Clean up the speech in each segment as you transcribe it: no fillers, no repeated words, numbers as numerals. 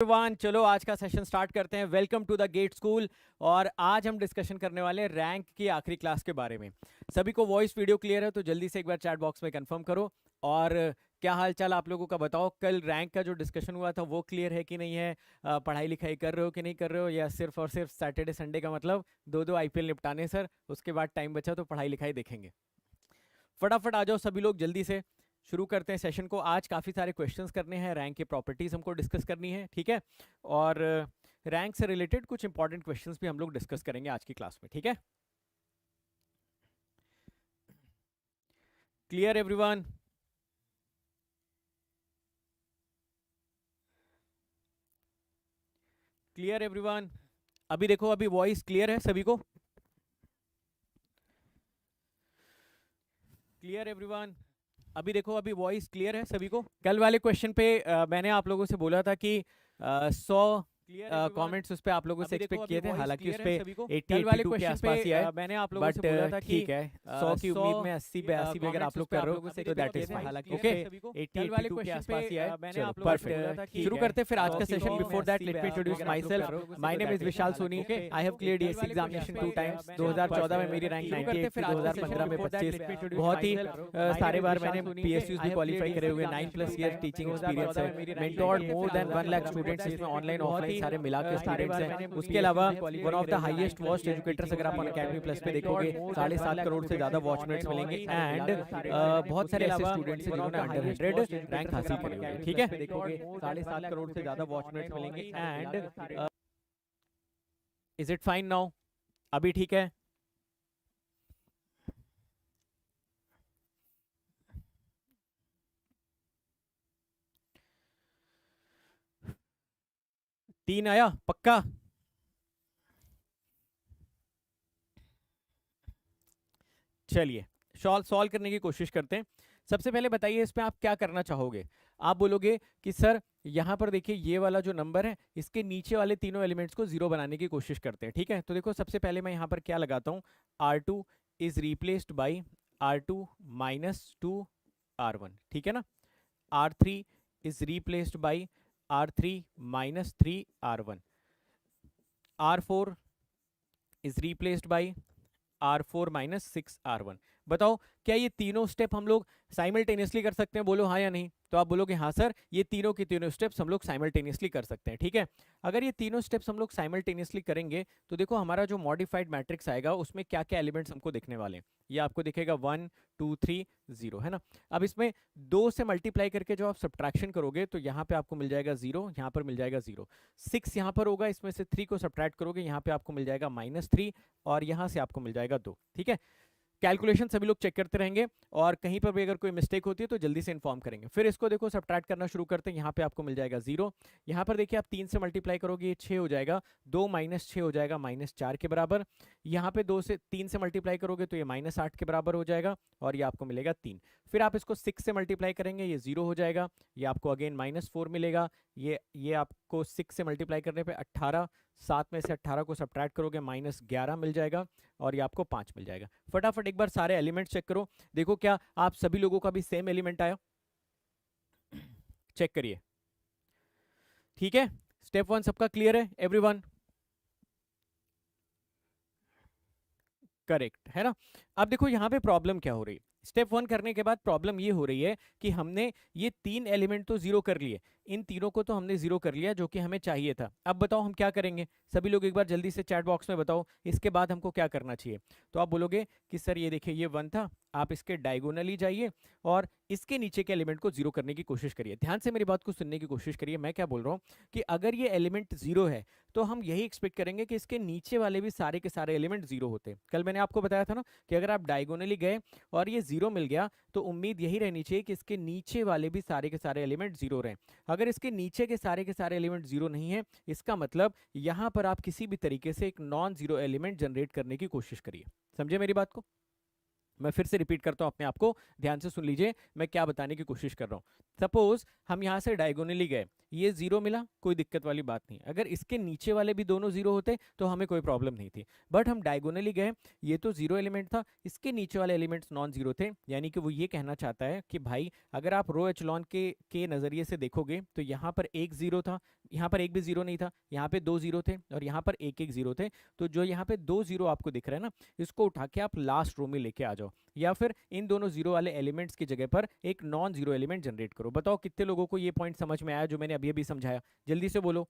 Everyone, चलो आज का सेशन स्टार्ट करते हैं। Welcome to the GATE school. और आज हम डिस्कशन करने वाले हैं रैंक की आखिरी क्लास के बारे में। सभी को वॉइस वीडियो क्लियर है तो जल्दी से एक बार चैट बॉक्स में कंफर्म करो। और क्या हाल चाल आप लोगों का बताओ। कल रैंक का जो डिस्कशन हुआ था वो क्लियर है कि नहीं है? पढ़ाई लिखाई कर रहे हो कि नहीं कर रहे हो, या सिर्फ और सिर्फ सैटरडे संडे का मतलब दो आईपीएल निपटाने सर, उसके बाद टाइम बचा तो पढ़ाई लिखाई देखेंगे। फटाफट आ जाओ सभी लोग, जल्दी से शुरू करते हैं सेशन को। आज काफ़ी सारे क्वेश्चंस करने हैं, रैंक की प्रॉपर्टीज हमको डिस्कस करनी है, ठीक है। और रैंक से रिलेटेड कुछ इंपॉर्टेंट क्वेश्चंस भी हम लोग डिस्कस करेंगे आज की क्लास में, ठीक है। Clear everyone? Clear everyone? अभी देखो, अभी वॉइस क्लियर है सभी को? Clear everyone? अभी देखो, अभी वॉइस क्लियर है सभी को? कल वाले क्वेश्चन पे मैंने आप लोगों से बोला था कि 100 कमेंट्स उस पे आप लोगों से एक्सपेक्ट किए थे, हालांकि उस पे 80-82 के आसपास ही आए। मैंने आप लोगों से बोला था कि ठीक है, 100 की उम्मीद में 80-82 भी अगर आप लोग कर रहे हो तो दैट इज फाइन। हालांकि ओके, 80-82 के आसपास ही आए। चलो परफेक्ट, शुरू करते हैं फिर आज का session. Before that let me introduce myself. My name is Vishal Soni. I have cleared AC examination 2 times. 2014 में मेरी रैंक 98 थी, 2015 में 25। बहुत ही सारे बार मैंने पीएसयूज भी क्वालीफाई करे हुए। 9+ ईयर टीचिंग एक्सपीरियंस है। Mentored more than 1 lakh students, जिसमें ऑनलाइन ऑफलाइन सारे मिला के स्टूडेंट्स हैं। उसके अलावा one of the highest watched educators अगर आप अकेडमी प्लस पे देखोगे, 7.5 करोड़ से ज्यादा वॉचमेट्स मिलेंगे। एंड बहुत सारे ऐसे स्टूडेंट्स हैं जिन्होंने अंडर 100 रैंक हासिल करे हुए हैं, ठीक है। देखोगे 7.5 करोड़ से ज्यादा वॉचमेट्स मिलेंगे। And is it fine now? अभी ठीक है? तीन आया पक्का? चलिए सॉल्व करने की कोशिश करते हैं। सबसे पहले बताइए इसमें आप क्या करना चाहोगे। आप बोलोगे कि सर यहाँ पर देखिए ये वाला जो नंबर है, इसके नीचे वाले तीनों एलिमेंट्स को जीरो बनाने की कोशिश करते हैं, ठीक है। तो देखो सबसे पहले मैं यहाँ पर क्या लगाता हूँ, R2 is replaced by R2 minus 2 R1, ठीक है ना। R3 is replaced by R3 minus 3 R1। R4 is replaced by R4 minus 6 R1। बताओ क्या ये तीनों स्टेप हम लोग साइमल्टेनियसली कर सकते हैं? बोलो हाँ या नहीं। तो आप बोलोगे हाँ सर, ये तीनों के तीनों स्टेप्स हम लोग साइमल्टेनियसली कर सकते हैं, ठीक है। अगर ये तीनों स्टेप्स हम लोग साइमल्टेनियसली करेंगे तो देखो हमारा जो मॉडिफाइड मैट्रिक्स आएगा उसमें क्या क्या एलिमेंट्स हमको दिखने वाले हैं। ये आपको दिखेगा 1 2 3 0, है ना। अब इसमें 2 से मल्टीप्लाई करके जो आप सब्ट्रैक्शन करोगे तो यहाँ पे आपको मिल जाएगा 0, यहाँ पर मिल जाएगा 0। 6 यहाँ पर होगा, इसमें से 3 को सब्ट्रैक्ट करोगे, यहाँ पे आपको मिल जाएगा -3, और यहाँ से आपको मिल जाएगा 2, ठीक है। कैलकुलेशन सभी लोग चेक करते रहेंगे, और कहीं पर भी अगर कोई मिस्टेक होती है तो जल्दी से इन्फॉर्म करेंगे। फिर इसको देखो सब्ट्रैक्ट करना शुरू करते हैं। यहाँ पे आपको मिल जाएगा 0। यहाँ पर देखिए आप 3 से मल्टीप्लाई करोगे, ये 6 हो जाएगा। 2 माइनस 6 हो जाएगा -4 के बराबर। यहाँ पे 3 से मल्टीप्लाई करोगे तो ये -8 के बराबर हो जाएगा, और ये आपको मिलेगा 3। फिर आप इसको 6 से मल्टीप्लाई करेंगे, ये 0 हो जाएगा। ये आपको अगेन -4 मिलेगा। ये आपको 6 से मल्टीप्लाई करने पे 18, 7 में से 18 को सब्ट्रैक्ट करोगे -11 मिल जाएगा, और ये आपको 5 मिल जाएगा। फटाफट एक बार सारे एलिमेंट्स चेक करो, देखो क्या आप सभी लोगों का भी सेम एलिमेंट आया। चेक करिए, ठीक है। स्टेप 1 सबका क्लियर है एवरीवन? करेक्ट है ना। अब देखो यहाँ पे प्रॉब्लम क्या हो रही है। स्टेप 1 करने के बाद प्रॉब्लम ये हो रही है कि हमने ये 3 एलिमेंट तो जीरो कर लिए, इन तीनों को तो हमने जीरो कर लिया जो कि हमें चाहिए था। अब बताओ हम क्या करेंगे? सभी लोग एक बार जल्दी से चैट बॉक्स में बताओ इसके बाद हमको क्या करना चाहिए। तो आप बोलोगे कि सर ये देखिए ये 1 था, आप इसके डायगोनली जाइए और इसके नीचे के एलिमेंट को जीरो करने की कोशिश करिए। ध्यान से मेरी बात को सुनने की कोशिश करिए, मैं क्या बोल रहा हूँ कि अगर ये एलिमेंट जीरो है तो हम यही एक्सपेक्ट करेंगे कि इसके नीचे वाले भी सारे के सारे एलिमेंट जीरो होते हैं। कल मैंने आपको बताया था ना कि अगर आप डायगोनली गए और ये जीरो मिल गया तो उम्मीद यही रहनी चाहिए कि इसके नीचे वाले भी सारे के सारे एलिमेंट जीरो रहें। अगर इसके नीचे के सारे एलिमेंट जीरो नहीं है, इसका मतलब यहां पर आप किसी भी तरीके से एक नॉन जीरो एलिमेंट जनरेट करने की कोशिश करिए। समझे मेरी बात को? मैं फिर से रिपीट करता हूँ, अपने आप को ध्यान से सुन लीजिए मैं क्या बताने की कोशिश कर रहा हूँ। सपोज हम यहाँ से डायगोनली गए, ये जीरो मिला, कोई दिक्कत वाली बात नहीं। अगर इसके नीचे वाले भी दोनों जीरो होते तो हमें कोई प्रॉब्लम नहीं थी, बट हम डायगोनली गए, ये तो जीरो एलिमेंट था, इसके नीचे वाले एलिमेंट्स नॉन जीरो थे। यानी कि वो ये कहना चाहता है कि भाई अगर आप रो एचलॉन के नज़रिए से देखोगे तो यहाँ पर एक जीरो था, यहाँ पर एक भी जीरो नहीं था, यहाँ पे दो जीरो थे और यहाँ पर एक एक जीरो थे। तो जो यहाँ पे दो जीरो आपको दिख रहा है ना, इसको उठा के आप लास्ट रो में लेके आ जाओ, या फिर इन दोनों जीरो वाले एलिमेंट्स की जगह पर एक नॉन जीरो एलिमेंट जनरेट करो। बताओ कितने लोगों को ये पॉइंट समझ में आया जो मैंने अभी अभी समझाया, जल्दी से बोलो।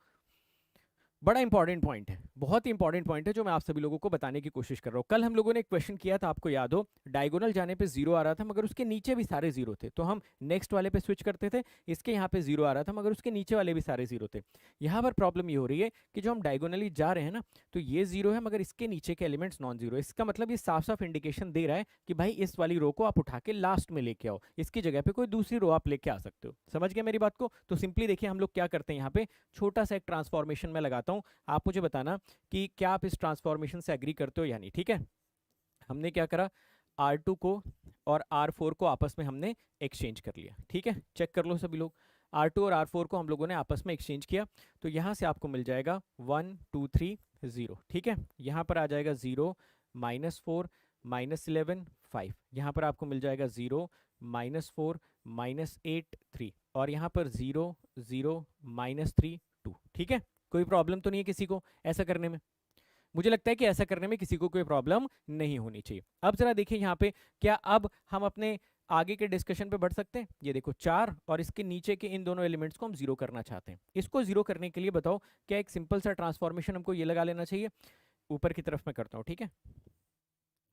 बड़ा इंपॉर्टेंट पॉइंट है, बहुत ही इंपॉर्टेंट पॉइंट है जो मैं आप सभी लोगों को बताने की कोशिश कर रहा हूँ। कल हम लोगों ने एक क्वेश्चन किया था, आपको याद हो, डायगोनल जाने पे जीरो आ रहा था मगर उसके नीचे भी सारे जीरो थे, तो हम नेक्स्ट वाले पे स्विच करते थे। इसके यहाँ पे जीरो आ रहा था मगर उसके नीचे वाले भी सारे जीरो थे। यहाँ पर प्रॉब्लम ये हो रही है कि जो हम डायगोनली जा रहे हैं ना, तो ये जीरो है मगर इसके नीचे के एलिमेंट्स नॉन जीरो। इसका मतलब ये साफ साफ इंडिकेशन दे रहा है कि भाई इस वाली रो को आप उठा के लास्ट में लेके आओ, इसकी जगह पे कोई दूसरी रो आप लेके आ सकते हो। समझ गए मेरी बात को? तो सिंपली देखिए हम लोग क्या करते हैं, यहाँ पे छोटा सा एक ट्रांसफॉर्मेशन में लगाता हूँ, आप मुझे बताना कि क्या आप इस ट्रांसफॉर्मेशन से एग्री करते हो या नहीं। ठीक है, हमने क्या करा, R2 को और R4 को आपस में हमने एक्सचेंज कर लिया। ठीक है, चेक कर लो सभी लोग, R2 और R4 को हम लोगों ने आपस में एक्सचेंज किया, तो यहाँ से आपको मिल जाएगा 1 2 3 0। ठीक है, यहाँ पर आ जाएगा 0 -4 -11 5, यहाँ पर आपको मिल जाएगा 0 -4 -8 3, और यहाँ पर 0 0 -3 2। ठीक है, कोई प्रॉब्लम तो नहीं है किसी को ऐसा करने में? मुझे लगता है कि ऐसा करने में किसी को कोई प्रॉब्लम नहीं होनी चाहिए। अब जरा देखिए यहाँ पे, क्या अब हम अपने आगे के डिस्कशन पे बढ़ सकते हैं? ये देखो 4 और इसके नीचे के इन दोनों एलिमेंट्स को हम जीरो करना चाहते हैं। इसको जीरो करने के लिए बताओ क्या एक सिंपल सा ट्रांसफॉर्मेशन हमको ये लगा लेना चाहिए? ऊपर की तरफ मैं करता हूँ, ठीक है,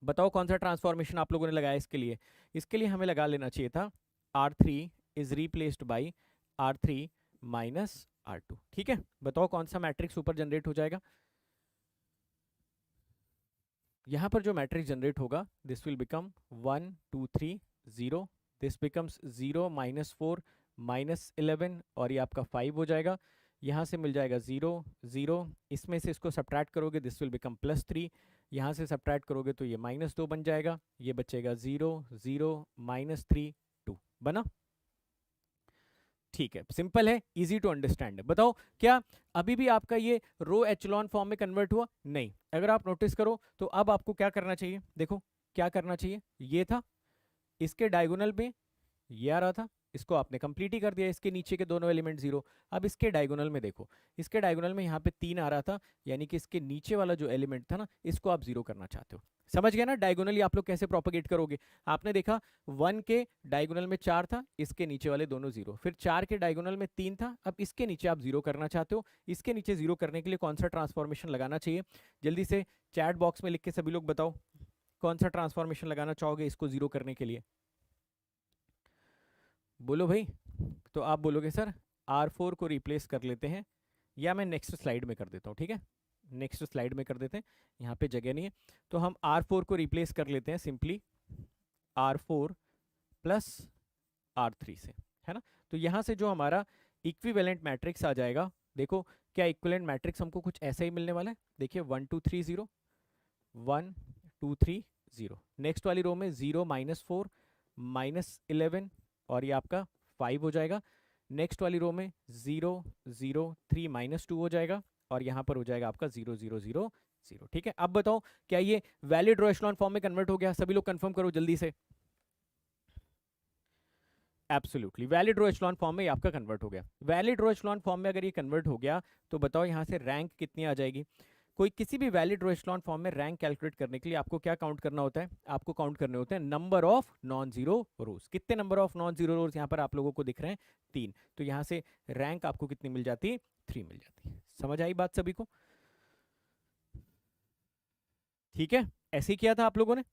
बताओ कौन सा ट्रांसफॉर्मेशन आप लोगों ने लगाया इसके लिए? इसके लिए हमें लगा लेना चाहिए था R3 is replaced by R3 minus R2। ठीक है, बताओ कौन सा मैट्रिक्स ऊपर जनरेट हो जाएगा? यहाँ पर जो मैट्रिक्स जनरेट होगा, this will become 1 2 3 0, this becomes 0 -4 -11 और ये आपका 5 हो जाएगा। यहाँ से मिल जाएगा 0 0, इसमें से इसको सब्ट्रैक्ट करोगे दिस विल बिकम +3, यहाँ से सब्ट्रैक्ट करोगे तो ये -2 बन जाएगा, ये बचेगा 0 0 -3 2 बना। ठीक है, सिंपल है, इजी टू अंडरस्टैंड है। बताओ क्या अभी भी आपका ये रो एचलॉन फॉर्म में कन्वर्ट हुआ? नहीं। अगर आप नोटिस करो तो अब आपको क्या करना चाहिए, देखो क्या करना चाहिए, ये था, इसके डायगोनल में ये आ रहा था, इसको आपने कंप्लीट ही कर दिया, इसके नीचे के दोनों एलिमेंट जीरो। अब इसके डायगोनल में देखो, इसके डायगोनल में यहाँ पे 3 आ रहा था, यानी कि इसके नीचे वाला जो एलिमेंट था ना, इसको आप जीरो करना चाहते हो। समझ गया ना डायगोनली आप लोग कैसे प्रोपेगेट करोगे? आपने देखा 1 के डायगोनल में 4 था, इसके नीचे वाले दोनों जीरो, फिर 4 के डायगोनल में 3 था, अब इसके नीचे आप जीरो करना चाहते हो। इसके नीचे जीरो करने के लिए कौन सा ट्रांसफॉर्मेशन लगाना चाहिए? जल्दी से चैट बॉक्स में लिख के सभी लोग बताओ कौन सा ट्रांसफॉर्मेशन लगाना चाहोगे इसको जीरो करने के लिए? बोलो भाई। तो आप बोलोगे सर R4 को रिप्लेस कर लेते हैं, या मैं नेक्स्ट स्लाइड में कर देता हूँ। ठीक है, नेक्स्ट स्लाइड में कर देते हैं, यहाँ पे जगह नहीं है, तो हम R4 को रिप्लेस कर लेते हैं सिंपली R4 प्लस R3 से, है ना। तो यहाँ से जो हमारा इक्विवेलेंट मैट्रिक्स आ जाएगा, देखो क्या इक्विवेलेंट मैट्रिक्स हमको कुछ ऐसा ही मिलने वाला है। देखिए 1 2 3 0 1 2 3 0, नेक्स्ट वाली रो में 0 -4 -11 और ये आपका 5 हो जाएगा। नेक्स्ट वाली रो में 0 0 3 -2 हो जाएगा और यहाँ पर हो जाएगा आपका 0 0 0 0। ठीक है, अब बताओ क्या ये वैलिड रो एचलॉन फॉर्म में कन्वर्ट हो गया? सभी लोग कंफर्म करो जल्दी से। एब्सोल्युटली वैलिड रो एचलॉन फॉर्म में आपका कन्वर्ट हो गया। वैलिड रो एचलॉन फॉर्म में अगर ये कन्वर्ट हो गया तो बताओ यहाँ से रैंक कितनी आ जाएगी? कोई किसी भी वैलिड रो एचलॉन फॉर्म में रैंक कैलकुलेट करने के लिए आपको क्या काउंट करना होता है? आपको काउंट करने होते हैं number of non zero rows. कितने number of non zero rows यहाँ पर आप लोगों को दिख रहे हैं? 3। तो यहाँ से रैंक आपको कितनी मिल जाती है? 3 मिल जाती है। समझ आई बात सभी को? ठीक है, ऐसे ही किया था आप लोगों ने।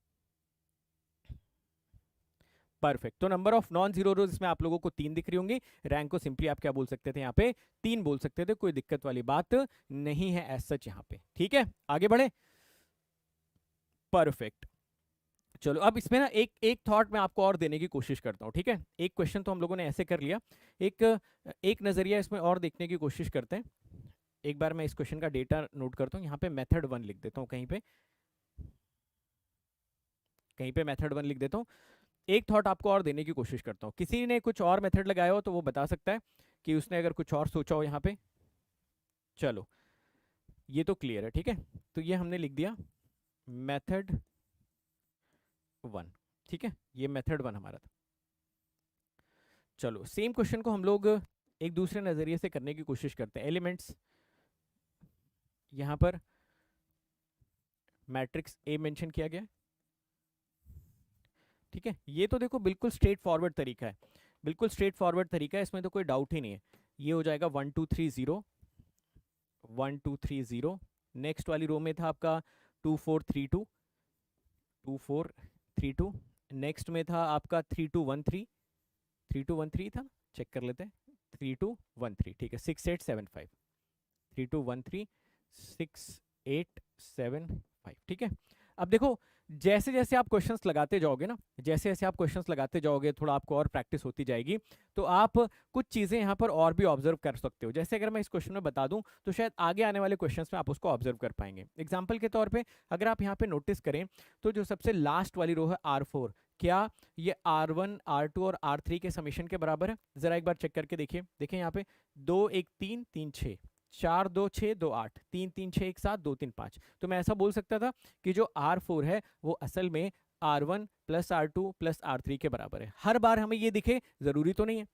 परफेक्ट, तो नंबर ऑफ नॉन जीरो रोज इसमें आप लोगों को 3 दिख रही होंगी। रैंक को सिंपली आप क्या बोल सकते थे यहाँ पे? 3 बोल सकते थे, कोई दिक्कत वाली बात नहीं है एज सच यहाँ पे। ठीक है, आगे बढ़े। परफेक्ट, चलो अब इसमें ना एक एक थॉट मैं आपको और देने की कोशिश करता हूँ। ठीक है, एक क्वेश्चन तो हम लोगों ने ऐसे कर लिया, एक एक नजरिया इसमें और देखने की कोशिश करते हैं। एक बार मैं इस क्वेश्चन का डेटा नोट करता हूँ, यहाँ पे मेथड 1 लिख देता हूँ कहीं पे। कहीं पे मेथड 1 लिख देता हूँ। एक थॉट आपको और देने की कोशिश करता हूँ, किसी ने कुछ और मेथड लगाया हो तो वो बता सकता है कि उसने अगर कुछ और सोचा हो यहाँ पे। चलो ये तो क्लियर है, ठीक है। तो ये हमने लिख दिया मेथड 1, ठीक है, ये मेथड 1 हमारा था। चलो सेम क्वेश्चन को हम लोग एक दूसरे नजरिए से करने की कोशिश करते हैं। एलिमेंट्स यहाँ पर मैट्रिक्स ए मेंशन किया गया, ठीक है। ये तो देखो बिल्कुल स्ट्रेट फॉरवर्ड तरीका है, बिल्कुल स्ट्रेट फॉरवर्ड तरीका है, इसमें तो कोई डाउट ही नहीं है। ये हो जाएगा 1 2 3 0 1 2 3 0। नेक्स्ट वाली रो में था आपका 2 4 3 2 2 4 3 2। नेक्स्ट में था आपका 3 2 1 3 3 2 1 3 था, चेक कर लेते हैं। 3 2 1 3, ठीक है। 6 8 7 5 3 2 1 3 6 8 7 5, ठीक है। अब देखो जैसे जैसे आप क्वेश्चंस लगाते जाओगे ना, जैसे जैसे आप क्वेश्चंस लगाते जाओगे, थोड़ा आपको और प्रैक्टिस होती जाएगी, तो आप कुछ चीजें यहाँ पर और भी ऑब्जर्व कर सकते हो। जैसे अगर मैं इस क्वेश्चन में बता दूं तो शायद आगे आने वाले क्वेश्चंस में आप उसको ऑब्जर्व कर पाएंगे। एग्जाम्पल के तौर पे अगर आप यहाँ पे नोटिस करें तो जो सबसे लास्ट वाली रो है R4, क्या ये R1 R2 और R3 के समीशन के बराबर है? जरा एक बार चेक करके देखिए। देखिए यहाँ पे 2 1 3 3 6 4 2 6 2 8 3 3 6 1 7 2 3 5। तो मैं ऐसा बोल सकता था कि जो R4 है वो असल में R1 plus R2 plus R3 के बराबर है। हर बार हमें ये दिखे जरूरी तो नहीं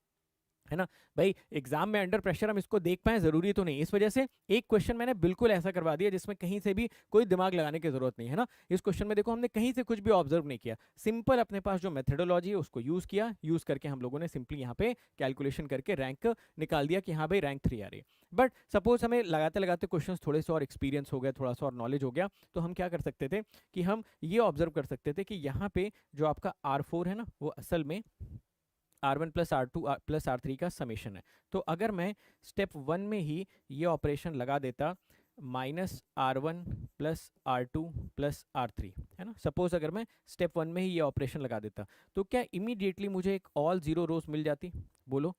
है ना भाई, एग्जाम में अंडर प्रेशर हम इसको देख पाए जरूरी तो नहीं। इस वजह से एक क्वेश्चन मैंने बिल्कुल ऐसा करवा दिया जिसमें कहीं से भी कोई दिमाग लगाने की जरूरत नहीं है ना। इस क्वेश्चन में देखो हमने कहीं से कुछ भी ऑब्जर्व नहीं किया, सिंपल अपने पास जो मेथडोलॉजी है उसको यूज किया, यूज करके हम लोगों ने सिंपली यहाँ पे कैलकुलेशन करके रैंक निकाल दिया कि हाँ भाई रैंक 3 आ रही है। बट सपोज हमें लगाते लगाते क्वेश्चन थोड़े से और एक्सपीरियंस हो गया, थोड़ा सा और नॉलेज हो गया, तो हम क्या कर सकते थे कि हम ये ऑब्जर्व कर सकते थे कि यहाँ पे जो आपका R4 है ना वो असल में R1 plus R2 plus R3 का समेशन है। तो अगर मैं स्टेप 1 में ही ये ऑपरेशन लगा देता minus R1 plus R2 plus R3, है ना, सपोज अगर मैं स्टेप 1 में ही ये ऑपरेशन लगा देता तो क्या इमीडिएटली मुझे एक ऑल जीरो रोज मिल जाती? बोलो।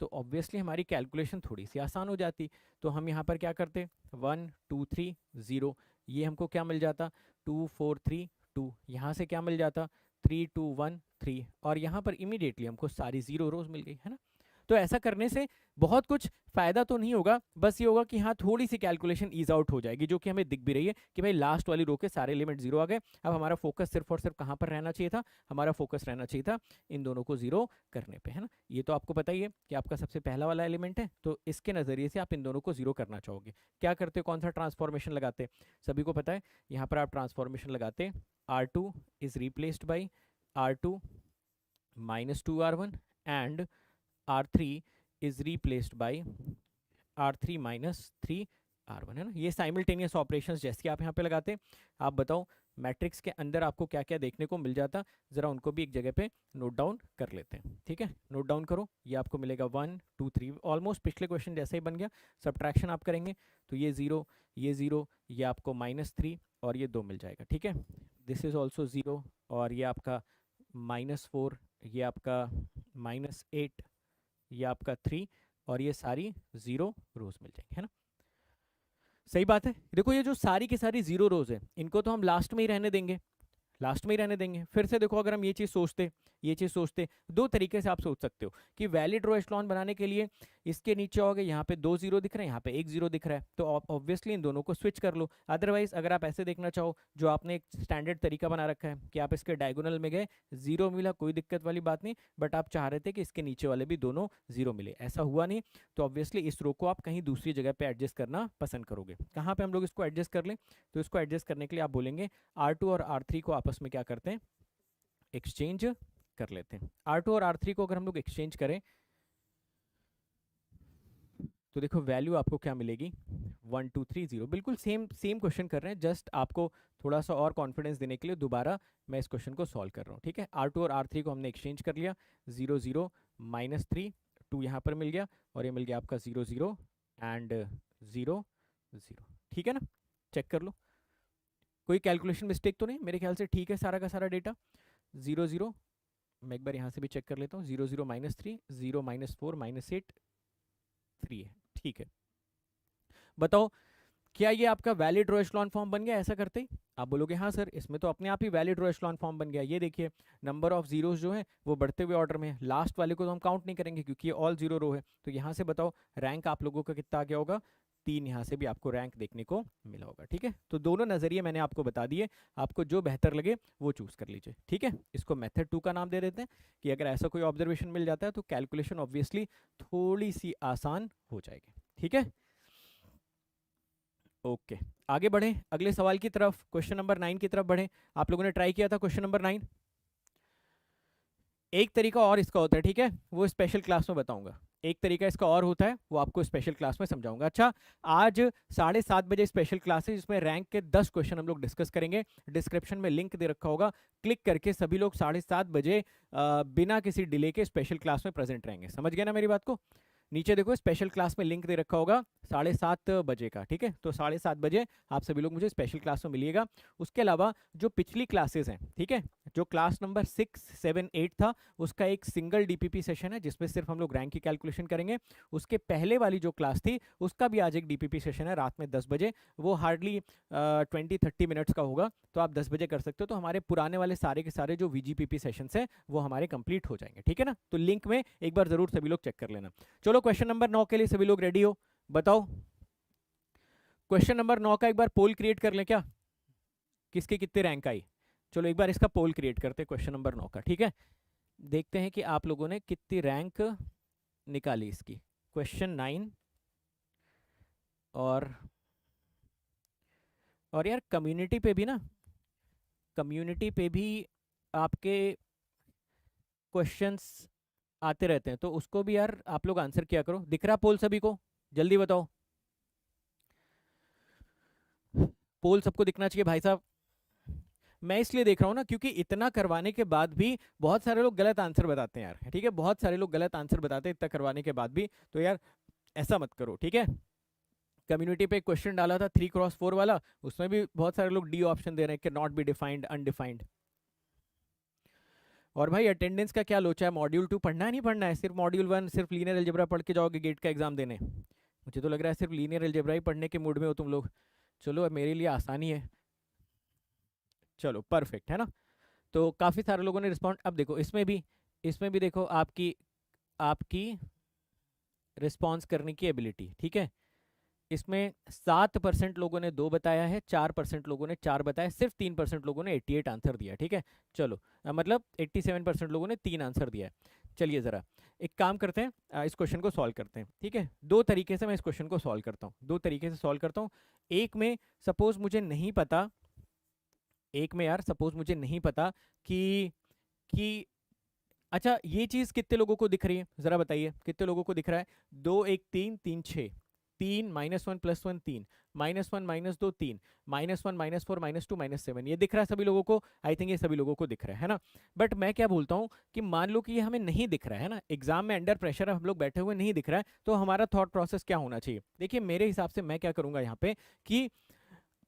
तो ऑब्वियसली हमारी कैलकुलेशन थोड़ी सी आसान हो जाती। तो हम यहाँ पर क्या करते 1 2 3 0, ये हमको क्या मिल जाता 2 4 3 2, यहाँ से क्या मिल जाता 3 2 1 3, और यहाँ पर इमीडिएटली हमको सारी जीरो रोज मिल गई, है ना। तो ऐसा करने से बहुत कुछ फायदा तो नहीं होगा, बस ये होगा कि हाँ थोड़ी सी कैलकुलेशन ईज आउट हो जाएगी, जो कि हमें दिख भी रही है कि भाई लास्ट वाली रो के सारे एलिमेंट जीरो आ गए। अब हमारा फोकस सिर्फ और सिर्फ कहाँ पर रहना चाहिए था? हमारा फोकस रहना चाहिए था इन दोनों को जीरो करने पे, है ना। ये तो आपको पता ही है कि आपका सबसे पहला वाला एलिमेंट है, तो इसके नजरिए से आप इन दोनों को जीरो करना चाहोगे। क्या करते, कौन सा ट्रांसफॉर्मेशन लगाते? सभी को पता है, यहाँ पर आप ट्रांसफॉर्मेशन लगाते R2 is replaced by R2 minus 2R1 and R3 is replaced by R3 minus 3R1, है ना। ये साइमल्टेनियस ऑपरेशंस जैसे आप यहाँ पे लगाते, आप बताओ मैट्रिक्स के अंदर आपको क्या क्या देखने को मिल जाता, जरा उनको भी एक जगह पे नोट डाउन कर लेते हैं, ठीक है। नोट डाउन करो, ये आपको मिलेगा 1 2 3, ऑलमोस्ट पिछले क्वेश्चन जैसा ही बन गया। सब्ट्रैक्शन आप करेंगे तो ये 0 ये 0, ये आपको -3 और ये 2 मिल जाएगा, ठीक है। दिस इज ऑल्सो 0 और ये आपका -4, ये आपका -8, ये आपका 3 और ये सारी जीरो रोज मिल जाएंगे, है ना। सही बात है। देखो ये जो सारी की सारी जीरो रोज है इनको तो हम लास्ट में ही रहने देंगे, लास्ट में ही रहने देंगे। फिर से देखो अगर हम ये चीज सोचते दो तरीके से आप सोच सकते हो कि वैलिड रो एचेलॉन बनाने के लिए इसके नीचे हो गए, यहाँ पे 2 जीरो दिख रहे हैं, यहाँ पे 1 जीरो दिख रहा है, तो ऑब्वियसली इन दोनों को स्विच कर लो। अदरवाइज अगर आप ऐसे देखना चाहो, जो आपने एक स्टैंडर्ड तरीका बना रखा है कि आप इसके डायगोनल में गए, जीरो मिला, कोई दिक्कत वाली बात नहीं, बट आप चाह रहे थे कि इसके नीचे वाले भी दोनों जीरो मिले, ऐसा हुआ नहीं, तो ऑब्वियसली इस रो को आप कहीं दूसरी जगह पे एडजस्ट करना पसंद करोगे। कहाँ पे हम लोग इसको एडजस्ट कर लें? तो इसको एडजस्ट करने के लिए आप बोलेंगे R2 और R3 को आपस में क्या करते हैं, एक्सचेंज कर लेते हैं। R2 और R3 को अगर हम लोग एक्सचेंज करें तो देखो वैल्यू आपको क्या मिलेगी 1 2 3 0, बिल्कुल सेम क्वेश्चन कर रहे हैं, जस्ट आपको थोड़ा सा और कॉन्फिडेंस देने के लिए दोबारा मैं इस क्वेश्चन को सॉल्व कर रहा हूँ, ठीक है। R2 और R3 को हमने एक्सचेंज कर लिया, 0 0 -3 2 यहाँ पर मिल गया और ये मिल गया आपका 0 0 एंड 0 0, ठीक है ना। चेक कर लो, कोई कैलकुलेशन मिस्टेक तो नहीं, मेरे ख्याल से ठीक है सारा का सारा डेटा। 0 0, मैं एक बार यहाँ से भी चेक कर लेता हूँ, 0 0 -3 0 -4 -8 3 है, ठीक है। बताओ क्या ये आपका वैलिड रो एचेलॉन फॉर्म बन गया ऐसा करते ही? आप बोलोगे हाँ सर, इसमें तो अपने आप ही वैलिड रो एचेलॉन फॉर्म बन गया। ये देखिए नंबर ऑफ जीरोस जो है वो बढ़ते हुए ऑर्डर में है, लास्ट वाले को तो हम काउंट नहीं करेंगे क्योंकि ये ऑल जीरो रो है। तो यहाँ से बताओ रैंक आप लोगों का कितना आ गया होगा? 3। यहाँ से भी आपको रैंक देखने को मिला होगा। ठीक है, तो दोनों नजरिए मैंने आपको बता दिए, आपको जो बेहतर लगे वो चूज कर लीजिए। ठीक है, इसको मेथड 2 का नाम दे देते हैं कि अगर ऐसा कोई ऑब्जर्वेशन मिल जाता है तो कैलकुलेशन ऑब्वियसली थोड़ी सी आसान हो जाएगी। ठीक है, ओके आगे बढ़े अगले सवाल की तरफ, क्वेश्चन नंबर 9 की तरफ बढ़े। आप लोगों ने ट्राई किया था क्वेश्चन नंबर 9। एक तरीका और इसका होता है, ठीक है, वो स्पेशल क्लास में बताऊंगा। एक तरीका इसका और होता है वो आपको स्पेशल क्लास में समझाऊंगा। अच्छा, आज 7:30 बजे स्पेशल क्लास है जिसमें रैंक के 10 क्वेश्चन हम लोग डिस्कस करेंगे। डिस्क्रिप्शन में लिंक दे रखा होगा, क्लिक करके सभी लोग 7:30 बजे बिना किसी डिले के स्पेशल क्लास में प्रेजेंट रहेंगे। समझ गए ना मेरी बात को? नीचे देखो स्पेशल क्लास में लिंक दे रखा होगा 7:30 बजे का। ठीक है, तो 7:30 बजे आप सभी लोग मुझे स्पेशल क्लास में मिलिएगा। उसके अलावा जो पिछली क्लासेस हैं, ठीक है, जो क्लास नंबर 6, 7, 8 था उसका एक सिंगल डीपीपी सेशन है जिसमें सिर्फ हम लोग रैंक की कैलकुलेशन करेंगे। उसके पहले वाली जो क्लास थी उसका भी आज एक डीपीपी सेशन है रात में 10 बजे। वो हार्डली 20-30 मिनट्स का होगा, तो आप 10 बजे कर सकते हो। तो हमारे पुराने वाले सारे के सारे जो वीजीपीपी सेशंस हैं वो हमारे कंप्लीट हो जाएंगे। ठीक है ना, तो लिंक में एक बार जरूर सभी लोग चेक कर लेना। चलो क्वेश्चन नंबर 9 के लिए सभी लोग रेडी हो? बताओ क्वेश्चन नंबर 9 का एक बार पोल क्रिएट कर लें क्या, किसके कितने रैंक आई? चलो एक बार इसका पोल क्रिएट करते हैं क्वेश्चन नंबर 9 का। ठीक है, देखते हैं कि आप लोगों ने कितनी रैंक निकाली इसकी। क्वेश्चन 9। और यार कम्युनिटी पे भी ना, कम्युनिटी पे भी आपके क्वेश्चंस आते रहते हैं, तो उसको भी यार आप लोग आंसर किया करो। दिख रहा पोल सभी को? जल्दी बताओ, पोल सबको दिखना चाहिए भाई साहब। मैं इसलिए देख रहा हूँ ना क्योंकि इतना करवाने के बाद भी बहुत सारे लोग गलत आंसर बताते हैं यार। ठीक है, बहुत सारे लोग गलत आंसर बताते हैं इतना करवाने के बाद भी, तो यार ऐसा मत करो। ठीक है, कम्युनिटी पे एक क्वेश्चन डाला था 3x4 वाला, उसमें भी बहुत सारे लोग डी ऑप्शन दे रहे हैं कि नॉट बी डिफाइंड, अनडिफाइंड। और भाई अटेंडेंस का क्या लोचा है? मॉड्यूल 2 पढ़ना है नहीं पढ़ना है? सिर्फ मॉड्यूल 1 सिर्फ लीनियर अलजेब्रा पढ़ के जाओगे गेट का एग्जाम देने? मुझे तो लग रहा है सिर्फ लीनियर अलजेब्रा ही पढ़ने के मूड में हो तुम लोग। चलो अब मेरे लिए आसानी है। चलो परफेक्ट है ना, तो काफ़ी सारे लोगों ने रिस्पॉन्ड। अब देखो इसमें भी देखो आपकी आपकी रिस्पॉन्स करने की एबिलिटी। ठीक है, इसमें 7% लोगों ने 2 बताया है, 4% लोगों ने 4 बताया, सिर्फ 3% लोगों ने 88 आंसर दिया। ठीक है, चलो मतलब 87% लोगों ने 3 आंसर दिया है। चलिए ज़रा एक काम करते हैं, इस क्वेश्चन को सॉल्व करते हैं। ठीक है, दो तरीके से मैं इस क्वेश्चन को सॉल्व करता हूँ, दो तरीके से सॉल्व करता हूँ। एक में सपोज मुझे नहीं पता, एक में यार सपोज मुझे नहीं पता कि अच्छा ये चीज़ कितने लोगों को दिख रही है ज़रा बताइए, कितने लोगों को दिख रहा है? 2 1 3 3 6, 3 -1 +1 3, -1 -2 3, -1 -4 -2 -7, ये दिख रहा है सभी लोगों को? आई थिंक ये सभी लोगों को दिख रहा है ना। बट मैं क्या बोलता हूँ कि मान लो कि ये हमें नहीं दिख रहा है ना, एग्जाम में अंडर प्रेशर हम लोग बैठे हुए नहीं दिख रहा है, तो हमारा थॉट प्रोसेस क्या होना चाहिए? देखिए मेरे हिसाब से मैं क्या करूँगा यहाँ पे कि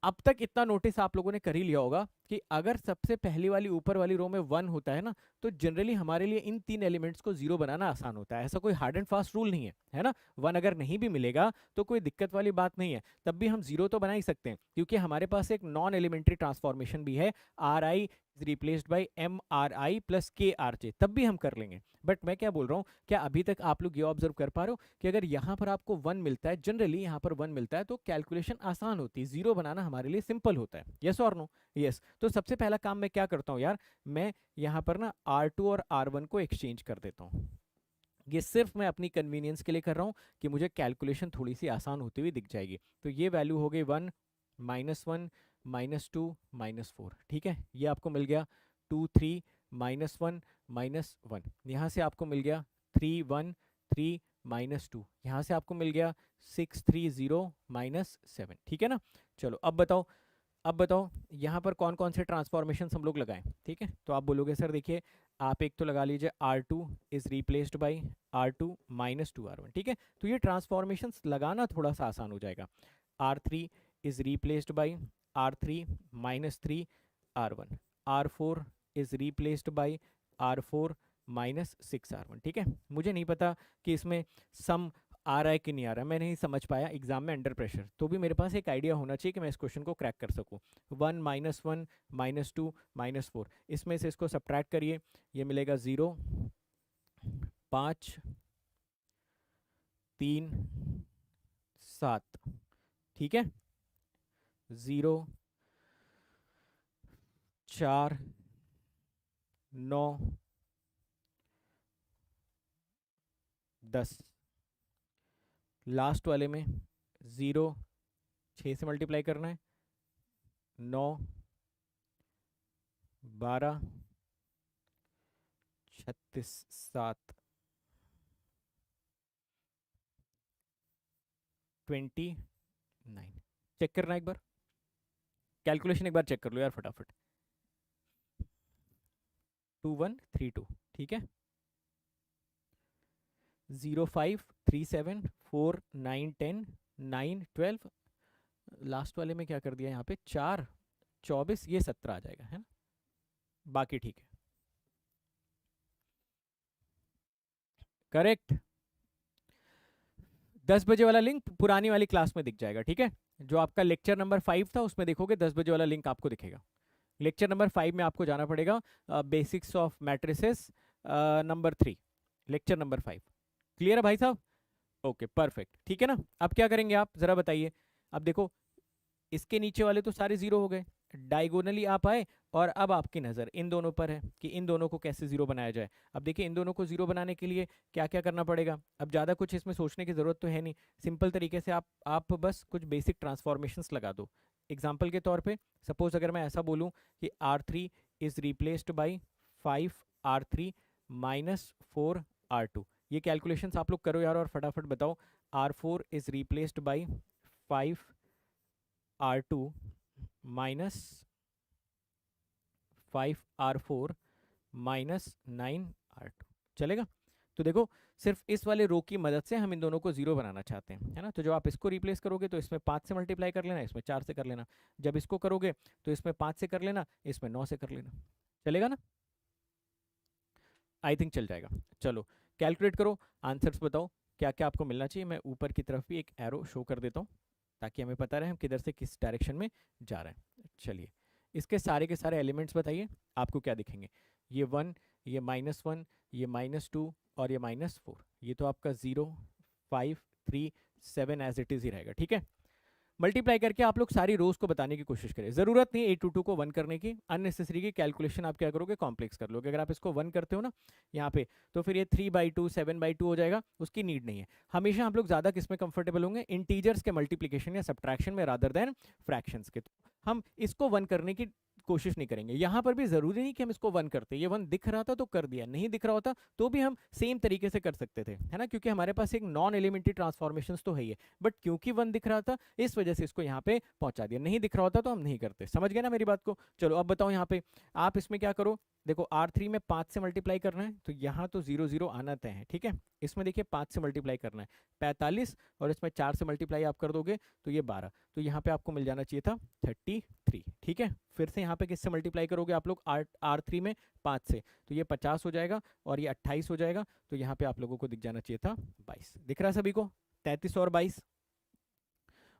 अब तक इतना नोटिस आप लोगों ने कर ही लिया होगा कि अगर सबसे पहली वाली ऊपर वाली रो में 1 होता है ना, तो जनरली हमारे लिए इन 3 एलिमेंट्स को 0 बनाना आसान होता है। ऐसा कोई हार्ड एंड फास्ट रूल नहीं है ना। 1 अगर नहीं भी मिलेगा तो कोई दिक्कत वाली बात नहीं है, तब भी हम 0 तो बना ही सकते हैं क्योंकि हमारे पास एक नॉन एलिमेंट्री ट्रांसफॉर्मेशन भी है, R I is replaced by M R I plus K R J, तब भी हम कर लेंगे। बट मैं क्या बोल रहा हूँ, क्या अभी तक आप लोग ये ऑब्जर्व कर पा रहे हो कि अगर यहाँ पर आपको 1 मिलता है, जनरली यहाँ पर 1 मिलता है, तो कैलकुलेशन आसान होती है, 0 बनाना हमारे लिए सिंपल होता है। यस और नो? यस। तो सबसे पहला काम मैं क्या करता हूँ यार, मैं यहाँ पर ना R2 और R1 को एक्सचेंज कर देता हूँ। ये सिर्फ मैं अपनी कन्वीनियंस के लिए कर रहा हूँ कि मुझे कैलकुलेशन थोड़ी सी आसान होती हुई दिख जाएगी। तो ये वैल्यू हो गई 1 -1 -2 -4। ठीक है, ये आपको मिल गया 2 3 -1 -1, यहाँ से आपको मिल गया 3 1 3 -2, यहाँ से आपको मिल गया 6 3 0 -7। ठीक है ना, चलो अब बताओ यहाँ पर कौन कौन से ट्रांसफॉर्मेशन हम लोग लगाएं? ठीक है, तो आप बोलोगे सर देखिए आप एक तो लगा लीजिए R2 is replaced by R2 -2 R1। ठीक है, तो ये ट्रांसफॉर्मेशन लगाना थोड़ा सा आसान हो जाएगा। R3 is replaced by R3 -3 R1, R4 is replaced by R4 -6 R1। ठीक है, मुझे नहीं पता कि इसमें सम आ रहा है कि नहीं आ रहा है, मैं नहीं समझ पाया एग्जाम में अंडर प्रेशर, तो भी मेरे पास एक आइडिया होना चाहिए कि मैं इस क्वेश्चन को क्रैक कर सकूं। 1 -1 -2 -4, इसमें से इसको सब्ट्रैक्ट करिए, ये मिलेगा 0 5 3 7, ठीक है। 0 4 9 10, लास्ट वाले में 0 6 से मल्टीप्लाई करना है, 9 12 36 7 29। चेक करना एक बार, कैलकुलेशन एक बार चेक कर लो यार फटाफट। 2132, ठीक है। 0 5 3 7 4 9 10 9 12, लास्ट वाले में क्या कर दिया यहाँ पे 4 24, ये 17 आ जाएगा, है ना, बाकी ठीक है। करेक्ट। 10 बजे वाला लिंक पुरानी वाली क्लास में दिख जाएगा, ठीक है। जो आपका लेक्चर नंबर 5 था उसमें देखोगे 10 बजे वाला लिंक आपको दिखेगा। लेक्चर नंबर 5 में आपको जाना पड़ेगा, basics of matrices number 3, lecture number 5। Clear है भाई साहब? ओके परफेक्ट, ठीक है ना। अब क्या करेंगे आप जरा बताइए। अब देखो इसके नीचे वाले तो सारे जीरो हो गए, डायगोनली आप आए, और अब आपकी नज़र इन दोनों पर है कि इन दोनों को कैसे जीरो बनाया जाए। अब देखिए इन दोनों को जीरो बनाने के लिए क्या क्या करना पड़ेगा। अब ज़्यादा कुछ इसमें सोचने की ज़रूरत तो है नहीं, सिंपल तरीके से आप बस कुछ बेसिक ट्रांसफॉर्मेशंस लगा दो। एग्जाम्पल के तौर पे सपोज अगर मैं ऐसा बोलूँ कि R3 is replaced by 5R3 -4 R2, ये कैलकुलेशंस आप लोग करो यार और फटाफट बताओ। R4 is replaced by 5 R2 minus 5R4 -9 R2, चलेगा। तो देखो सिर्फ इस वाले रो की मदद से हम इन दोनों को जीरो बनाना चाहते हैं, है ना। तो जब आप इसको रिप्लेस करोगे तो इसमें 5 से मल्टीप्लाई कर लेना, इसमें 4 से कर लेना। जब इसको करोगे तो इसमें 5 से कर लेना, इसमें 9 से कर लेना, चलेगा ना। आई थिंक चल जाएगा। चलो कैलकुलेट करो, आंसर्स बताओ क्या क्या आपको मिलना चाहिए। मैं ऊपर की तरफ भी एक एरो शो कर देता हूँ ताकि हमें पता रहे हम किधर से किस डायरेक्शन में जा रहे हैं। चलिए इसके सारे के सारे एलिमेंट्स बताइए आपको क्या दिखेंगे। ये 1, ये -1, ये -2 और ये -4, ये तो आपका 0 5 3 7 एज इट इज़ ही रहेगा, ठीक है। मल्टीप्लाई करके आप लोग सारी रोज को बताने की कोशिश करें, जरूरत नहीं 822 को 1 करने की, अननेसेसरी की कैलकुलेशन आप क्या करोगे कॉम्प्लेक्स कर लोगे। अगर आप इसको 1 करते हो ना यहाँ पे, तो फिर ये 3/2 7/2 हो जाएगा, उसकी नीड नहीं है। हमेशा हम लोग ज्यादा किस में कंफर्टेबल होंगे, इंटीजर्स के मल्टीप्लीकेशन या सब्ट्रैक्शन में रादर देन फ्रैक्शंस के। तो हम इसको 1 करने की कोशिश नहीं करेंगे। यहाँ पर भी जरूरी नहीं कि हम इसको 1 करते, ये 1 दिख रहा था तो कर दिया, नहीं दिख रहा होता तो भी हम सेम तरीके से कर सकते थे, है ना, क्योंकि हमारे पास एक नॉन एलिमेंट्री ट्रांसफॉर्मेशन तो है ही है। बट क्योंकि 1 दिख रहा था इस वजह से इसको यहाँ पे पहुंचा दिया, नहीं दिख रहा होता तो हम नहीं करते। समझ गए ना मेरी बात को। चलो अब बताओ यहाँ पे आप इसमें क्या करो। देखो R3 में 5 से मल्टीप्लाई करना है तो यहाँ तो 0 0 आना तय है, ठीक है। इसमें देखिए 5 से मल्टीप्लाई करना है 45, और इसमें 4 से मल्टीप्लाई आप कर दोगे तो ये 12, तो यहाँ पे आपको मिल जाना चाहिए था 33, ठीक है। फिर से यहाँ पे किससे मल्टीप्लाई करोगे आप लोग R3 में 5 से, तो ये 50 हो जाएगा और ये 28 हो जाएगा, तो यहाँ पे आप लोगों को दिख जाना चाहिए था 22। दिख रहा है सभी को 33 और 22,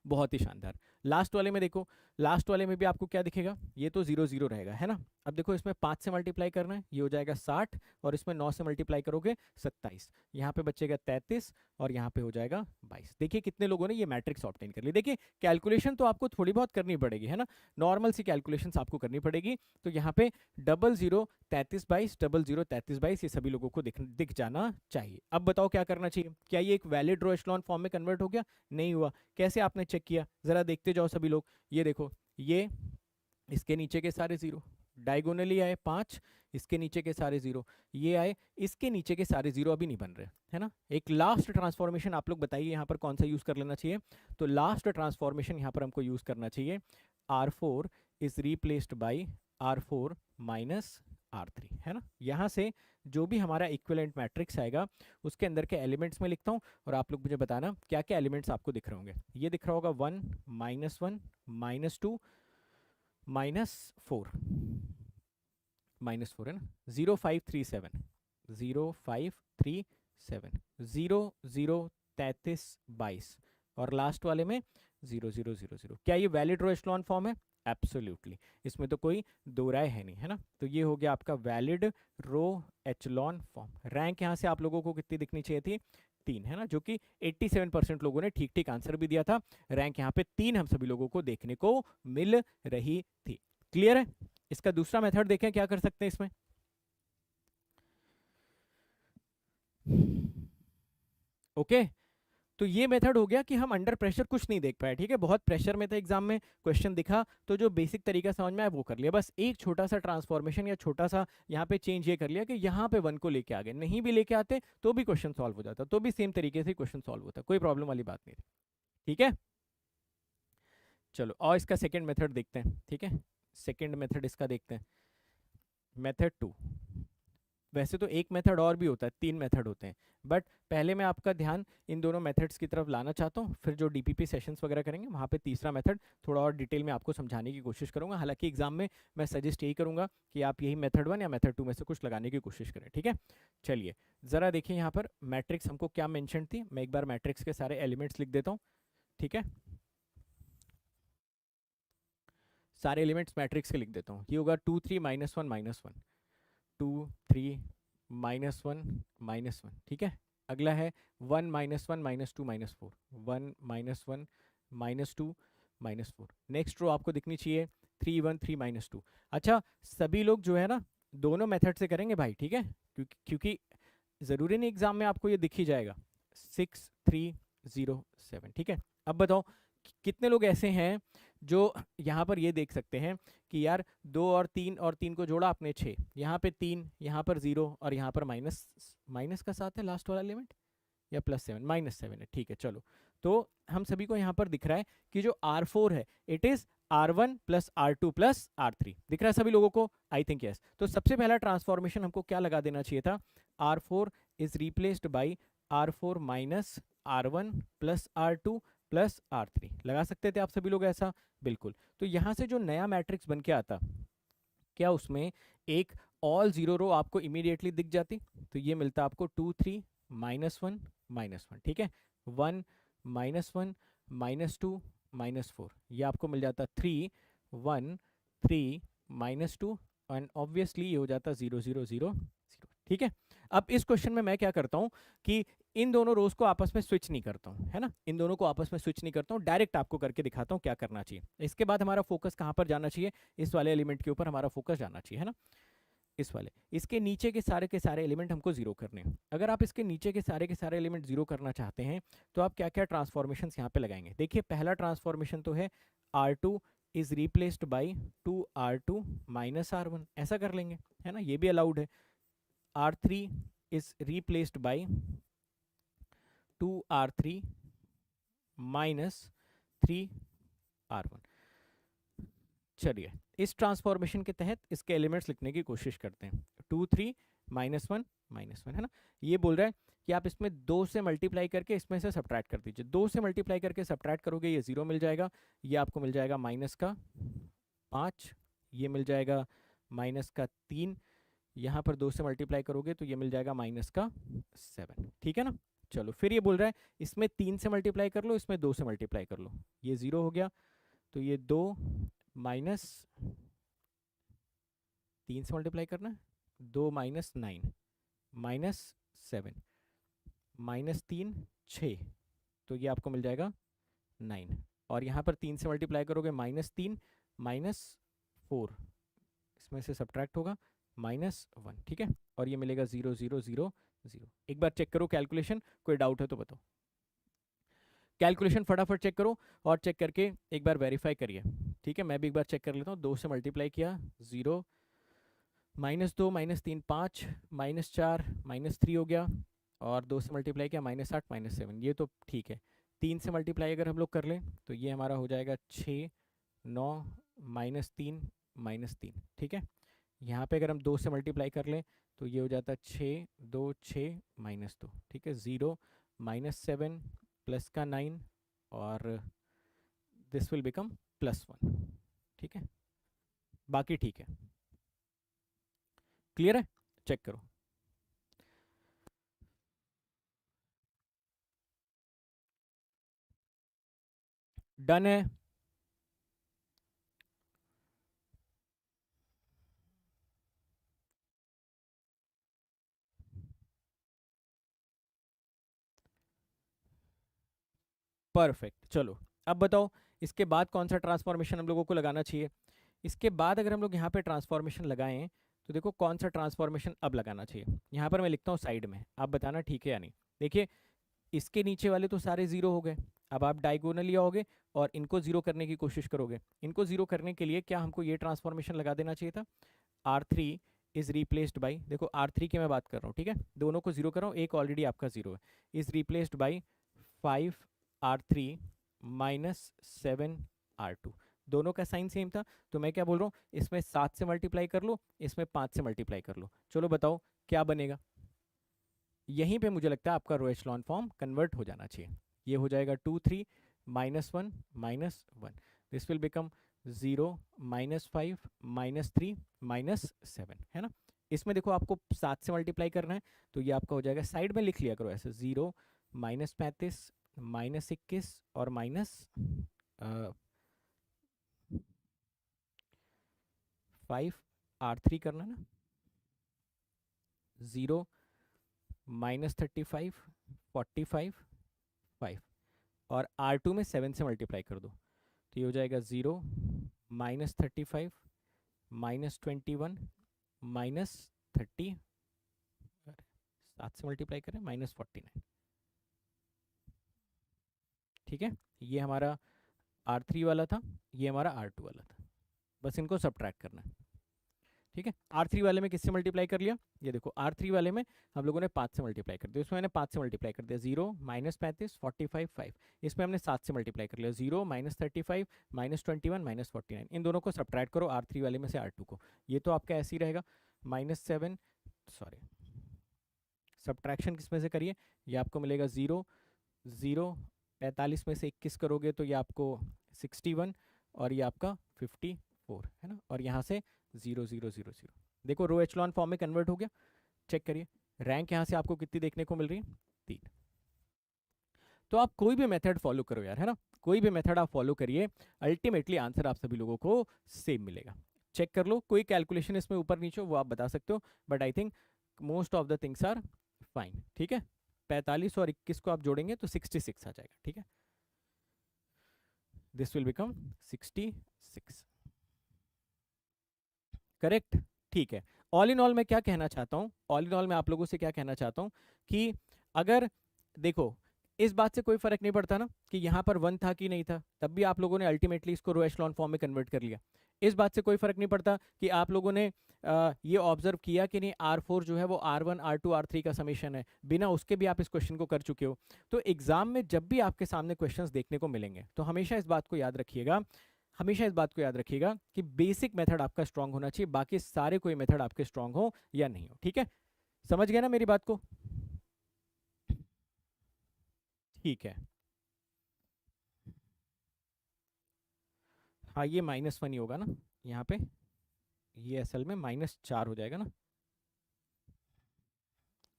बहुत ही शानदार। लास्ट वाले में देखो, लास्ट वाले में भी आपको क्या दिखेगा, ये तो 0 0 रहेगा, है ना। अब देखो इसमें 5 से मल्टीप्लाई करना है, ये हो जाएगा 60, और इसमें 9 से मल्टीप्लाई करोगे 27, यहाँ पे बचेगा 33 और यहाँ पे हो जाएगा 22। देखिए कितने लोगों ने ये मैट्रिक्स ऑब्टेन कर ली। देखिए कैलकुलेशन तो आपको थोड़ी बहुत करनी पड़ेगी, है ना, नॉर्मल सी कैलकुलेशन आपको करनी पड़ेगी। तो यहाँ पे 00 33 22 00 33 22 ये सभी लोगों को दिख जाना चाहिए। अब बताओ क्या करना चाहिए, क्या ये एक वैलिड रो एचेलॉन फॉर्म में कन्वर्ट हो गया? नहीं हुआ। कैसे आपने चेक किया, जरा देखते जाओ सभी लोग। ये देखो, ये इसके नीचे के सारे 0, डायगोनली आए 5, इसके नीचे के सारे 0, ये आए, इसके नीचे के सारे 0 अभी नहीं बन रहे, है ना। एक लास्ट ट्रांसफॉर्मेशन आप लोग बताइए यहाँ पर कौन सा यूज कर लेना चाहिए। तो लास्ट ट्रांसफॉर्मेशन यहाँ पर हमको यूज करना चाहिए R4 is replaced by R4 minus R3, है ना। यहाँ से जो भी हमारा इक्विवेलेंट मैट्रिक्स आएगा उसके अंदर के एलिमेंट्स में लिखता हूँ, और आप लोग मुझे बताना क्या क्या एलिमेंट्स आपको दिख रहे होंगे। ये दिख रहा होगा 1 -1 -2 -4, -4 है ना। 0 5 3 7 0 5 3 7 0 0 33 22 और लास्ट वाले में 0 0 0 0। क्या ये वैलिड रो एचेलॉन फॉर्म है? एब्सोल्युटली, इसमें तो कोई दो राय है नहीं, है ना। तो ये हो गया आपका वैलिड रो एचेलॉन फॉर्म। रैंक यहाँ से आप लोगों को कितनी दिखनी चाहिए थी? 3, है ना, जो कि 87% लोगों ने ठीक ठीक आंसर भी दिया था। रैंक यहाँ पे 3 हम सभी लोगों को देखने को मिल रही थी। क्लियर है? इसका दूसरा मेथड देखें क्या कर सकते हैं इसमें। ओके, तो ये मेथड हो गया कि हम अंडर प्रेशर कुछ नहीं देख पाए, ठीक है। बहुत प्रेशर में था एग्जाम में, क्वेश्चन दिखा तो जो बेसिक तरीका समझ में आया वो कर लिया। बस एक छोटा सा ट्रांसफॉर्मेशन या छोटा सा यहाँ पे चेंज ये कर लिया कि यहाँ पे 1 को लेके आ गए, नहीं भी लेके आते तो भी क्वेश्चन सॉल्व हो जाता, तो भी सेम तरीके से क्वेश्चन सॉल्व होता, कोई प्रॉब्लम वाली बात नहीं थी, ठीक है। चलो और इसका सेकेंड मेथड देखते हैं, ठीक है। सेकेंड मेथड इसका देखते हैं, मेथड 2। वैसे तो एक मेथड और भी होता है, 3 मेथड होते हैं, बट पहले मैं आपका ध्यान इन दोनों मेथड्स की तरफ लाना चाहता हूँ, फिर जो डीपीपी सेशंस वगैरह करेंगे वहाँ पे तीसरा मेथड थोड़ा और डिटेल में आपको समझाने की कोशिश करूँगा। हालांकि एग्जाम में मैं सजेस्ट यही करूँगा कि आप यही मेथड 1 या मेथड 2 में से कुछ लगाने की कोशिश करें, ठीक है। चलिए ज़रा देखिए यहाँ पर मैट्रिक्स हमको क्या मैंशन थी, मैं एक बार मैट्रिक्स के सारे एलिमेंट्स लिख देता हूँ, ठीक है। सारे एलिमेंट्स मैट्रिक्स के लिख देता हूँ। ये होगा 2 3 -1 -1, 2 3 -1 -1, ठीक है। अगला है 1 -1 -2 -4, 1 -1 -2 -4। नेक्स्ट रो आपको दिखनी चाहिए 3 1 3 -2। अच्छा, सभी लोग जो है ना दोनों मेथड से करेंगे भाई, ठीक है, क्योंकि ज़रूरी नहीं एग्जाम में आपको ये दिख ही जाएगा। 6 3 0 7, ठीक है। अब बताओ कितने लोग ऐसे हैं जो यहाँ पर ये देख सकते हैं कि यार 2 और 3 को जोड़ा आपने 6, यहाँ पे 3, यहाँ पर 0 और यहाँ पर माइनस, माइनस का साथ है लास्ट वाला एलिमेंट, या +7 -7 है, ठीक है। चलो तो हम सभी को यहाँ पर दिख रहा है कि जो R4 है it is R1 + R2 + R3, दिख रहा है सभी लोगों को? I think yes. तो सबसे पहला ट्रांसफॉर्मेशन हमको क्या लगा देना चाहिए था? R4 is replaced by R4 - R1 + R2 + R3, लगा सकते थे आप सभी लोग ऐसा? बिल्कुल। तो यहाँ से जो नया मैट्रिक्स बन के आता, क्या उसमें एक ऑल जीरो रो आपको इमीडिएटली दिख जाती? तो ये मिलता आपको 2 3 -1 -1, ठीक है। 1 -1 -2 -4, ये आपको मिल जाता 3 1 3 -2 एंड ऑब्वियसली ये हो जाता 0 0 0 0, ठीक है। अब इस क्वेश्चन में मैं क्या करता हूँ कि इन दोनों रोज को आपस में स्विच नहीं करता हूँ, है ना, इन दोनों को आपस में स्विच नहीं करता हूँ, डायरेक्ट आपको करके दिखाता हूँ क्या करना चाहिए। इसके बाद हमारा फोकस कहाँ पर जाना चाहिए? इस वाले एलिमेंट के ऊपर हमारा फोकस जाना चाहिए, है ना, इस वाले। इसके नीचे के सारे एलिमेंट हमको जीरो करने हैं। अगर आप इसके नीचे के सारे एलिमेंट जीरो करना चाहते हैं तो आप क्या क्या ट्रांसफॉर्मेशन यहाँ पे लगाएंगे? देखिए पहला ट्रांसफॉर्मेशन तो है R2 is replaced by 2R2 - R1, ऐसा कर लेंगे, है ना, ये भी अलाउड है। R3 is replaced by 2R3 minus 3R1। चलिए इस ट्रांसफॉर्मेशन के तहत इसके एलिमेंट्स लिखने की कोशिश करते हैं। 2 3 -1 -1, है ना। ये बोल रहा है कि आप इसमें 2 से मल्टीप्लाई करके इसमें से सब्ट्रैक्ट कर दीजिए। 2 से मल्टीप्लाई करके सब्ट्रैक्ट करोगे ये 0 मिल जाएगा, ये आपको मिल जाएगा -5, ये मिल जाएगा -3, यहाँ पर 2 से मल्टीप्लाई करोगे तो ये मिल जाएगा -7, ठीक है ना। चलो फिर ये बोल रहा है इसमें 3 से मल्टीप्लाई कर लो, इसमें 2 से मल्टीप्लाई कर लो, ये 0 हो गया, तो ये 2 माइनस 3 से मल्टीप्लाई करना है, 2 -9 -7 -3 6, तो ये आपको मिल जाएगा 9, और यहाँ पर 3 से मल्टीप्लाई करोगे -3 -4, इसमें से सब्ट्रैक्ट होगा -1, ठीक है, और ये मिलेगा 0 0 0 0। एक बार चेक करो कैलकुलेशन, कोई डाउट है तो बताओ। कैलकुलेशन फटाफट चेक करो और चेक करके एक बार वेरीफाई करिए, ठीक है। मैं भी एक बार चेक कर लेता हूँ। 2 से मल्टीप्लाई किया 0, -2 -3 5, -4 -3 हो गया, और 2 से मल्टीप्लाई किया -8 -7, ये तो ठीक है। 3 से मल्टीप्लाई अगर हम लोग कर लें तो ये हमारा हो जाएगा 6 9 -3 -3, ठीक है। यहाँ पे अगर हम 2 से मल्टीप्लाई कर लें तो ये हो जाता है 6 2 6 -2, ठीक है। 0 -7 प्लस का 9, और दिस विल बिकम +1, ठीक है। बाकी ठीक है, क्लियर है, चेक करो। डन है। परफेक्ट, चलो अब बताओ इसके बाद कौन सा ट्रांसफॉर्मेशन हम लोगों को लगाना चाहिए। इसके बाद अगर हम लोग यहाँ पे ट्रांसफॉर्मेशन लगाएं तो देखो कौन सा ट्रांसफॉर्मेशन अब लगाना चाहिए। यहाँ पर मैं लिखता हूँ साइड में, आप बताना ठीक है या नहीं। देखिए इसके नीचे वाले तो सारे जीरो हो गए, अब आप डायगोनली आओगे और इनको जीरो करने की कोशिश करोगे। इनको जीरो करने के लिए क्या हमको ये ट्रांसफॉर्मेशन लगा देना चाहिए था, R3 इज रिप्लेस्ड बाई, देखो R3 की मैं बात कर रहा हूँ, ठीक है, दोनों को जीरो कर रहा हूँ, एक ऑलरेडी आपका जीरो है, is replaced by 5R3 minus 7R2। दोनों का साइन सेम था, तो मैं क्या बोल रहा हूँ, इसमें 7 से मल्टीप्लाई कर लो, इसमें 5 से मल्टीप्लाई कर लो। चलो बताओ क्या बनेगा। यहीं पे मुझे लगता है आपका रो एचलॉन फॉर्म कन्वर्ट हो जाना चाहिए। ये हो जाएगा 2 3 -1 -1, दिस विल बिकम 0 -5 -3 -7, है ना। इसमें देखो आपको 7 से मल्टीप्लाई करना है, तो ये आपका हो जाएगा, साइड में लिख लिया करो ऐसे, 0 -35 -21 और -5R3 करना ना, 0 -35 45 5 और R2 में 7 से मल्टीप्लाई कर दो, तो ये हो जाएगा 0 -35 -21 -30, 7 से मल्टीप्लाई करें -49। ठीक है, ये हमारा R3 वाला था, ये हमारा R2 वाला था, बस इनको सब्ट्रैक्ट करना है। ठीक है, R3 वाले में किससे मल्टीप्लाई कर लिया, ये देखो R3 वाले में हम लोगों ने 5 से मल्टीप्लाई कर दिया, इसमें मैंने 5 से मल्टीप्लाई कर दिया, 0 -35 45 5, इसमें हमने 7 से मल्टीप्लाई कर लिया, 0 -35 -21 -49। इन दोनों को सब्ट्रैक्ट करो R3 वाले में से R2 को, ये तो आपका ऐसे ही रहेगा, -7, सॉरी सब्ट्रैक्शन किस में से करिए, ये आपको मिलेगा 0 0, 45 में से 21 करोगे तो ये आपको 61 और ये आपका 54, है ना, और यहाँ से 0 0 0 0। देखो रो एचलॉन फॉर्म में कन्वर्ट हो गया, चेक करिए रैंक यहाँ से आपको कितनी देखने को मिल रही है, 3। तो आप कोई भी मेथड फॉलो करो यार, है ना, कोई भी मेथड आप फॉलो करिए, अल्टीमेटली आंसर आप सभी लोगों को सेम मिलेगा। चेक कर लो, कोई कैलकुलेशन इसमें ऊपर नीचे वो आप बता सकते हो, but I think most of the things are fine. ठीक है, 45 और 21 को आप जोड़ेंगे तो 66 आ जाएगा। ठीक है, दिस विल बिकम 66, करेक्ट। ठीक है, ऑल इन ऑल मैं क्या कहना चाहता हूँ, ऑल इन ऑल मैं आप लोगों से क्या कहना चाहता हूँ कि अगर देखो इस बात से कोई फर्क नहीं पड़ता ना कि यहाँ पर 1 था कि नहीं था, तब भी आप लोगों ने अल्टीमेटली इसको रो एचलॉन फॉर्म में कन्वर्ट कर लिया। इस बात से कोई फर्क नहीं पड़ता कि आप लोगों ने ये ऑब्जर्व किया कि नहीं R4 जो है वो R1 R2 R3 का समेशन है, बिना उसके भी आप इस क्वेश्चन को कर चुके हो। तो एग्जाम में जब भी आपके सामने क्वेश्चंस देखने को मिलेंगे तो हमेशा इस बात को याद रखिएगा, हमेशा इस बात को याद रखिएगा कि बेसिक मेथड आपका स्ट्रांग होना चाहिए, बाकी सारे कोई मेथड आपके स्ट्रांग हो या नहीं हो। ठीक है, समझ गया ना मेरी बात को। ठीक है, हाँ ये -1 ही होगा ना यहाँ पे, ये असल में -4 हो जाएगा ना,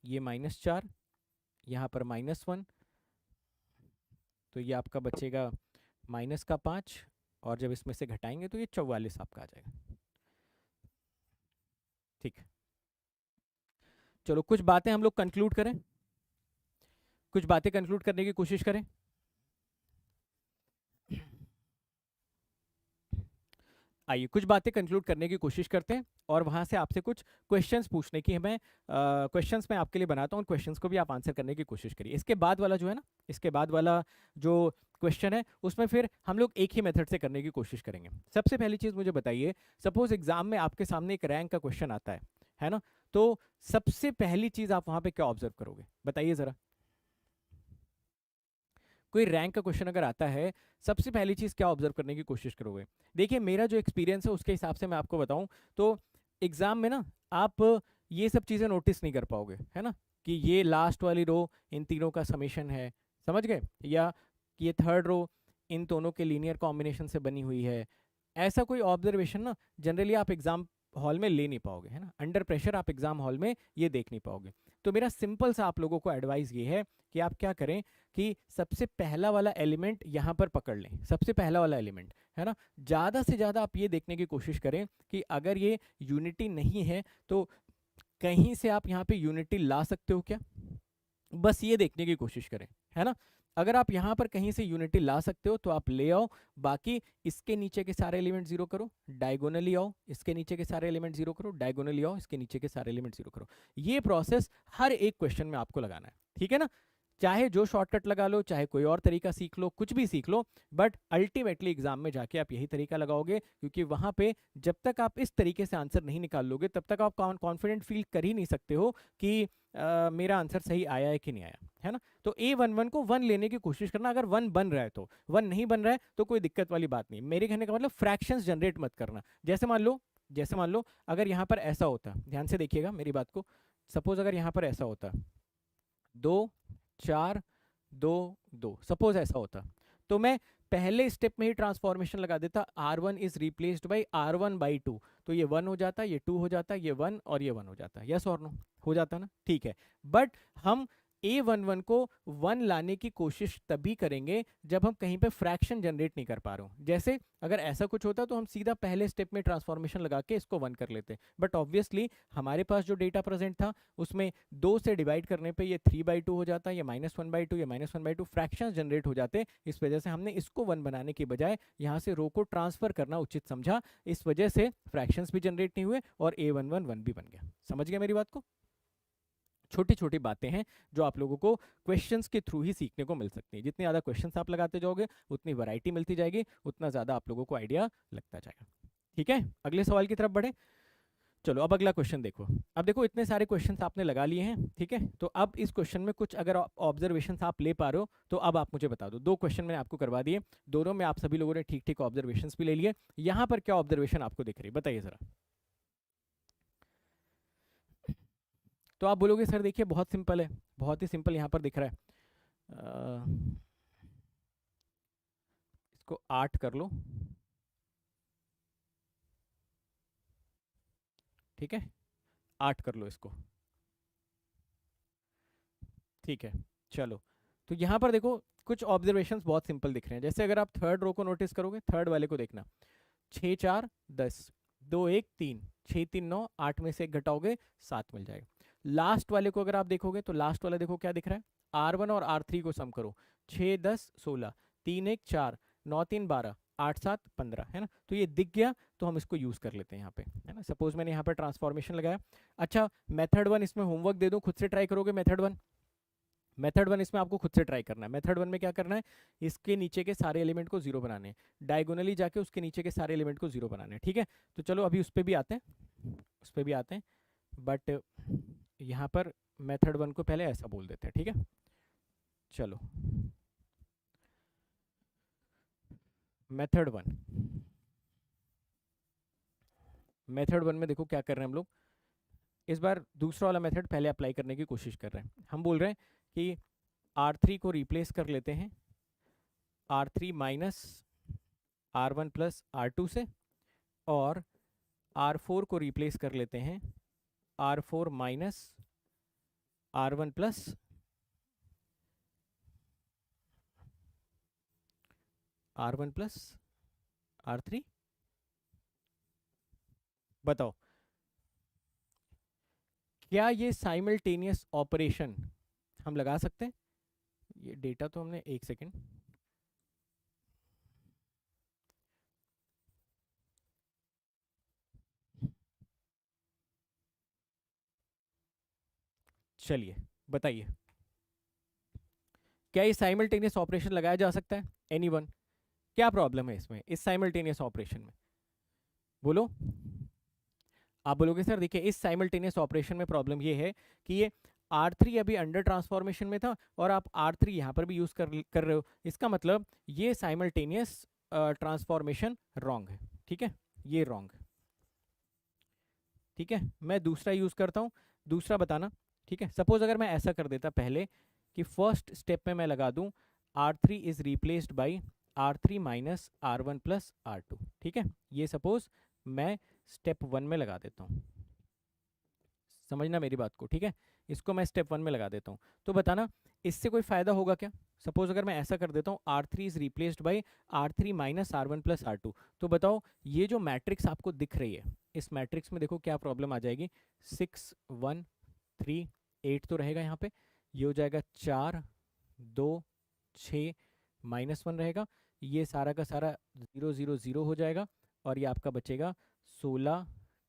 ये -4 यहाँ पर -1, तो ये आपका बचेगा -5, और जब इसमें से घटाएंगे तो ये 44 आपका आ जाएगा। ठीक, चलो कुछ बातें हम लोग कंक्लूड करें, कुछ बातें कंक्लूड करने की कोशिश करें। आइए कुछ बातें कंक्लूड करने की कोशिश करते हैं और वहाँ से आपसे कुछ क्वेश्चंस पूछने की हमें क्वेश्चंस मैं आपके लिए बनाता हूँ, उन क्वेश्चंस को भी आप आंसर करने की कोशिश करिए। इसके बाद वाला जो है ना, इसके बाद वाला जो क्वेश्चन है उसमें फिर हम लोग एक ही मेथड से करने की कोशिश करेंगे। सबसे पहली चीज़ मुझे बताइए, सपोज एग्जाम में आपके सामने एक रैंक का क्वेश्चन आता है ना, तो सबसे पहली चीज़ आप वहाँ पे क्या ऑब्जर्व करोगे, बताइए ज़रा। कोई रैंक का क्वेश्चन अगर आता है, सबसे पहली चीज़ क्या ऑब्जर्व करने की कोशिश करोगे। देखिए मेरा जो एक्सपीरियंस है उसके हिसाब से मैं आपको बताऊं तो एग्जाम में ना आप ये सब चीज़ें नोटिस नहीं कर पाओगे, है ना, कि ये लास्ट वाली रो इन तीनों का समेशन है, समझ गए, या ये थर्ड रो इन दोनों के लीनियर कॉम्बिनेशन से बनी हुई है। ऐसा कोई ऑब्जर्वेशन ना जनरली आप एग्जाम हॉल में ले नहीं पाओगे, है ना, अंडर प्रेशर आप एग्जाम हॉल में ये देख नहीं पाओगे। तो मेरा सिंपल सा आप लोगों को एडवाइस ये है कि आप क्या करें कि सबसे पहला वाला एलिमेंट यहाँ पर पकड़ लें, सबसे पहला वाला एलिमेंट, है ना। ज़्यादा से ज़्यादा आप ये देखने की कोशिश करें कि अगर ये यूनिटी नहीं है तो कहीं से आप यहाँ पे यूनिटी ला सकते हो क्या, बस ये देखने की कोशिश करें, है ना। अगर आप यहाँ पर कहीं से यूनिटी ला सकते हो तो आप ले आओ, बाकी इसके नीचे के सारे एलिमेंट जीरो करो, डायगोनली आओ, इसके नीचे के सारे एलिमेंट जीरो करो, डायगोनली आओ, इसके नीचे के सारे एलिमेंट जीरो करो। ये प्रोसेस हर एक क्वेश्चन में आपको लगाना है, ठीक है ना। चाहे जो शॉर्टकट लगा लो, चाहे कोई और तरीका सीख लो, कुछ भी सीख लो, बट अल्टीमेटली एग्जाम में जाके आप यही तरीका लगाओगे, क्योंकि वहां पे जब तक आप इस तरीके से आंसर नहीं निकाल लोगे तब तक आप कॉन्फिडेंट फील कर ही नहीं सकते हो कि मेरा आंसर सही आया है कि नहीं आया, है ना। तो A11 को 1 लेने की कोशिश करना, अगर 1 बन रहा है तो, 1 नहीं बन रहा है तो कोई दिक्कत वाली बात नहीं। मेरे कहने का मतलब फ्रैक्शंस जनरेट मत करना। जैसे मान लो अगर यहाँ पर ऐसा होता, ध्यान से देखिएगा मेरी बात को, सपोज अगर यहाँ पर ऐसा होता 2 4 2 2, सपोज ऐसा होता, तो मैं पहले स्टेप में ही ट्रांसफॉर्मेशन लगा देता, R1 is replaced by R1/2, तो ये 1 हो जाता, ये 2 हो जाता, ये 1 और ये 1 हो जाता, यस और नो, हो जाता ना, ठीक है। बट हम A11 को 1 लाने की कोशिश तभी करेंगे जब हम कहीं पे फ्रैक्शन जनरेट नहीं कर पा रहे हो। जैसे अगर ऐसा कुछ होता तो हम सीधा पहले स्टेप में ट्रांसफॉर्मेशन लगा के इसको 1 कर लेते, बट ऑब्वियसली हमारे पास जो डेटा प्रेजेंट था उसमें 2 से डिवाइड करने पे ये 3/2 हो जाता, ये -1/2, ये -1/2 फ्रैक्शंस जनरेट हो जाते। इस वजह से हमने इसको 1 बनाने के बजाय यहाँ से रो को ट्रांसफर करना उचित समझा, इस वजह से फ्रैक्शंस भी जनरेट नहीं हुए और A11 1 भी बन गया। समझ गया मेरी बात को। छोटी छोटी बातें हैं जो आप लोगों को क्वेश्चंस के थ्रू ही सीखने को मिल सकती हैं। जितने ज़्यादा क्वेश्चंस आप लगाते जाओगे उतनी वैरायटी मिलती जाएगी, उतना ज़्यादा आप लोगों को आइडिया लगता जाएगा, ठीक है। अगले सवाल की तरफ बढ़े। चलो अब अगला क्वेश्चन देखो। अब देखो इतने सारे क्वेश्चंस आपने लगा लिए हैं, ठीक है। तो अब इस क्वेश्चन में कुछ अगर ऑब्जर्वेशंस आप ले पा रहे हो तो अब आप मुझे बता दो। 2 क्वेश्चन मैंने आपको करवा दिए, दोनों में आप सभी लोगों ने ठीक ठीक ऑब्जर्वेशंस भी ले लिए। यहाँ पर क्या ऑब्जर्वेशन आपको दिख रही है बताइए जरा। तो आप बोलोगे सर देखिए बहुत सिंपल है, बहुत ही सिंपल यहाँ पर दिख रहा है। इसको 8 कर लो, ठीक है, 8 कर लो इसको, ठीक है। चलो तो यहाँ पर देखो कुछ ऑब्जर्वेशंस बहुत सिंपल दिख रहे हैं। जैसे अगर आप थर्ड रो को नोटिस करोगे, थर्ड वाले को देखना, 6 4 10, 2 1 3, 6 3 9, 8 में से 1 घटाओगे 7 मिल जाएगा। लास्ट वाले को अगर आप देखोगे तो लास्ट वाला देखो क्या दिख रहा है, R1 और R3 को सम करो, 6 10 16, 3 1 4, 9 3 12, 8 7 15, है ना। तो ये दिख गया तो हम इसको यूज कर लेते हैं यहाँ पे, है ना। सपोज मैंने यहाँ पर ट्रांसफॉर्मेशन लगाया। अच्छा मेथड 1 इसमें होमवर्क दे दूं, खुद से ट्राई करोगे मेथड 1 इसमें आपको खुद से ट्राई करना है। मेथड 1 में क्या करना है, इसके नीचे के सारे एलिमेंट को 0 बनाने हैं, डायगोनली जाके उसके नीचे के सारे एलिमेंट को 0 बनाने हैं, ठीक है। तो चलो अभी उस पर भी आते हैं, बट यहाँ पर मेथड 1 को पहले ऐसा बोल देते हैं, ठीक है। चलो मेथड 1 में देखो क्या कर रहे हैं हम लोग। इस बार दूसरा वाला मेथड पहले अप्लाई करने की कोशिश कर रहे हैं। हम बोल रहे हैं कि R3 को रिप्लेस कर लेते हैं R3 minus R1 plus R2 से, और R4 को रिप्लेस कर लेते हैं R4 minus R1 plus R3। बताओ क्या ये साइमल्टेनियस ऑपरेशन हम लगा सकते हैं। ये डेटा तो हमने, एक सेकेंड, चलिए बताइए क्या ये साइमल्टेनियस ऑपरेशन लगाया जा सकता है। एनीवन, क्या प्रॉब्लम है इसमें, इस साइमल्टेनियस ऑपरेशन में, बोलो। आप बोलोगे सर देखिए इस साइमल्टेनियस ऑपरेशन में प्रॉब्लम ये है कि ये R3 अभी अंडर ट्रांसफॉर्मेशन में था और आप R3 यहाँ पर भी यूज कर रहे हो, इसका मतलब ये साइमल्टेनियस ट्रांसफॉर्मेशन रॉन्ग है, ठीक है, ये रॉन्ग है, ठीक है। मैं दूसरा यूज करता हूँ, दूसरा बताना, ठीक है। सपोज अगर मैं ऐसा कर देता पहले कि फर्स्ट स्टेप में मैं लगा दूं R3 is replaced by R3 minus R1 plus R2, ठीक है। ये सपोज मैं स्टेप 1 में लगा देता हूँ, समझना मेरी बात को, ठीक है। इसको मैं स्टेप 1 में लगा देता हूँ, तो बताना इससे कोई फायदा होगा क्या। सपोज अगर मैं ऐसा कर देता हूँ, R3 is replaced by R3 minus R1 plus R2, तो बताओ ये जो मैट्रिक्स आपको दिख रही है, इस मैट्रिक्स में देखो क्या प्रॉब्लम आ जाएगी। 6 1 3 8 तो रहेगा यहाँ पे, ये हो जाएगा 4 2 6 -1 रहेगा, ये सारा का सारा 0 0 0 हो जाएगा, और ये आपका बचेगा 16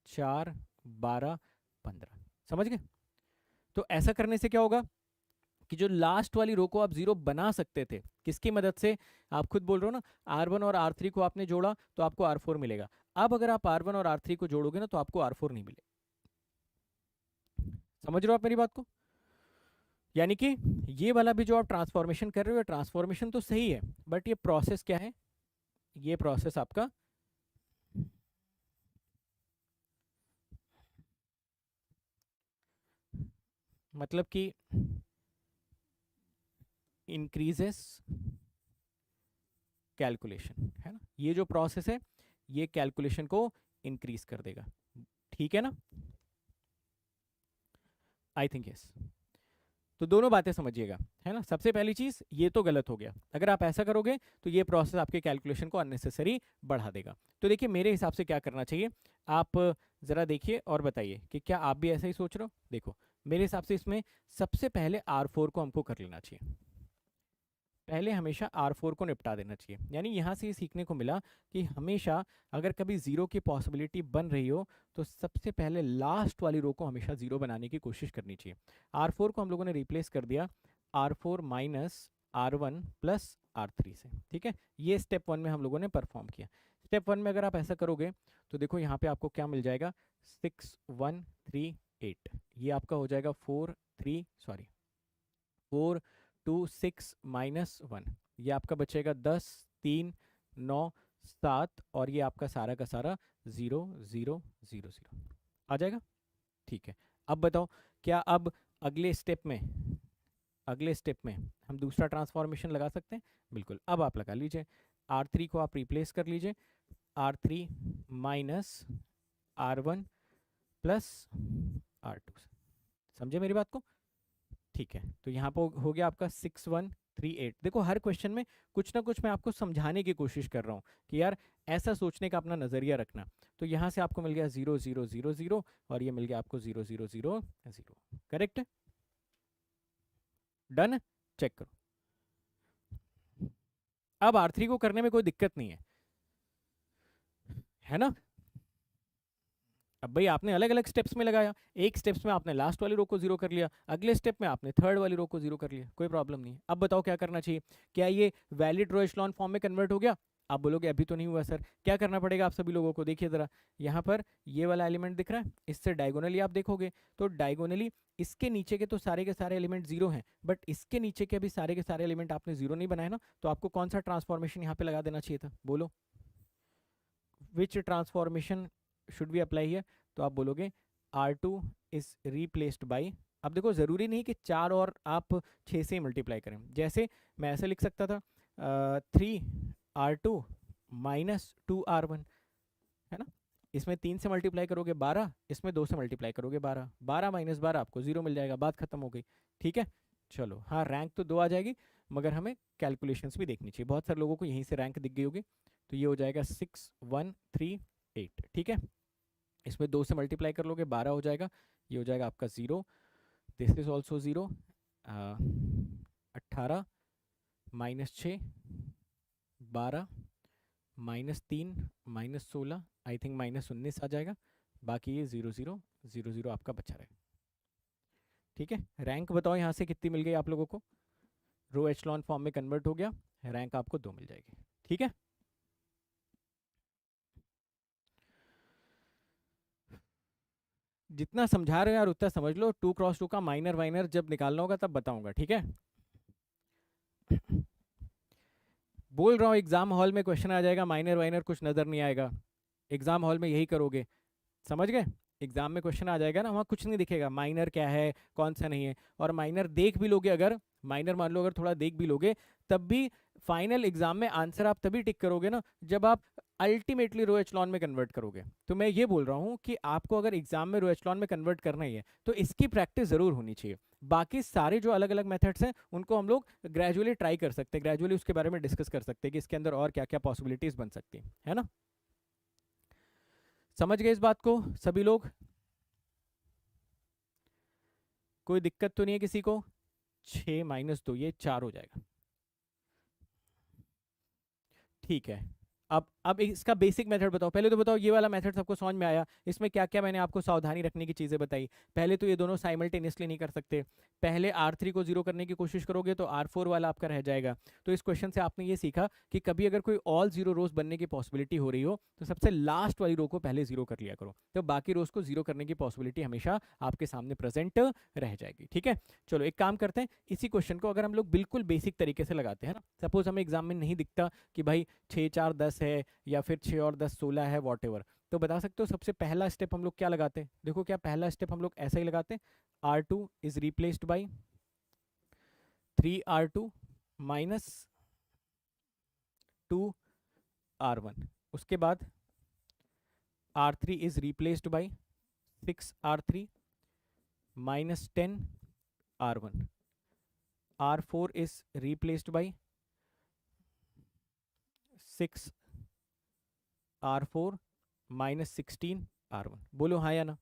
4 12 15। समझ गए। तो ऐसा करने से क्या होगा कि जो लास्ट वाली रो को आप 0 बना सकते थे, किसकी मदद से, आप खुद बोल रहे हो ना, R1 और R3 को आपने जोड़ा तो आपको R4 मिलेगा। अब अगर आप R1 और R3 को जोड़ोगे ना तो आपको R4 नहीं मिलेगा। समझ रहे हो आप मेरी बात को। यानी कि ये वाला भी जो आप ट्रांसफॉर्मेशन कर रहे हो, ट्रांसफॉर्मेशन तो सही है, बट ये प्रोसेस क्या है, ये प्रोसेस आपका मतलब कि इंक्रीजेस कैलकुलेशन, है ना। ये जो प्रोसेस है ये कैलकुलेशन को इंक्रीज कर देगा, ठीक है ना। I think yes. तो दोनों बातें समझिएगा, है ना। सबसे पहली चीज ये तो गलत हो गया, अगर आप ऐसा करोगे तो ये प्रोसेस आपके कैलकुलेशन को अननेसेसरी बढ़ा देगा। तो देखिए मेरे हिसाब से क्या करना चाहिए, आप जरा देखिए और बताइए कि क्या आप भी ऐसा ही सोच रहे हो। देखो मेरे हिसाब से इसमें सबसे पहले R4 को हमको कर लेना चाहिए, पहले हमेशा R4 को निपटा देना चाहिए। यानी यहाँ से ये सीखने को मिला कि हमेशा अगर कभी जीरो की पॉसिबिलिटी बन रही हो तो सबसे पहले लास्ट वाली रो को हमेशा जीरो बनाने की कोशिश करनी चाहिए। R4 को हम लोगों ने रिप्लेस कर दिया R4 minus R1 plus R3 से, ठीक है। ये स्टेप 1 में हम लोगों ने परफॉर्म किया। स्टेप 1 में अगर आप ऐसा करोगे तो देखो यहाँ पे आपको क्या मिल जाएगा, 6 1 3 8, ये आपका हो जाएगा 4 2 6 -1, ये आपका बचेगा 10 3 9 7, और ये आपका सारा का सारा 0 0 0 0 आ जाएगा, ठीक है। अब बताओ क्या अब अगले स्टेप में हम दूसरा ट्रांसफॉर्मेशन लगा सकते हैं, बिल्कुल। अब आप लगा लीजिए, R3 को आप रिप्लेस कर लीजिए R3 minus R1 plus R2 से, समझे मेरी बात को, ठीक है। तो यहाँ पर हो गया आपका 6 1 3 8। देखो हर क्वेश्चन में कुछ ना कुछ मैं आपको समझाने की कोशिश कर रहा हूँ कि यार ऐसा सोचने का अपना नजरिया रखना। तो यहाँ से आपको मिल गया 0 0 0 0, और ये मिल गया आपको 0 0 0 0, करेक्ट है। डन, चेक करो। अब R3 को करने में कोई दिक्कत नहीं है ना। अब भाई आपने अलग अलग स्टेप्स में लगाया, एक स्टेप्स में आपने लास्ट वाली रो को जीरो कर लिया, अगले स्टेप में आपने थर्ड वाली रो को जीरो कर लिया, कोई प्रॉब्लम नहीं है। अब बताओ क्या करना चाहिए, क्या ये वैलिड रो एचेलॉन फॉर्म में कन्वर्ट हो गया। आप बोलोगे अभी तो नहीं हुआ सर, क्या करना पड़ेगा आप सभी लोगों को, देखिए जरा यहाँ पर ये वाला एलिमेंट दिख रहा है, इससे डायगोनली आप देखोगे तो डायगोनली इसके नीचे के तो सारे के सारे एलिमेंट जीरो हैं, बट इसके नीचे के भी सारे के सारे एलिमेंट आपने जीरो नहीं बनाए ना, तो आपको कौन सा ट्रांसफॉर्मेशन यहाँ पे लगा देना चाहिए था, बोलो which transformation should we apply here. तो आप बोलोगे R2 इज रिप्लेस्ड बाई, अब देखो जरूरी नहीं कि 4 और आप 6 से मल्टीप्लाई करें, जैसे मैं ऐसे लिख सकता था 3R2 माइनस 2R1, है ना। इसमें 3 से मल्टीप्लाई करोगे 12, इसमें 2 से मल्टीप्लाई करोगे 12, 12 माइनस 12 आपको 0 मिल जाएगा, बात खत्म हो गई, ठीक है। चलो हाँ रैंक तो 2 आ जाएगी, मगर हमें कैलकुलेशंस भी देखनी चाहिए, बहुत सारे लोगों को यहीं से रैंक दिख गई होगी। तो ये हो जाएगा 6 1 3 8, ठीक है। इसमें 2 से मल्टीप्लाई कर लोगे 12 हो जाएगा, ये हो जाएगा आपका 0, this is also 0, 18 minus 6 12 -3 -16, I think -19 आ जाएगा, बाकी ये 0 0 0 0 आपका बचा रहेगा, ठीक है। रैंक बताओ यहाँ से कितनी मिल गई आप लोगों को, रो एचलॉन फॉर्म में कन्वर्ट हो गया, रैंक आपको 2 मिल जाएगी, ठीक है। जितना समझा रहे हो यार उतना समझ लो, 2 क्रॉस 2 का माइनर वाइनर जब निकालना होगा तब बताऊंगा, ठीक है। बोल रहा हूँ एग्जाम हॉल में क्वेश्चन आ जाएगा, माइनर वाइनर कुछ नजर नहीं आएगा, एग्जाम हॉल में यही करोगे, समझ गए। एग्जाम में क्वेश्चन आ जाएगा ना, वहाँ कुछ नहीं दिखेगा माइनर क्या है कौन सा नहीं है, और माइनर देख भी लोगे, अगर माइनर मान लो अगर थोड़ा देख भी लोगे तब भी फाइनल एग्जाम में आंसर आप तभी टिक करोगे ना जब आप अल्टीमेटली रो एचलॉन में कन्वर्ट करोगे। तो मैं ये बोल रहा हूँ कि आपको अगर एग्जाम में रो एचलॉन में कन्वर्ट करना ही है तो इसकी प्रैक्टिस जरूर होनी चाहिए। बाकी सारे जो अलग अलग मेथड्स हैं उनको हम लोग ग्रेजुअली ट्राई कर सकते हैं, ग्रेजुअली उसके बारे में डिस्कस कर सकते हैं कि इसके अंदर और क्या क्या पॉसिबिलिटीज बन सकती हैं, है ना। समझ गए इस बात को सभी लोग? कोई दिक्कत तो नहीं है किसी को? 6 - 2 ये 4 हो जाएगा। ठीक है। अब इसका बेसिक मेथड बताओ। पहले तो बताओ ये वाला मेथड सबको समझ में आया? इसमें क्या क्या मैंने आपको सावधानी रखने की चीज़ें बताई। पहले तो ये दोनों साइमल्टेनियसली नहीं कर सकते। पहले R3 को जीरो करने की कोशिश करोगे तो R4 वाला आपका रह जाएगा। तो इस क्वेश्चन से आपने ये सीखा कि कभी अगर कोई ऑल जीरो रोज बनने की पॉसिबिलिटी हो रही हो तो सबसे लास्ट वाली रो को पहले जीरो कर लिया करो, तो बाकी रोज को जीरो करने की पॉसिबिलिटी हमेशा आपके सामने प्रेजेंट रह जाएगी। ठीक है, चलो एक काम करते हैं, इसी क्वेश्चन को अगर हम लोग बिल्कुल बेसिक तरीके से लगाते हैं ना, सपोज हमें एग्जाम में नहीं दिखता कि भाई 6 4 10 है या फिर 6 और 10 16 है, वॉट एवर, तो बता सकते हो सबसे पहला स्टेप हम लोग क्या लगाते हैं? देखो क्या पहला स्टेप हम लोग ऐसा ही लगाते हैं, R2 is replaced by 3R2 minus 2R1। उसके बाद R3 is replaced by 6R3 minus 10R1। R4 is replaced by 6R4 minus 16R1। बोलो हाँ या ना।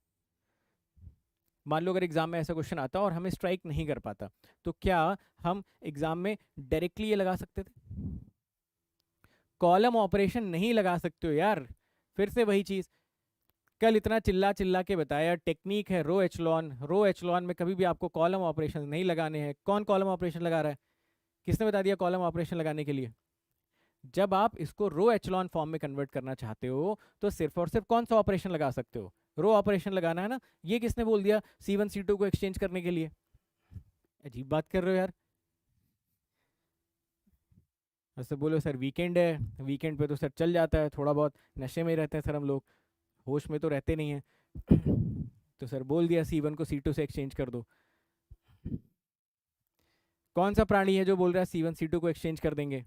मान लो अगर एग्जाम में ऐसा क्वेश्चन आता और हमें स्ट्राइक नहीं कर पाता तो क्या हम एग्जाम में डायरेक्टली ये लगा सकते थे? कॉलम ऑपरेशन नहीं लगा सकते हो यार। फिर से वही चीज, कल इतना चिल्ला चिल्ला के बताया, टेक्निक है रो एचलॉन। रो एचलॉन में कभी भी आपको कॉलम ऑपरेशन नहीं लगाने हैं। कौन कॉलम ऑपरेशन लगा रहा है? किसने बता दिया कॉलम ऑपरेशन लगाने के लिए? जब आप इसको रो एचलॉन फॉर्म में कन्वर्ट करना चाहते हो तो सिर्फ और सिर्फ कौन सा ऑपरेशन लगा सकते हो? रो ऑपरेशन लगाना है ना। ये किसने बोल दिया C1 C2 को एक्सचेंज करने के लिए? अजीब बात कर रहे हो यार। ऐसे बोलो सर वीकेंड है, वीकेंड पे तो सर चल जाता है, थोड़ा बहुत नशे में रहते हैं सर हम लोग, होश में तो रहते नहीं हैं। तो सर बोल दिया C1 को C2 से एक्सचेंज कर दो। कौन सा प्राणी है जो बोल रहा है C1 C2 को एक्सचेंज कर देंगे?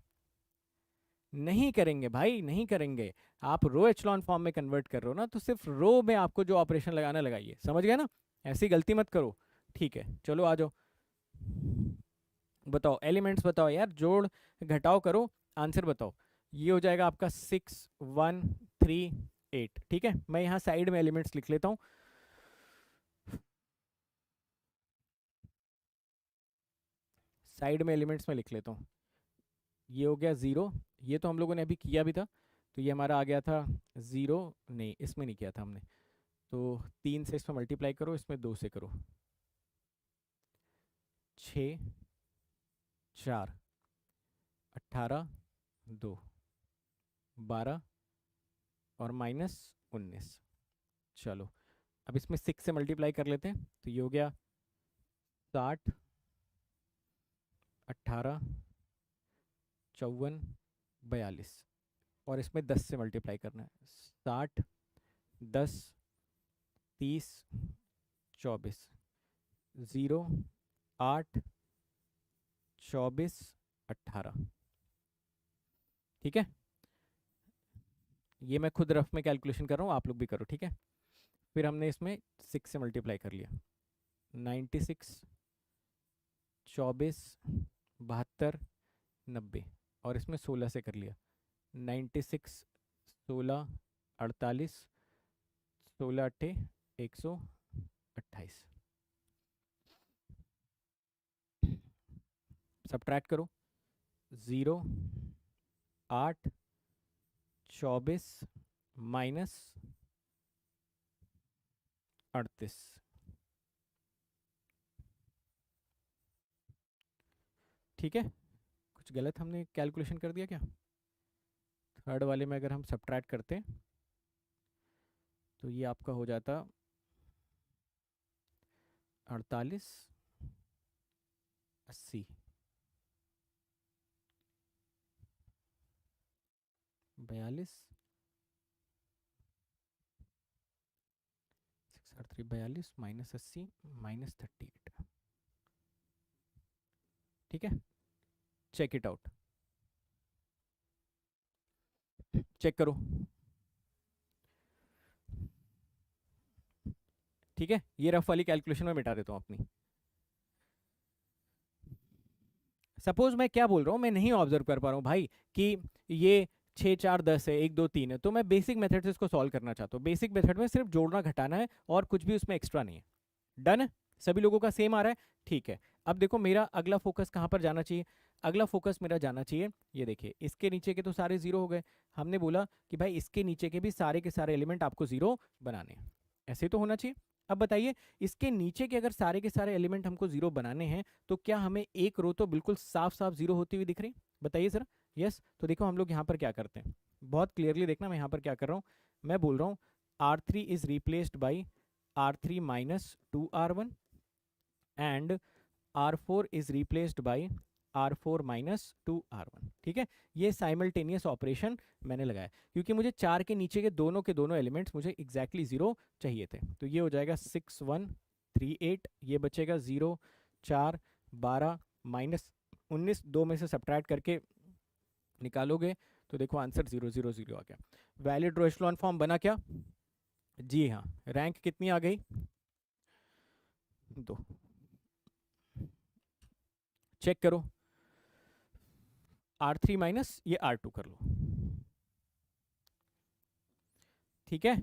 नहीं करेंगे भाई, नहीं करेंगे। आप रो एचलॉन फॉर्म में कन्वर्ट कर रहे हो ना, तो सिर्फ रो में आपको जो ऑपरेशन लगाना लगाइए, समझ गए ना। ऐसी गलती मत करो। ठीक है चलो आ जाओ, बताओ एलिमेंट्स बताओ यार, जोड़ घटाओ करो, आंसर बताओ। ये हो जाएगा आपका 6 1 3 8। ठीक है, मैं यहाँ साइड में एलिमेंट्स लिख लेता हूँ। साइड में एलिमेंट्स में लिख लेता हूँ। ये हो गया 0, ये तो हम लोगों ने अभी किया भी था, तो ये हमारा आ गया था 0। नहीं इसमें नहीं किया था हमने, तो 3 से इसमें मल्टीप्लाई करो, इसमें 2 से करो। 6 4 18 2 12 और -19। चलो अब इसमें 6 से मल्टीप्लाई कर लेते हैं, तो ये हो गया 60 18 54 42। और इसमें 10 से मल्टीप्लाई करना है, 60 10 30 24 0 8 24 18। ठीक है, ये मैं खुद रफ में कैलकुलेशन कर रहा हूँ, आप लोग भी करो ठीक है। फिर हमने इसमें 6 से मल्टीप्लाई कर लिया, 96 24 72 90। और इसमें 16 से कर लिया, 96 16 48 16 अट्ठे 128। सब्ट्रैक्ट करो, 0 8 24 -38। ठीक है, कुछ गलत हमने कैलकुलेशन कर दिया क्या? थर्ड वाले में अगर हम सब्ट्रैक्ट करते तो ये आपका हो जाता 48 80 42 6 8 3 42 -80 -38। ठीक है, चेक इट आउट, चेक करो। ठीक है, ये रफ वाली कैलकुलेशन में मिटा देता हूँ अपनी। सपोज मैं क्या बोल रहा हूँ, मैं नहीं ऑब्जर्व कर पा रहा हूँ भाई कि ये 6 4 10 है, 1 2 3 है, तो मैं बेसिक मेथड से इसको सॉल्व करना चाहता हूँ। बेसिक मेथड में सिर्फ जोड़ना घटाना है और कुछ भी उसमें एक्स्ट्रा नहीं है। डन है, सभी लोगों का सेम आ रहा है, ठीक है। अब देखो मेरा अगला फोकस कहाँ पर जाना चाहिए, अगला फोकस मेरा जाना चाहिए, ये देखिए इसके नीचे के तो सारे जीरो हो गए। हमने बोला कि भाई इसके नीचे के भी सारे के सारे एलिमेंट आपको जीरो बनाने हैं, ऐसे तो होना चाहिए। अब बताइए, इसके नीचे के अगर सारे के सारे एलिमेंट हमको जीरो बनाने हैं तो क्या हमें एक रो तो बिल्कुल साफ साफ जीरो होती हुई दिख रही, बताइए सर। यस, तो देखो हम लोग यहाँ पर क्या करते हैं, बहुत क्लियरली देखना मैं यहाँ पर क्या कर रहा हूँ। मैं बोल रहा हूँ R3 is replaced by R3 minus 2R1 and R4 is replaced by R4 minus 2R1, ठीक है। ये साइमल्टेनियस ऑपरेशन मैंने लगाया क्योंकि मुझे 4 के नीचे के दोनों एलिमेंट्स मुझे एग्जैक्टली जीरो चाहिए थे। तो ये हो जाएगा 6 1 3 8, ये बचेगा 0 4 12 माइनस 19, 2 में से सब्ट्रैक्ट करके निकालोगे तो देखो आंसर 0 0 0 आ गया। वैलिड रो एचेलॉन फॉर्म बना क्या, जी हाँ। रैंक कितनी आ गई, 2, चेक करो। R3 माइनस ये R2 कर लो, ठीक है।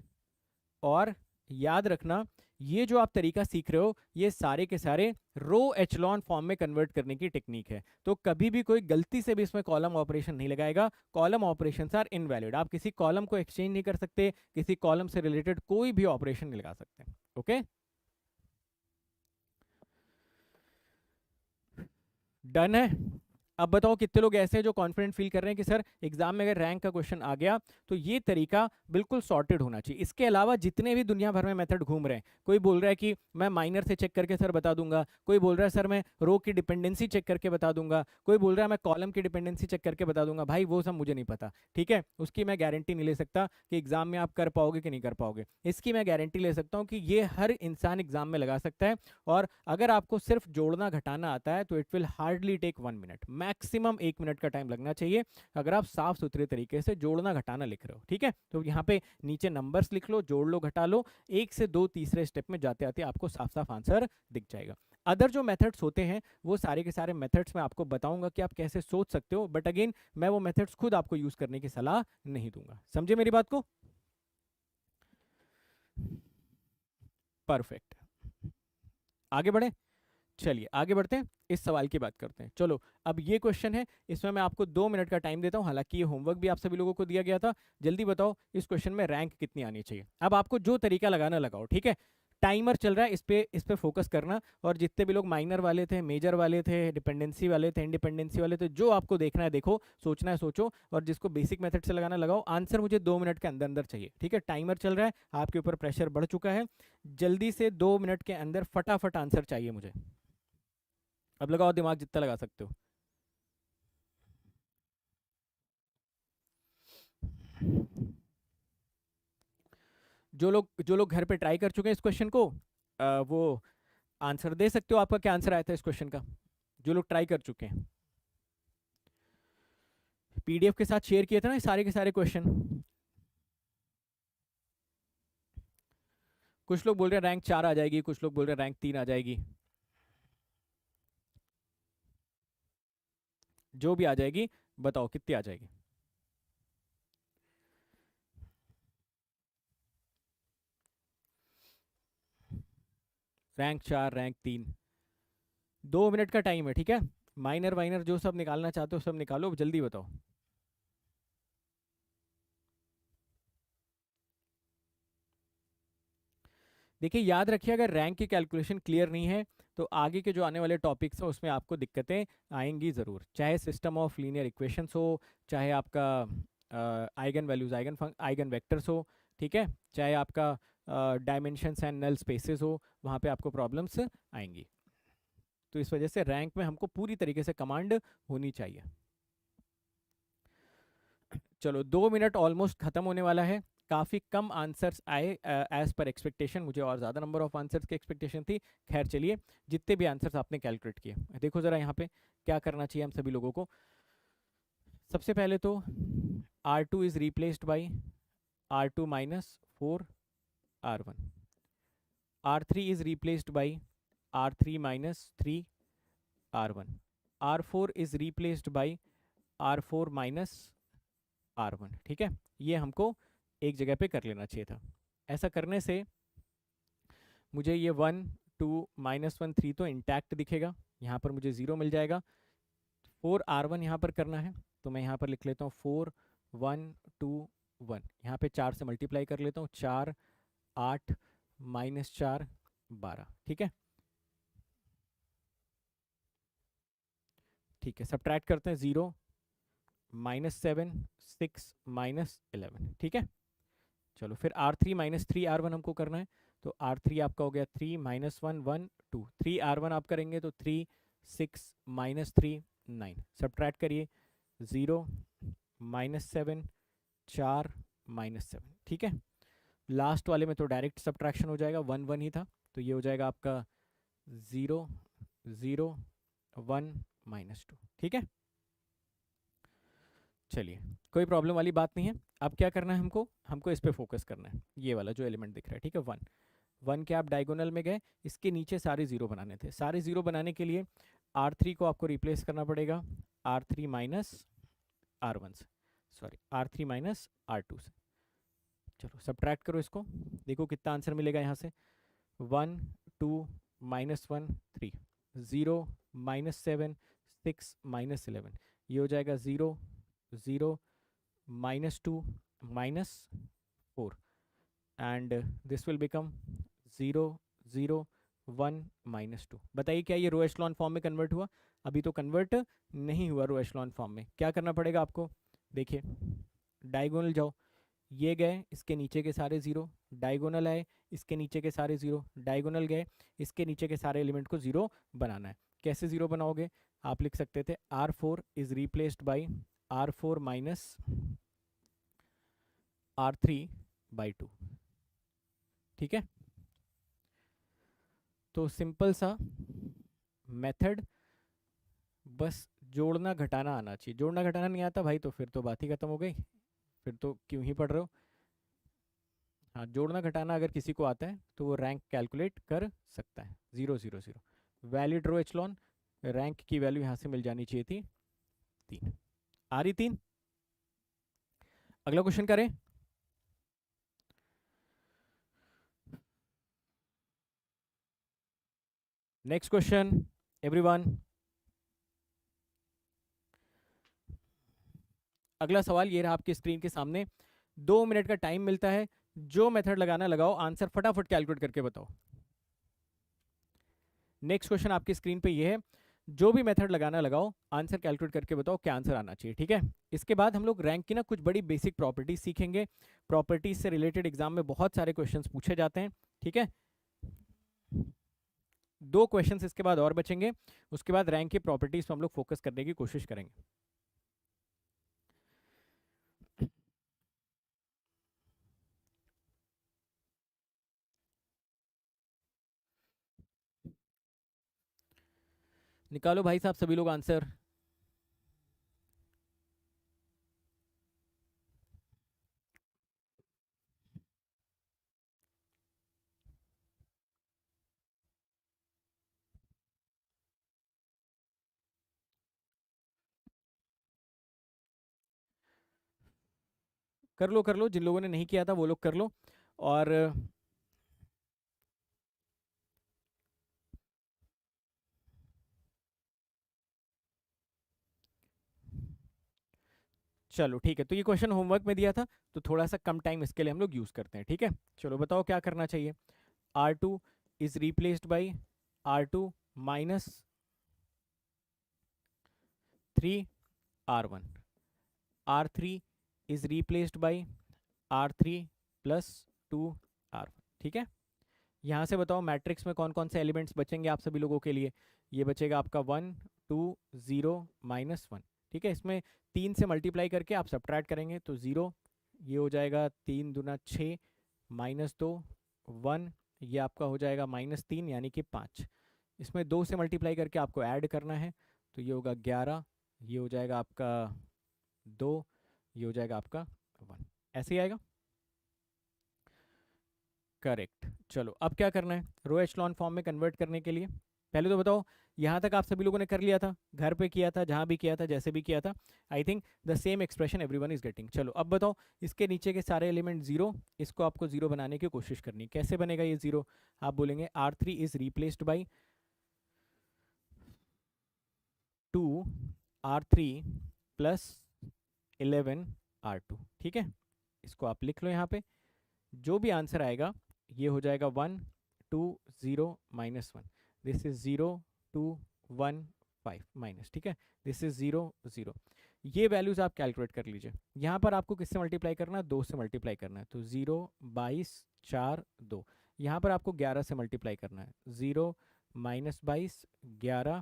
और याद रखना ये जो आप तरीका सीख रहे हो ये सारे के सारे रो एचलॉन फॉर्म में कन्वर्ट करने की टेक्निक है। तो कभी भी कोई गलती से भी इसमें कॉलम ऑपरेशन नहीं लगाएगा, कॉलम ऑपरेशन आर इनवैलिड। आप किसी कॉलम को एक्सचेंज नहीं कर सकते, किसी कॉलम से रिलेटेड कोई भी ऑपरेशन नहीं लगा सकते, ओके। डन है। अब बताओ कितने लोग ऐसे हैं जो कॉन्फिडेंट फील कर रहे हैं कि सर एग्जाम में अगर रैंक का क्वेश्चन आ गया तो ये तरीका बिल्कुल सॉर्टेड होना चाहिए। इसके अलावा जितने भी दुनिया भर में मेथड घूम रहे हैं, कोई बोल रहा है कि मैं माइनर से चेक करके सर बता दूंगा, कोई बोल रहा है सर मैं रो की डिपेंडेंसी चेक करके बता दूंगा, कोई बोल रहा है मैं कॉलम की डिपेंडेंसी चेक करके बता दूंगा। भाई वो सब मुझे नहीं पता, ठीक है, उसकी मैं गारंटी नहीं ले सकता कि एग्जाम में आप कर पाओगे कि नहीं कर पाओगे। इसकी मैं गारंटी ले सकता हूँ कि ये हर इंसान एग्जाम में लगा सकता है। और अगर आपको सिर्फ जोड़ना घटाना आता है तो it will hardly take 1 minute, maximum 1 minute का टाइम लगना चाहिए अगर आप साफ सुथरे तरीके से जोड़ना घटाना लिख रहे हो, ठीक है। तो यहाँ पे नीचे नंबर्स लिख लो, जोड़ लो घटा लो, 1 से 2 तीसरे स्टेप में जाते आते आपको साफ साफ आंसर दिख जाएगा। अदर जो मेथड्स होते हैं वो सारे के सारे मेथड्स मैं आपको बताऊंगा कि आप कैसे सोच सकते हो, बट अगेन मैं वो मेथड्स खुद आपको यूज करने की सलाह नहीं दूंगा, समझे मेरी बात को। परफेक्ट, आगे बढ़े, चलिए आगे बढ़ते हैं, इस सवाल की बात करते हैं। चलो अब ये क्वेश्चन है, इसमें मैं आपको 2 मिनट का टाइम देता हूं, हालांकि ये होमवर्क भी आप सभी लोगों को दिया गया था। जल्दी बताओ इस क्वेश्चन में रैंक कितनी आनी चाहिए। अब आपको जो तरीका लगाना लगाओ, ठीक है। टाइमर चल रहा है, इस पे फोकस करना। और जितने भी लोग माइनर वाले थे, मेजर वाले थे, डिपेंडेंसी वाले थे, इंडिपेंडेंसी वाले थे, जो आपको देखना है देखो, सोचना है सोचो, और जिसको बेसिक मेथड से लगाना लगाओ। आंसर मुझे 2 मिनट के अंदर अंदर चाहिए, ठीक है। टाइमर चल रहा है, आपके ऊपर प्रेशर बढ़ चुका है, जल्दी से 2 मिनट के अंदर फटाफट आंसर चाहिए मुझे। अब लगाओ दिमाग जितना लगा सकते हो। जो लोग घर पे ट्राई कर चुके हैं इस क्वेश्चन को, वो आंसर दे सकते हो। आपका क्या आंसर आया था इस क्वेश्चन का, जो लोग ट्राई कर चुके हैं। पीडीएफ के साथ शेयर किए थे ना सारे के सारे क्वेश्चन। कुछ लोग बोल रहे हैं रैंक 4 आ जाएगी, कुछ लोग बोल रहे हैं रैंक 3 आ जाएगी। जो भी आ जाएगी बताओ कितनी आ जाएगी। रैंक 4, रैंक 3, 2 मिनट का टाइम है, ठीक है। माइनर वाइनर जो सब निकालना चाहते हो सब निकालो, जल्दी बताओ। देखिए याद रखिए, अगर रैंक की कैलकुलेशन क्लियर नहीं है तो आगे के जो आने वाले टॉपिक्स हैं उसमें आपको दिक्कतें आएंगी ज़रूर, चाहे सिस्टम ऑफ लीनियर इक्वेशंस हो, चाहे आपका आइगन वैल्यूज, आइगन वेक्टर्स हो, ठीक है, चाहे आपका डायमेंशंस एंड नल स्पेसेस हो, वहाँ पे आपको प्रॉब्लम्स आएंगी। तो इस वजह से रैंक में हमको पूरी तरीके से कमांड होनी चाहिए। चलो 2 मिनट ऑलमोस्ट खत्म होने वाला है, काफ़ी कम आंसर्स आए एज पर एक्सपेक्टेशन, मुझे और ज़्यादा नंबर ऑफ आंसर्स की एक्सपेक्टेशन थी। खैर चलिए, जितने भी आंसर्स आपने कैलकुलेट किए देखो ज़रा यहाँ पे क्या करना चाहिए हम सभी लोगों को। सबसे पहले तो R2 is replaced by R2 minus 4R1। R3 is replaced by R3 minus 3 R1. R4 is replaced by R4 minus R1। ठीक है, ये हमको एक जगह पे कर लेना चाहिए था। ऐसा करने से मुझे ये 1 2 -1 3 तो इंटैक्ट दिखेगा, यहाँ पर मुझे 0 मिल जाएगा। 4R1 यहाँ पर करना है, तो मैं यहाँ पर लिख लेता हूँ 4 1 2 1। यहाँ पे 4 से मल्टीप्लाई कर लेता हूँ, 4 8 -4 12। ठीक है, ठीक है, सब्ट्रैक्ट करते हैं, 0 -7 6 -11। ठीक है, चलो फिर R3 - 3R1 हमको करना है, तो R3 आपका हो गया 3 -1 1 2। 3R1 आप करेंगे तो 3 6 -3 9। सब्ट्रैक्ट करिए, 0 -7 4 -7। ठीक है, लास्ट वाले में तो डायरेक्ट सब्ट्रैक्शन हो जाएगा, 1 1 ही था, तो ये हो जाएगा आपका 0 0 1 -2। ठीक है, चलिए कोई प्रॉब्लम वाली बात नहीं है। अब क्या करना है हमको, हमको इस पे फोकस करना है, ये वाला जो एलिमेंट दिख रहा है। ठीक है, 1 1 के आप डायगोनल में गए, इसके नीचे सारे जीरो बनाने थे। सारे जीरो बनाने के लिए R3 को आपको रिप्लेस करना पड़ेगा R3 माइनस R1 से, सॉरी R3 माइनस R2 से। चलो सब्ट्रैक्ट करो इसको, देखो कितना आंसर मिलेगा यहाँ से। 1 2 -1 3 0 -7 6 -11। ये हो जाएगा 0 0 -2 -4 एंड दिस विल बिकम 0 0 1 -2। बताइए क्या ये रो एशलॉन फॉर्म में कन्वर्ट हुआ? अभी तो कन्वर्ट नहीं हुआ रो एशलॉन फॉर्म में। क्या करना पड़ेगा आपको, देखिए डायगोनल जाओ, ये गए इसके नीचे के सारे जीरो, डायगोनल आए इसके नीचे के सारे जीरो, डायगोनल गए इसके नीचे के सारे एलिमेंट को जीरो बनाना है। कैसे जीरो बनाओगे, आप लिख सकते थे R4 is replaced by R4 minus R3/2। ठीक है, तो सिंपल सा मेथड, बस जोड़ना घटाना आना चाहिए। जोड़ना घटाना नहीं आता भाई तो फिर तो बात ही खत्म हो गई, फिर तो क्यों ही पढ़ रहे हो। हाँ, जोड़ना घटाना अगर किसी को आता है तो वो रैंक कैलकुलेट कर सकता है। 0 0 0 वैलिड रो एचलॉन, रैंक की वैल्यू यहाँ से मिल जानी चाहिए थी 3। आ रही 3। अगला क्वेश्चन करें। Next question everyone. अगला सवाल ये रहा आपकी स्क्रीन के सामने। 2 मिनट का टाइम मिलता है, जो मेथड लगाना लगाओ, आंसर फटाफट कैलकुलेट करके बताओ। नेक्स्ट क्वेश्चन आपकी स्क्रीन पे ये है, जो भी मेथड लगाना लगाओ, आंसर कैलकुलेट करके बताओ क्या आंसर आना चाहिए। ठीक है, इसके बाद हम लोग रैंक की ना कुछ बड़ी बेसिक प्रॉपर्टीज सीखेंगे। प्रॉपर्टीज से रिलेटेड एग्जाम में बहुत सारे क्वेश्चंस पूछे जाते हैं। ठीक है, 2 क्वेश्चंस इसके बाद और बचेंगे, उसके बाद रैंक की प्रॉपर्टीज पर हम लोग फोकस करने की कोशिश करेंगे। निकालो भाई साहब सभी लोग आंसर। कर लो, जिन लोगों ने नहीं किया था वो लोग कर लो। और चलो ठीक है, तो ये क्वेश्चन होमवर्क में दिया था, तो थोड़ा सा कम टाइम इसके लिए हम लोग यूज करते हैं। ठीक है, चलो बताओ क्या करना चाहिए। R2 is replaced by R2 minus 3R1। R3 is replaced by R3 plus 2R1। ठीक है, यहाँ से बताओ मैट्रिक्स में कौन कौन से एलिमेंट्स बचेंगे आप सभी लोगों के लिए। ये बचेगा आपका 1 2 0 -1। ठीक है, इसमें 3 से मल्टीप्लाई करके आप सब्ट्रैक्ट करेंगे तो 0, ये हो जाएगा 3 दूना 6 -2 1, ये आपका हो जाएगा -3 यानी कि 5। इसमें 2 से मल्टीप्लाई करके आपको ऐड करना है, तो ये होगा 11, ये हो जाएगा आपका 2, ये हो जाएगा आपका 1। ऐसे ही आएगा। करेक्ट। चलो अब क्या करना है रो एचलॉन फॉर्म में कन्वर्ट करने के लिए? पहले तो बताओ, यहाँ तक आप सभी लोगों ने कर लिया था, घर पे किया था, जहाँ भी किया था, जैसे भी किया था। I think the same expression everyone is getting. चलो अब बताओ, इसके नीचे के सारे एलिमेंट जीरो, इसको आपको जीरो बनाने की कोशिश करनी। कैसे बनेगा ये जीरो? आप बोलेंगे R3 is replaced by 2R3 plus 11R2। ठीक है, इसको आप लिख लो यहाँ पे। जो भी आंसर आएगा ये हो जाएगा 1 2 0 -1। This is 0 2 1 5 minus. ठीक है, दिस इज 0 0। ये वैल्यूज आप कैलकुलेट कर लीजिए। यहाँ पर आपको किससे मल्टीप्लाई करना है? 2 से मल्टीप्लाई करना है, तो 0 22 4 2। यहाँ पर आपको 11 से मल्टीप्लाई करना है, 0 -22 11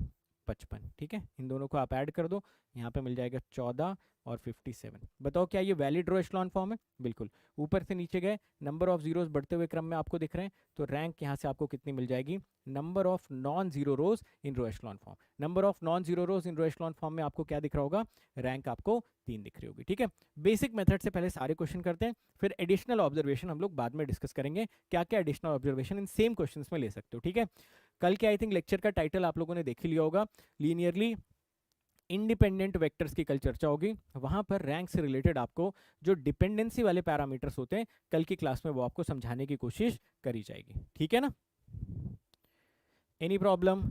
55। ठीक है, इन दोनों को आप ऐड कर दो, यहाँ पे मिल जाएगा 14 और 57। बताओ क्या ये वैलिड रो एचलॉन फॉर्म है? बिल्कुल। ऊपर से नीचे गए, नंबर ऑफ जीरोस बढ़ते हुए क्रम में आपको दिख रहे हैं, तो रैंक यहाँ से आपको कितनी मिल जाएगी? Number of non zero rows in row echelon form. Number of non zero rows in row echelon form में आपको क्या दिख रहा होगा? रैंक आपको 3 दिख रही होगी। ठीक है, बेसिक मेथड से पहले सारे क्वेश्चन करते हैं, फिर एडिशनल ऑब्जर्वेशन हम लोग बाद में डिस्कस करेंगे, क्या क्या additional observation in same question में ले सकते हो। ठीक है, कल के आई थिंक लेक्चर का टाइटल आप लोगों ने देख ही लिया होगा, लीनियरली इंडिपेंडेंट वेक्टर्स की कल चर्चा होगी। वहां पर रैंक से रिलेटेड आपको जो डिपेंडेंसी वाले पैरामीटर्स होते हैं कल की क्लास में वो आपको समझाने की कोशिश करी जाएगी। ठीक है ना? Any problem?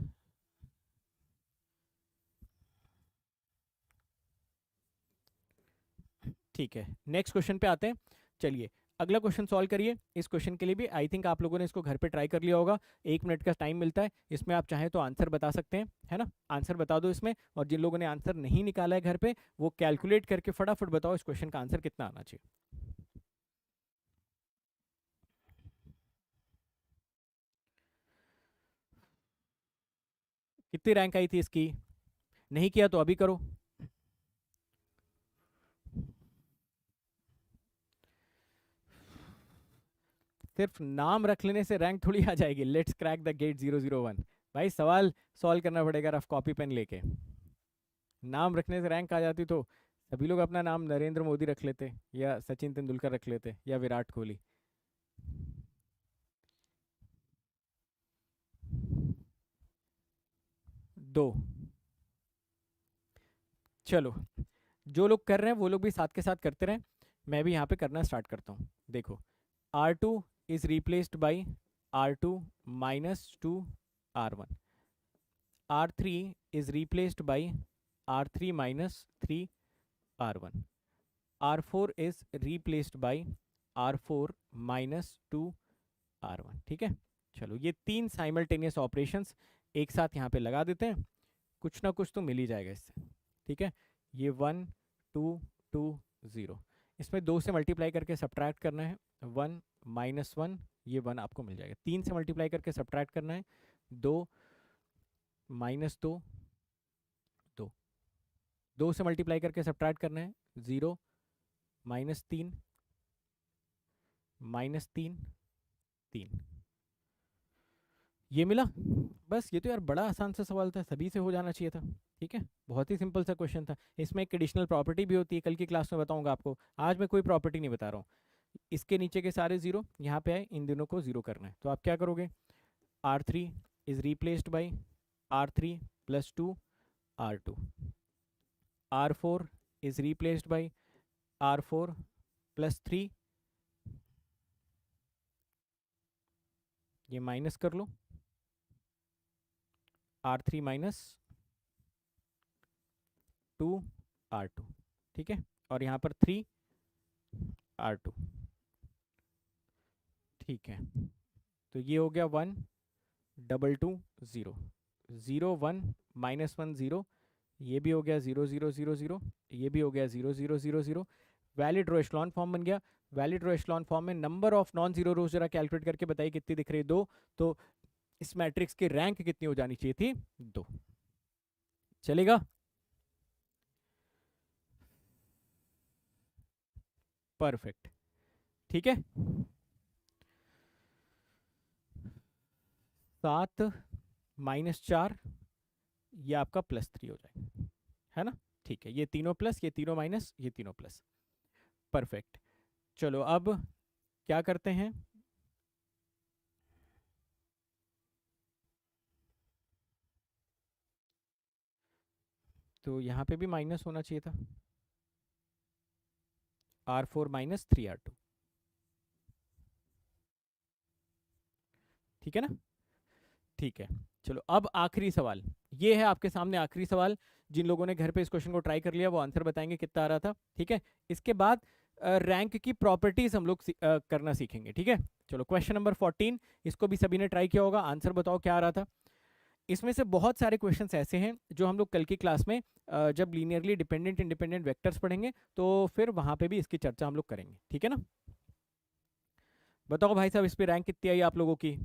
ठीक है, नेक्स्ट क्वेश्चन पे आते हैं। चलिए अगला क्वेश्चन सॉल्व करिए। इस क्वेश्चन के लिए भी आई थिंक आप लोगों ने इसको घर पे ट्राई कर लिया होगा। 1 मिनट का टाइम मिलता है, इसमें आप चाहें तो आंसर बता सकते हैं, है ना? आंसर बता दो इसमें, और जिन लोगों ने आंसर नहीं निकाला है घर पे, वो कैलकुलेट करके फटाफट बताओ इस क्वेश्चन का आंसर कितना आना चाहिए। कितनी रैंक आई थी इसकी? नहीं किया तो अभी करो। सिर्फ नाम रख लेने से रैंक थोड़ी आ जाएगी। Let's crack the GATE 001। भाई सवाल सॉल्व करना पड़ेगा रफ कॉपी पेन लेके। नाम रखने से रैंक आ जाती तो सभी लोग अपना नाम नरेंद्र मोदी रख लेते, या सचिन तेंदुलकर रख लेते, या विराट कोहली। दो। चलो, जो लोग कर रहे हैं वो लोग भी साथ के साथ करते रहें, मैं भी यहाँ पे करना स्टार्ट करता हूँ। देखो, R2 is replaced by R2 -2 R1। R3 is replaced by R3 -3 R1। R4 is replaced by R4 -2 R1। ठीक है, चलो ये 3 साइमल्टेनियस ऑपरेशंस एक साथ यहाँ पे लगा देते हैं, कुछ ना कुछ तो मिल ही जाएगा इससे। ठीक है, ये 1 2 2 0, इसमें 2 से मल्टीप्लाई करके सब्ट्रैक्ट करना है, 1 -1, ये 1 आपको मिल जाएगा। 3 से मल्टीप्लाई करके सब्ट्रैक्ट करना है, 2 -2 2। 2 से मल्टीप्लाई करके सब्ट्रैक्ट करना है, 0 -3 -3 3। ये मिला? बस ये तो यार बड़ा आसान सा सवाल था, सभी से हो जाना चाहिए था। ठीक है, बहुत ही सिंपल सा क्वेश्चन था। इसमें एक एडिशनल प्रॉपर्टी भी होती है, कल की क्लास में बताऊंगा आपको, आज मैं कोई प्रॉपर्टी नहीं बता रहा हूँ। इसके नीचे के सारे जीरो यहाँ पे आए, इन दोनों को जीरो करना है, तो आप क्या करोगे? R3 is replaced by R3 +2 R2। R4 is replaced by R4 +3। ये माइनस कर लो, R3 -2 R2। ठीक है, और यहाँ पर 3 R2। ठीक है, तो ये हो गया 1 2 2 0 0 1 -1 0। ये भी हो गया 0 0 0 0। ये भी हो गया 0 0 0 0। वैलिड रो एचलॉन फॉर्म बन गया। वैलिड रो एचलॉन फॉर्म में नंबर ऑफ नॉन जीरो रोज जरा कैलकुलेट करके बताइए कितनी दिख रही है? 2। तो इस मैट्रिक्स की रैंक कितनी हो जानी चाहिए थी? 2। चलेगा? परफेक्ट। ठीक है, 7 -4, ये आपका +3 हो जाएगा, है ना? ठीक है, ये तीनों प्लस, ये तीनों माइनस, ये तीनों प्लस। परफेक्ट। चलो अब क्या करते हैं, तो यहाँ पे भी माइनस होना चाहिए था, R4 माइनस 3R2। ठीक है ना? ठीक है। चलो अब आखिरी सवाल, ये है आपके सामने आखिरी सवाल। जिन लोगों ने घर पे इस क्वेश्चन को ट्राई कर लिया वो आंसर बताएंगे कितना आ रहा था। ठीक है, इसके बाद रैंक की प्रॉपर्टीज हम लोग करना सीखेंगे। ठीक है, चलो क्वेश्चन नंबर 14, इसको भी सभी ने ट्राई किया होगा, आंसर बताओ क्या आ रहा था। इसमें से बहुत सारे क्वेश्चंस ऐसे हैं जो हम लोग कल की क्लास में जब लीनियरली डिपेंडेंट इंडिपेंडेंट वेक्टर्स पढ़ेंगे तो फिर वहां पे भी इसकी चर्चा हम लोग करेंगे। ठीक है ना? बताओ भाई साहब, इस पे रैंक कितनी आई आप लोगों की?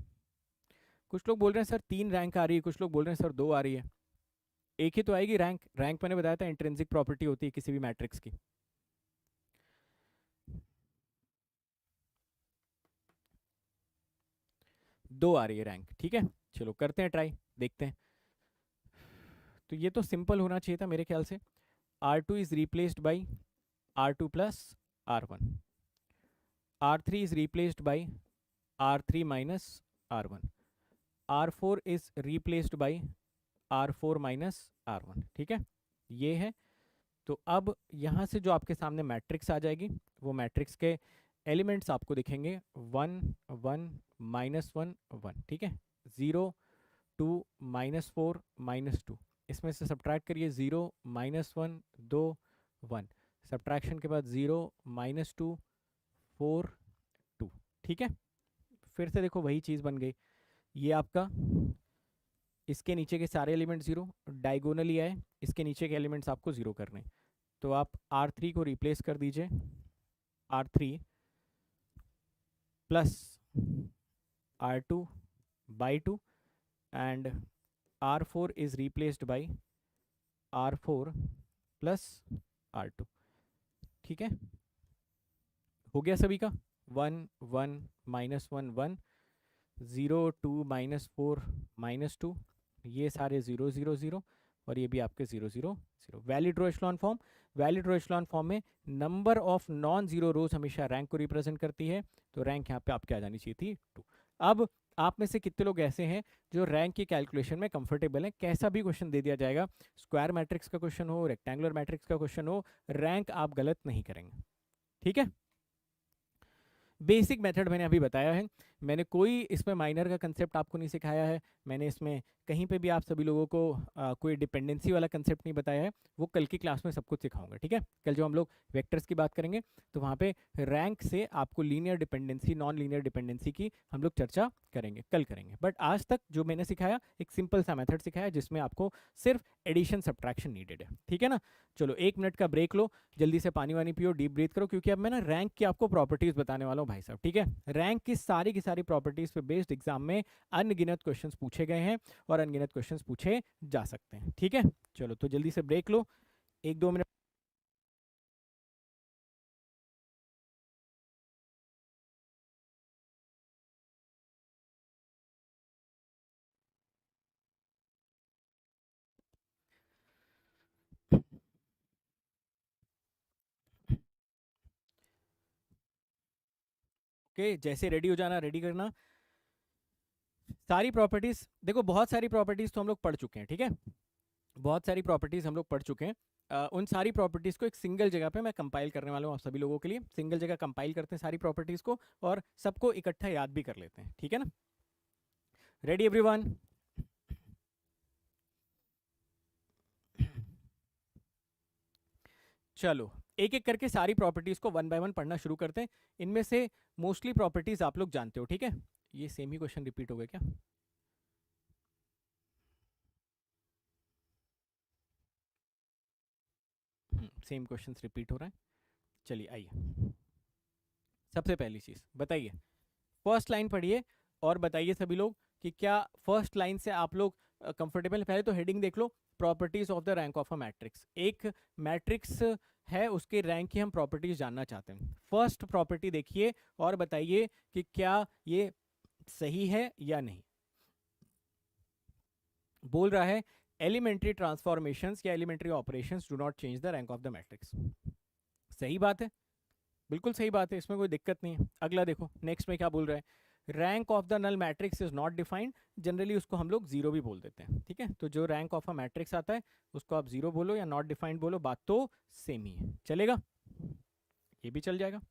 कुछ लोग बोल रहे हैं सर 3 रैंक आ रही है, कुछ लोग बोल रहे हैं सर 2 आ रही है। एक ही तो आएगी रैंक। रैंक मैंने बताया था इंट्रिंसिक प्रॉपर्टी होती है किसी भी मैट्रिक्स की। दो आ रही है रैंक। ठीक है, चलो करते हैं ट्राई, देखते हैं। तो ये तो सिंपल होना चाहिए था मेरे ख्याल से। R2 is replaced by R2 plus R1, R3 is replaced by R3 minus R1, R4 is replaced by R4 minus R1। ठीक है, ये है। तो अब यहाँ से जो आपके सामने मैट्रिक्स आ जाएगी वो मैट्रिक्स के एलिमेंट्स आपको दिखेंगे 1 1 -1 1। ठीक है, 0 2 -4 -2, इसमें से सब्ट्रैक्ट करिए 0 -1 2 1, सब्ट्रैक्शन के बाद 0 -2 4 2। ठीक है, फिर से देखो वही चीज़ बन गई। ये आपका इसके नीचे के सारे एलिमेंट जीरो, डायगोनली आए, इसके नीचे के एलिमेंट्स आपको जीरो करने। तो आप R3 को रिप्लेस कर दीजिए, R3 plus R2 by 2 and R4 is replaced by R4 plus R2। ठीक है, हो गया सभी का। 1 1 -1 1, 0 2 -4 -2, ये सारे 0 0 0 और ये भी आपके 0 0 0। वैलिड रो एचेलॉन फॉर्म, वैलिड रो एचेलॉन फॉर्म में नंबर ऑफ नॉन जीरो रोज हमेशा रैंक को रिप्रेजेंट करती है। तो रैंक यहाँ पे आपके आ जानी चाहिए थी 2। अब आप में से कितने लोग ऐसे हैं जो रैंक की कैलकुलेशन में कंफर्टेबल हैं? कैसा भी क्वेश्चन दे दिया जाएगा, स्क्वायर मैट्रिक्स का क्वेश्चन हो, रेक्टेंगुलर मैट्रिक्स का क्वेश्चन हो, रैंक आप गलत नहीं करेंगे। ठीक है, बेसिक मेथड मैंने अभी बताया है। मैंने कोई इसमें माइनर का कंसेप्ट आपको नहीं सिखाया है। मैंने इसमें कहीं पे भी आप सभी लोगों को कोई डिपेंडेंसी वाला कंसेप्ट नहीं बताया है। वो कल की क्लास में सब कुछ सिखाऊंगा। ठीक है, कल जो हम लोग वेक्टर्स की बात करेंगे तो वहाँ पे रैंक से आपको linear dependency non linear dependency की हम लोग चर्चा करेंगे, कल करेंगे। बट आज तक जो मैंने सिखाया एक सिंपल सा मेथड सिखाया जिसमें आपको सिर्फ एडिशन सब्ट्रैक्शन नीडेड है। ठीक है ना? चलो 1 मिनट का ब्रेक लो, जल्दी से पानी वानी पियो, डीप ब्रीथ करो, क्योंकि अब मैं ना रैंक की आपको प्रॉपर्टीज बताने वाला हूँ भाई साहब। ठीक है, रैंक की सारी प्रॉपर्टीज पे बेस्ड एग्जाम में अनगिनत क्वेश्चंस पूछे गए हैं और अनगिनत क्वेश्चंस पूछे जा सकते हैं। ठीक है, चलो तो जल्दी से ब्रेक लो, 1-2 मिनट। ओके, जैसे रेडी हो जाना, रेडी करना। सारी प्रॉपर्टीज देखो, बहुत सारी प्रॉपर्टीज तो हम लोग पढ़ चुके हैं। ठीक है, बहुत सारी प्रॉपर्टीज हम लोग पढ़ चुके हैं। उन सारी प्रॉपर्टीज को एक सिंगल जगह पे मैं कंपाइल करने वाला हूँ आप सभी लोगों के लिए। सिंगल जगह कंपाइल करते हैं सारी प्रॉपर्टीज को और सबको इकट्ठा याद भी कर लेते हैं। ठीक है ना? Ready everyone? चलो एक एक करके सारी प्रॉपर्टीज को 1 बाय 1 पढ़ना शुरू करते हैं। इनमें से मोस्टली प्रॉपर्टीज आप लोग जानते हो। ठीक है, ये सेम ही क्वेश्चन रिपीट हो गया क्या? सेम क्वेश्चन रिपीट हो रहा है। चलिए आइए, सबसे पहली चीज बताइए, फर्स्ट लाइन पढ़िए और बताइए सभी लोग कि क्या फर्स्ट लाइन से आप लोग कंफर्टेबल? पहले तो हेडिंग देख लो, properties of the rank of a matrix. एक मैट्रिक्स है, उसके रैंक की हम प्रॉपर्टीज जानना चाहते हैं। फर्स्ट प्रॉपर्टी देखिए और बताइए कि क्या ये सही है या नहीं। बोल रहा है एलिमेंट्री ट्रांसफॉर्मेशंस या elementary operations do not change the rank of the matrix. सही बात है, बिल्कुल सही बात है, इसमें कोई दिक्कत नहीं है। अगला देखो, नेक्स्ट में क्या बोल रहा है, rank of the null matrix is not defined, generally उसको हम लोग जीरो भी बोल देते हैं, ठीक है। तो जो रैंक ऑफ अ मैट्रिक्स आता है उसको आप जीरो बोलो या नॉट डिफाइंड बोलो, बात तो सेम ही है, चलेगा, ये भी चल जाएगा,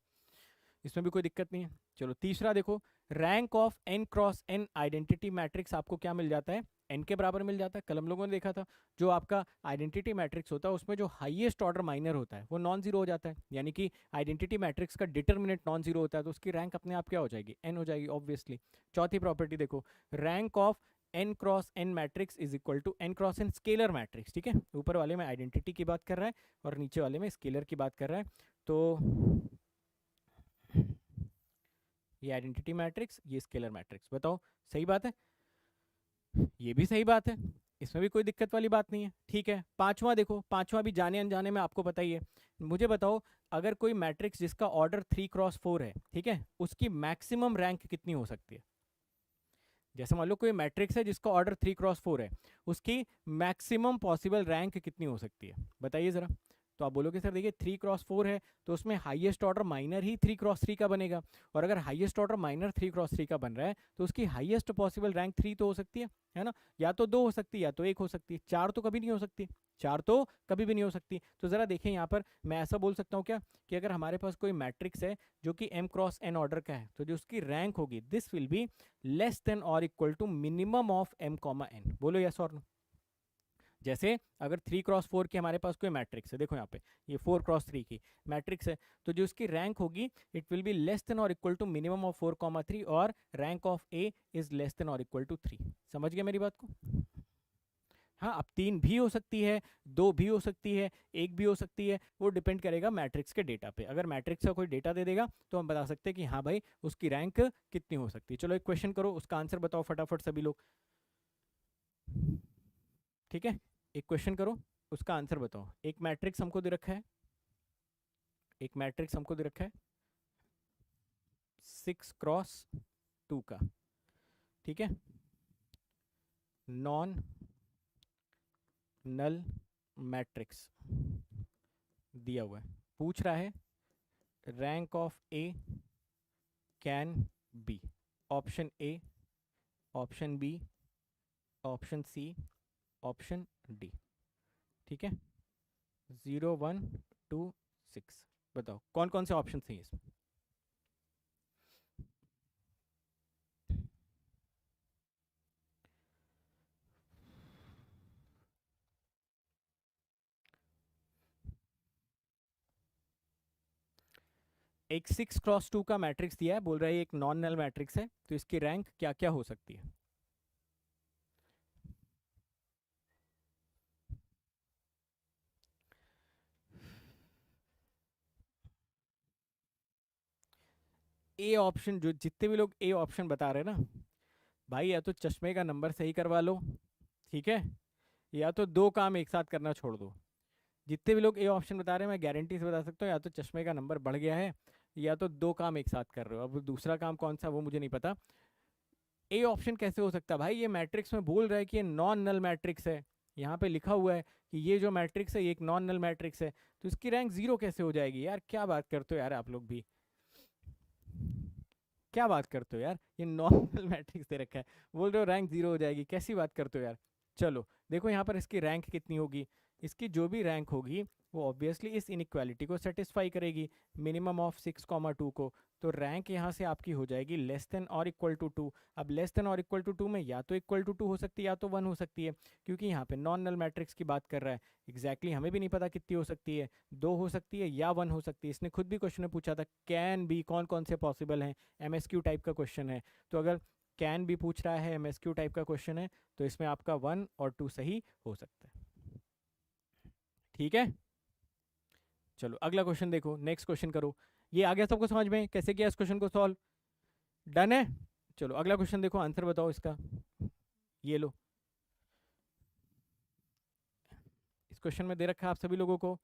इसमें भी कोई दिक्कत नहीं है। चलो तीसरा देखो, rank of n cross n identity matrix आपको क्या मिल जाता है, एन के बराबर मिल जाता है। कल हम लोगों ने देखा था जो आपका आइडेंटिटी मैट्रिक्स होता है उसमें जो हाईएस्ट ऑर्डर माइनर होता है वो नॉन जीरो हो जाता है, यानी कि आइडेंटिटी मैट्रिक्स का डिटर्मिनेंट नॉन जीरो होता है तो उसकी रैंक अपने आप क्या हो जाएगी, एन हो जाएगी ऑब्वियसली। चौथी प्रॉपर्टी देखो, rank of n cross n matrix is equal to n cross n scalar matrix, ठीक है। ऊपर वाले में आइडेंटिटी की बात कर रहा है और नीचे वाले में स्केलर की बात कर रहा है। तो ये आइडेंटिटी मैट्रिक्स, ये स्केलर मैट्रिक्स, बताओ सही बात है, ये भी सही बात है, इसमें भी कोई दिक्कत वाली बात नहीं है, ठीक है। पांचवा देखो, पांचवा भी जाने अनजाने में आपको पता ही है। मुझे बताओ अगर कोई मैट्रिक्स जिसका ऑर्डर 3x4 है, ठीक है, उसकी मैक्सिमम रैंक कितनी हो सकती है। जैसे मान लो कोई मैट्रिक्स है जिसका ऑर्डर 3x4 है, उसकी मैक्सिमम पॉसिबल रैंक कितनी हो सकती है, बताइए जरा। तो आप बोलोगे सर देखिए 3x4 है तो उसमें हाईएस्ट ऑर्डर माइनर ही 3x3 का बनेगा, और अगर हाईएस्ट ऑर्डर माइनर 3x3 का बन रहा है तो उसकी हाईएस्ट पॉसिबल रैंक 3 तो हो सकती है ना, या तो 2 हो सकती है या तो 1 हो सकती है, 4 तो कभी नहीं हो सकती, 4 तो कभी भी नहीं हो सकती। तो ज़रा देखें यहाँ पर मैं ऐसा बोल सकता हूँ क्या कि अगर हमारे पास कोई मैट्रिक्स है जो कि m क्रॉस n ऑर्डर का है तो जो उसकी रैंक होगी this will be less than और equal to minimum of m comma n, बोलो यस और नो। जैसे अगर 3x4 की हमारे पास कोई मैट्रिक्स है, देखो यहाँ पे ये 4x3 की मैट्रिक्स है, तो जो उसकी रैंक होगी it will be less than और इक्वल टू मिनिमम ऑफ 4,3 और rank of A is less than और इक्वल टू 3। समझ गया मेरी बात को। हाँ, अब 3 भी हो सकती है, 2 भी हो सकती है, 1 भी हो सकती है, वो डिपेंड करेगा मैट्रिक्स के डेटा पे। अगर मैट्रिक्स का कोई डेटा दे देगा तो हम बता सकते हैं कि हाँ भाई उसकी रैंक कितनी हो सकती है। चलो एक क्वेश्चन करो, उसका आंसर बताओ फटाफट सभी लोग, ठीक है। एक क्वेश्चन करो, उसका आंसर बताओ। एक मैट्रिक्स हमको दे रखा है, एक मैट्रिक्स हमको दे रखा है 6x2 का, ठीक है, नॉन नल मैट्रिक्स दिया हुआ है, पूछ रहा है rank of A can be, option A, option B, option C, option D, ठीक है, 0, 1, 2, 6, बताओ कौन कौन से ऑप्शन थे इसमें। एक 6x2 का मैट्रिक्स दिया है, बोल रहा है एक नॉन नल मैट्रिक्स है तो इसकी रैंक क्या क्या हो सकती है। ए ऑप्शन, जो जितने भी लोग ए ऑप्शन बता रहे हैं ना भाई, या तो चश्मे का नंबर सही करवा लो, ठीक है, या तो दो काम एक साथ करना छोड़ दो। जितने भी लोग ए ऑप्शन बता रहे हैं मैं गारंटी से बता सकता हूँ या तो चश्मे का नंबर बढ़ गया है या तो दो काम एक साथ कर रहे हो। अब दूसरा काम कौन सा वो मुझे नहीं पता। ए ऑप्शन कैसे हो सकता है भाई, ये मैट्रिक्स में बोल रहा है कि ये नॉन नल मैट्रिक्स है, यहाँ पे लिखा हुआ है कि ये जो मैट्रिक्स है ये एक नॉन नल मैट्रिक्स है, तो इसकी रैंक जीरो कैसे हो जाएगी यार, क्या बात करते हो यार आप लोग भी, क्या बात करते हो यार, ये नॉर्मल मैट्रिक्स दे रखा है बोल रहे हो रैंक जीरो हो जाएगी, कैसी बात करते हो यार। चलो देखो यहाँ पर इसकी रैंक कितनी होगी, इसकी जो भी रैंक होगी वो ऑब्वियसली इस इनइक्वालिटी को सेटिस्फाई करेगी, मिनिमम ऑफ 6,2 को। तो रैंक यहाँ से आपकी हो जाएगी लेस देन और इक्वल टू 2। अब लेस देन और इक्वल टू 2 में या तो इक्वल टू 2 हो सकती है या तो 1 हो सकती है, क्योंकि यहाँ पे नॉन नल मैट्रिक्स की बात कर रहा है। एग्जैक्टली हमें भी नहीं पता कितनी हो सकती है, 2 हो सकती है या 1 हो सकती है। इसने खुद भी क्वेश्चन में पूछा था कैन बी, कौन कौन से पॉसिबल हैं, एमएसक्यू टाइप का क्वेश्चन है। तो अगर कैन भी पूछ रहा है, एमएसक्यू टाइप का क्वेश्चन है, तो इसमें आपका 1 और 2 सही हो सकता है, ठीक है। चलो अगला क्वेश्चन देखो, नेक्स्ट क्वेश्चन करो। ये आ गया सबको समझ में कैसे किया इस क्वेश्चन को सॉल्व, डन है। चलो अगला क्वेश्चन देखो, आंसर बताओ इसका, ये लो। इस क्वेश्चन में दे रखा है आप सभी लोगों को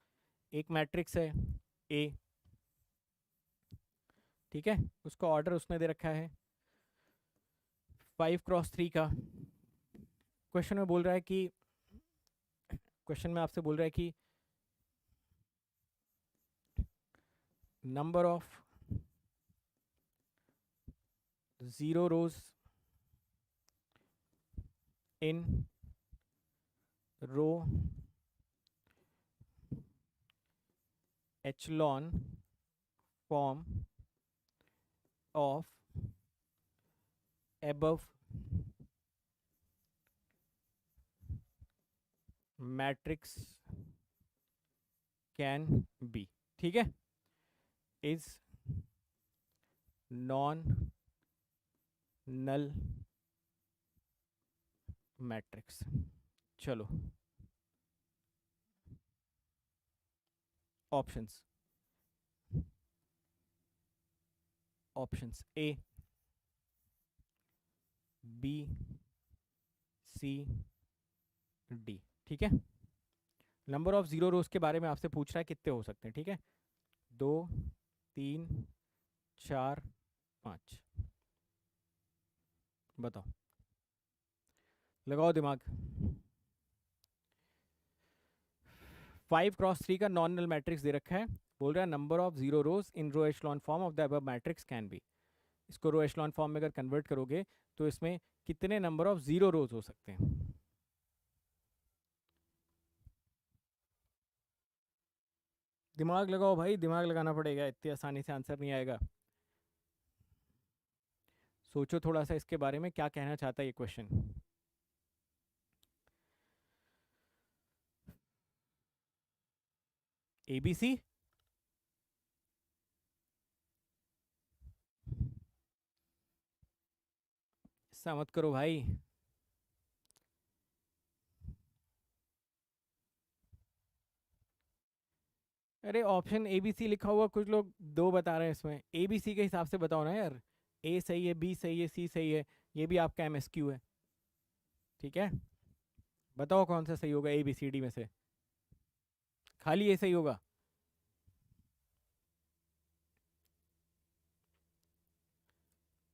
एक मैट्रिक्स है ए, ठीक है, उसका ऑर्डर उसने दे रखा है 5x3 का। क्वेश्चन में बोल रहा है कि, क्वेश्चन में आपसे बोल रहा है कि number of zero rows in row echelon form of above matrix can be, ठीक है, is non null matrix। चलो options, options A, B, C, D, ठीक है। नंबर ऑफ जीरो रोज के बारे में आपसे पूछ रहा है कितने हो सकते हैं, ठीक है, 2, 3, 4, 5, बताओ, लगाओ दिमाग। 5x3 का नॉन नल मैट्रिक्स दे रखा है, बोल रहा है number of zero rows in row echelon form of the above matrix can be. इसको रो एचलॉन फॉर्म में अगर कन्वर्ट करोगे तो इसमें कितने नंबर ऑफ जीरो रोज हो सकते हैं। दिमाग लगाओ भाई, दिमाग लगाना पड़ेगा, इतनी आसानी से आंसर नहीं आएगा। सोचो थोड़ा सा इसके बारे में, क्या कहना चाहता है ये क्वेश्चन। एबीसी, ऐसा मत करो भाई। अरे ऑप्शन एबीसी लिखा हुआ, कुछ लोग दो बता रहे हैं, इसमें एबीसी के हिसाब से बताओ ना यार। ए सही है, बी सही है, सी सही है, ये भी आपका एमएसक्यू है, ठीक है। बताओ कौन सा सही होगा ए बी सी डी में से, खाली ये सही होगा।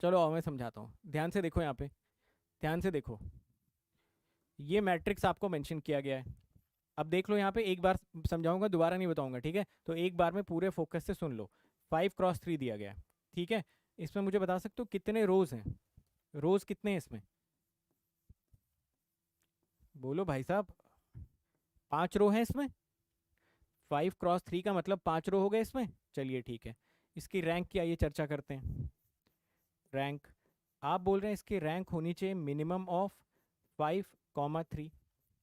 चलो मैं समझाता हूँ, ध्यान से देखो यहाँ पे, ध्यान से देखो, ये मैट्रिक्स आपको मेंशन किया गया है। अब देख लो यहाँ पे, एक बार समझाऊंगा, दोबारा नहीं बताऊंगा, ठीक है, तो एक बार में पूरे फोकस से सुन लो। 5x3 दिया गया है, ठीक है। इसमें मुझे बता सकते हो कितने रोज हैं, रोज कितने हैं इसमें, बोलो भाई साहब। 5 रो हैं इसमें, 5x3 का मतलब 5 रो हो गए इसमें। चलिए ठीक है, इसकी रैंक की आइए चर्चा करते हैं। रैंक, आप बोल रहे हैं इसकी रैंक होनी चाहिए मिनिमम ऑफ 5, 3,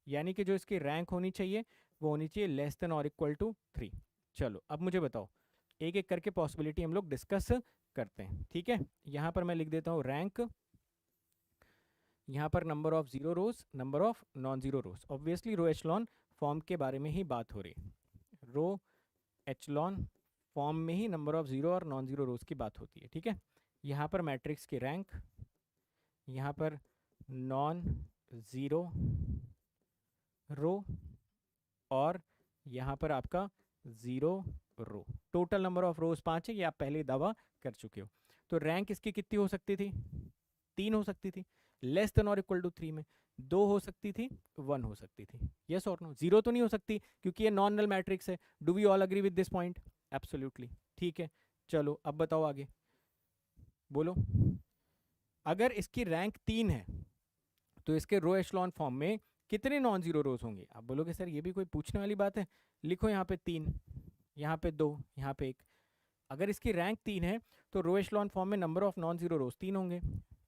यानी कि जो इसकी रैंक होनी चाहिए वो होनी चाहिए लेस देन और इक्वल टू 3। चलो अब मुझे बताओ, एक एक करके पॉसिबिलिटी हम लोग डिस्कस करते हैं, ठीक है। यहाँ पर मैं लिख देता हूँ रैंक, यहाँ पर number of zero rows, number of non zero rows, obviously row echelon form के बारे में ही बात हो रही है। रो एचलॉन फॉर्म में ही नंबर ऑफ जीरो और नॉन जीरो रोज की बात होती है, ठीक है। यहाँ पर मैट्रिक्स की रैंक, यहाँ पर नॉन ज़ीरो रो, और यहाँ पर आपका zero row. Total number of rows 5 है, ये आप पहले दावा कर चुके हो। तो रैंक इसकी कितनी हो सकती थी, 3 हो सकती थी। लेस देन और इक्वल टू 3 में 2 हो सकती थी, 1 हो सकती थी। यस और नो, 0 तो नहीं हो सकती क्योंकि ये नॉन नल मैट्रिक्स है। Do we all agree with this point? Absolutely, ठीक है। चलो अब बताओ आगे, बोलो। अगर इसकी रैंक 3 है तो इसके रो एचलॉन फॉर्म में कितने नॉन जीरो रोज होंगे? आप बोलोगे सर ये भी कोई पूछने वाली बात है, लिखो यहाँ पे 3, यहाँ पे 2, यहाँ पे 1। अगर इसकी रैंक 3 है तो रो एचलॉन फॉर्म में नंबर ऑफ नॉन जीरो रोज 3 होंगे।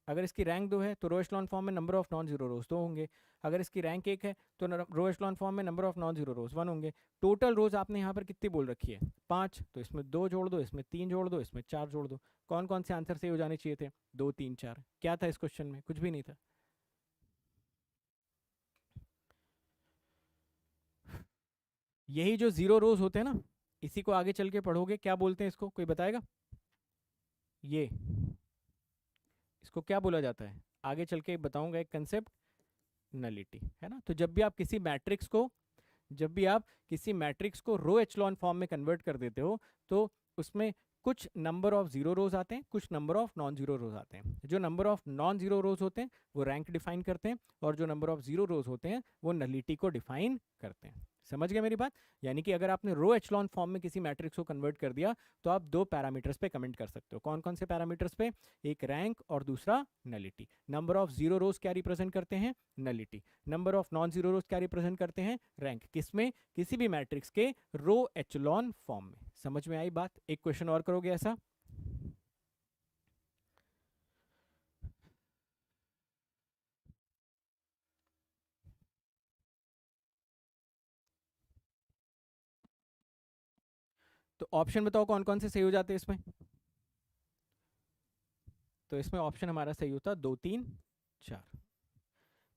अगर इसकी रैंक 2 है तो रो एचलॉन फॉर्म में नंबर ऑफ नॉन जीरो रोज 2 होंगे। अगर इसकी रैंक 1 है तो रो एचलॉन फॉर्म में नंबर ऑफ नॉन जीरो रोज 1 होंगे। टोटल रोज आपने यहाँ पर कितनी बोल रखी है? 5। तो इसमें 2 जोड़ दो, इसमें 3 जोड़ दो, इसमें 4 जोड़ दो। कौन कौन से आंसर सही हो जाने चाहिए थे? 2, 3, 4। क्या था इस क्वेश्चन में? कुछ भी नहीं था। यही जो जीरो रोज होते हैं ना, इसी को आगे चल के पढ़ोगे, क्या बोलते हैं इसको, कोई बताएगा? ये इसको क्या बोला जाता है? आगे चल के बताऊंगा एक कंसेप्ट, नलिटी, है ना। तो जब भी आप किसी मैट्रिक्स को, जब भी आप किसी मैट्रिक्स को रो एचलॉन फॉर्म में कन्वर्ट कर देते हो तो उसमें कुछ नंबर ऑफ जीरो रोज आते हैं, कुछ नंबर ऑफ नॉन जीरो रोज आते हैं। जो नंबर ऑफ नॉन जीरो रोज होते हैं वो रैंक डिफाइन करते हैं, और जो नंबर ऑफ जीरो रोज होते हैं वो नलिटी को डिफाइन करते हैं। समझ गए मेरी बात? यानी कि अगर आपने रो एचलॉन फॉर्म में किसी मैट्रिक्स को कन्वर्ट कर दिया तो आप दो पैरामीटर्स पे कमेंट कर सकते हो। कौन कौन से पैरामीटर्स पे? एक रैंक और दूसरा नलिटी। नंबर ऑफ जीरो रोज क्या रिप्रेजेंट करते हैं? Nullity. Number of non zero रोज क्या रिप्रेजेंट करते हैं? रैंक। किसमें? किसी भी मैट्रिक्स के रो एचलॉन फॉर्म में। समझ में आई बात? एक क्वेश्चन और करोगे ऐसा? तो ऑप्शन बताओ कौन कौन से सही हो जाते हैं इसमें? तो इसमें ऑप्शन हमारा सही होता 2 3 4।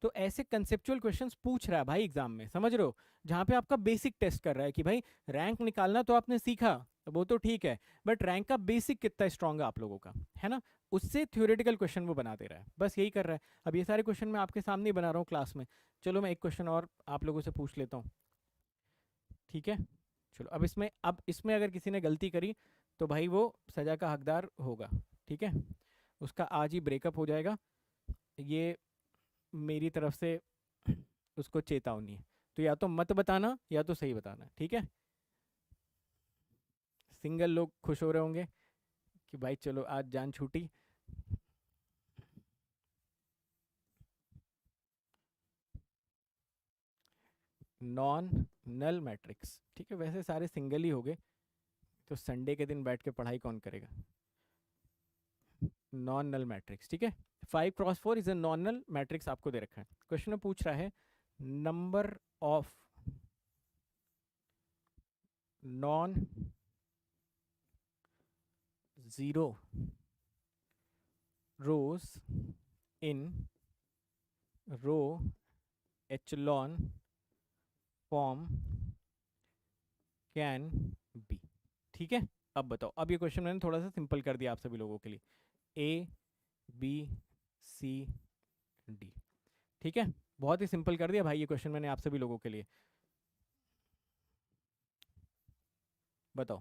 तो ऐसे कंसेप्चुअल क्वेश्चंस पूछ रहा है भाई एग्जाम में, समझ रहे हो? जहां पे आपका बेसिक टेस्ट कर रहा है कि भाई रैंक निकालना तो आपने सीखा, वो तो ठीक है, बट रैंक का बेसिक कितना स्ट्रांग है आप लोगों का, है ना? उससे थ्योरेटिकल क्वेश्चन वो बना दे रहा है, बस यही कर रहा है। अब ये सारे क्वेश्चन मैं आपके सामने ही बना रहा हूँ क्लास में। चलो मैं एक क्वेश्चन और आप लोगों से पूछ लेता हूँ, ठीक है? चलो अब इसमें अगर किसी ने गलती करी तो भाई वो सजा का हकदार होगा, ठीक है? उसका आज ही ब्रेकअप हो जाएगा, ये मेरी तरफ से उसको चेतावनी है। तो या तो मत बताना या तो सही बताना, ठीक है? सिंगल लोग खुश हो रहे होंगे कि भाई चलो आज जान छूटी। नॉन नल मैट्रिक्स, ठीक है? वैसे सारे सिंगल ही हो गए, तो संडे के दिन बैठ के पढ़ाई कौन करेगा? नॉन नल मैट्रिक्स, ठीक है? 5x4 is a non null matrix आपको दे रखा है। क्वेश्चन में पूछ रहा है number of non zero rows in row echelon form can be, ठीक है? अब बताओ, अब ये क्वेश्चन मैंने थोड़ा सा सिंपल कर दिया आप सभी लोगों के लिए। ए बी सी डी, ठीक है? बहुत ही सिंपल कर दिया भाई ये क्वेश्चन मैंने आप सभी लोगों के लिए। बताओ।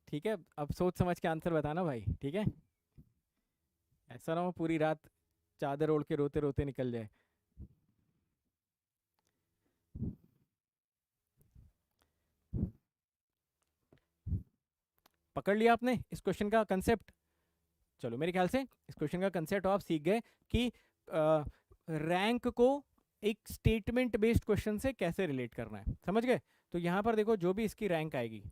ठीक है, अब सोच समझ के आंसर बताना भाई, ठीक है? ऐसा ना हो पूरी रात चादर ओढ़ के रोते रोते निकल जाए। पकड़ लिया आपने इस क्वेश्चन का कंसेप्ट? चलो मेरे ख्याल से इस क्वेश्चन का कंसेप्ट आप सीख गए कि रैंक को एक स्टेटमेंट बेस्ड क्वेश्चन से कैसे रिलेट करना है, समझ गए? तो यहाँ पर देखो जो भी इसकी रैंक आएगी,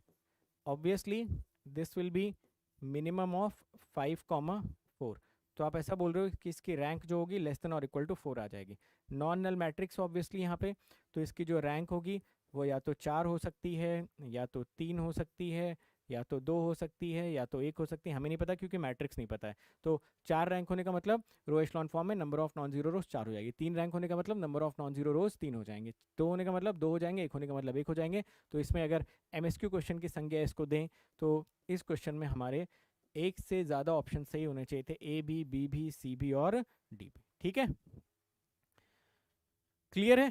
obviously this will B minimum of 5,4। तो आप ऐसा बोल रहे हो कि इसकी रैंक जो होगी लेस देन और इक्वल टू 4 आ जाएगी। नॉन नल मैट्रिक्स ऑब्वियसली यहाँ पे, तो इसकी जो रैंक होगी वो या तो 4 हो सकती है, या तो 3 हो सकती है, या तो 2 हो सकती है, या तो 1 हो सकती है, हमें नहीं पता क्योंकि मैट्रिक्स नहीं पता है। तो 4 रैंक होने का मतलब रो एचलॉन फॉर्म में नंबर ऑफ नॉन जीरो रोज 4 हो जाएगी। 3 रैंक होने का मतलब नंबर ऑफ नॉन जीरो रोज 3 हो जाएंगे। 2 होने का मतलब 2 हो जाएंगे, 1 होने का मतलब 1 हो जाएंगे। तो इसमें अगर एमएसक्यू क्वेश्चन की संज्ञा इसको दें तो इस क्वेश्चन में हमारे एक से ज़्यादा ऑप्शन सही होने चाहिए थे, ए भी, बी भी, सी भी और डी भी, ठीक है? क्लियर है?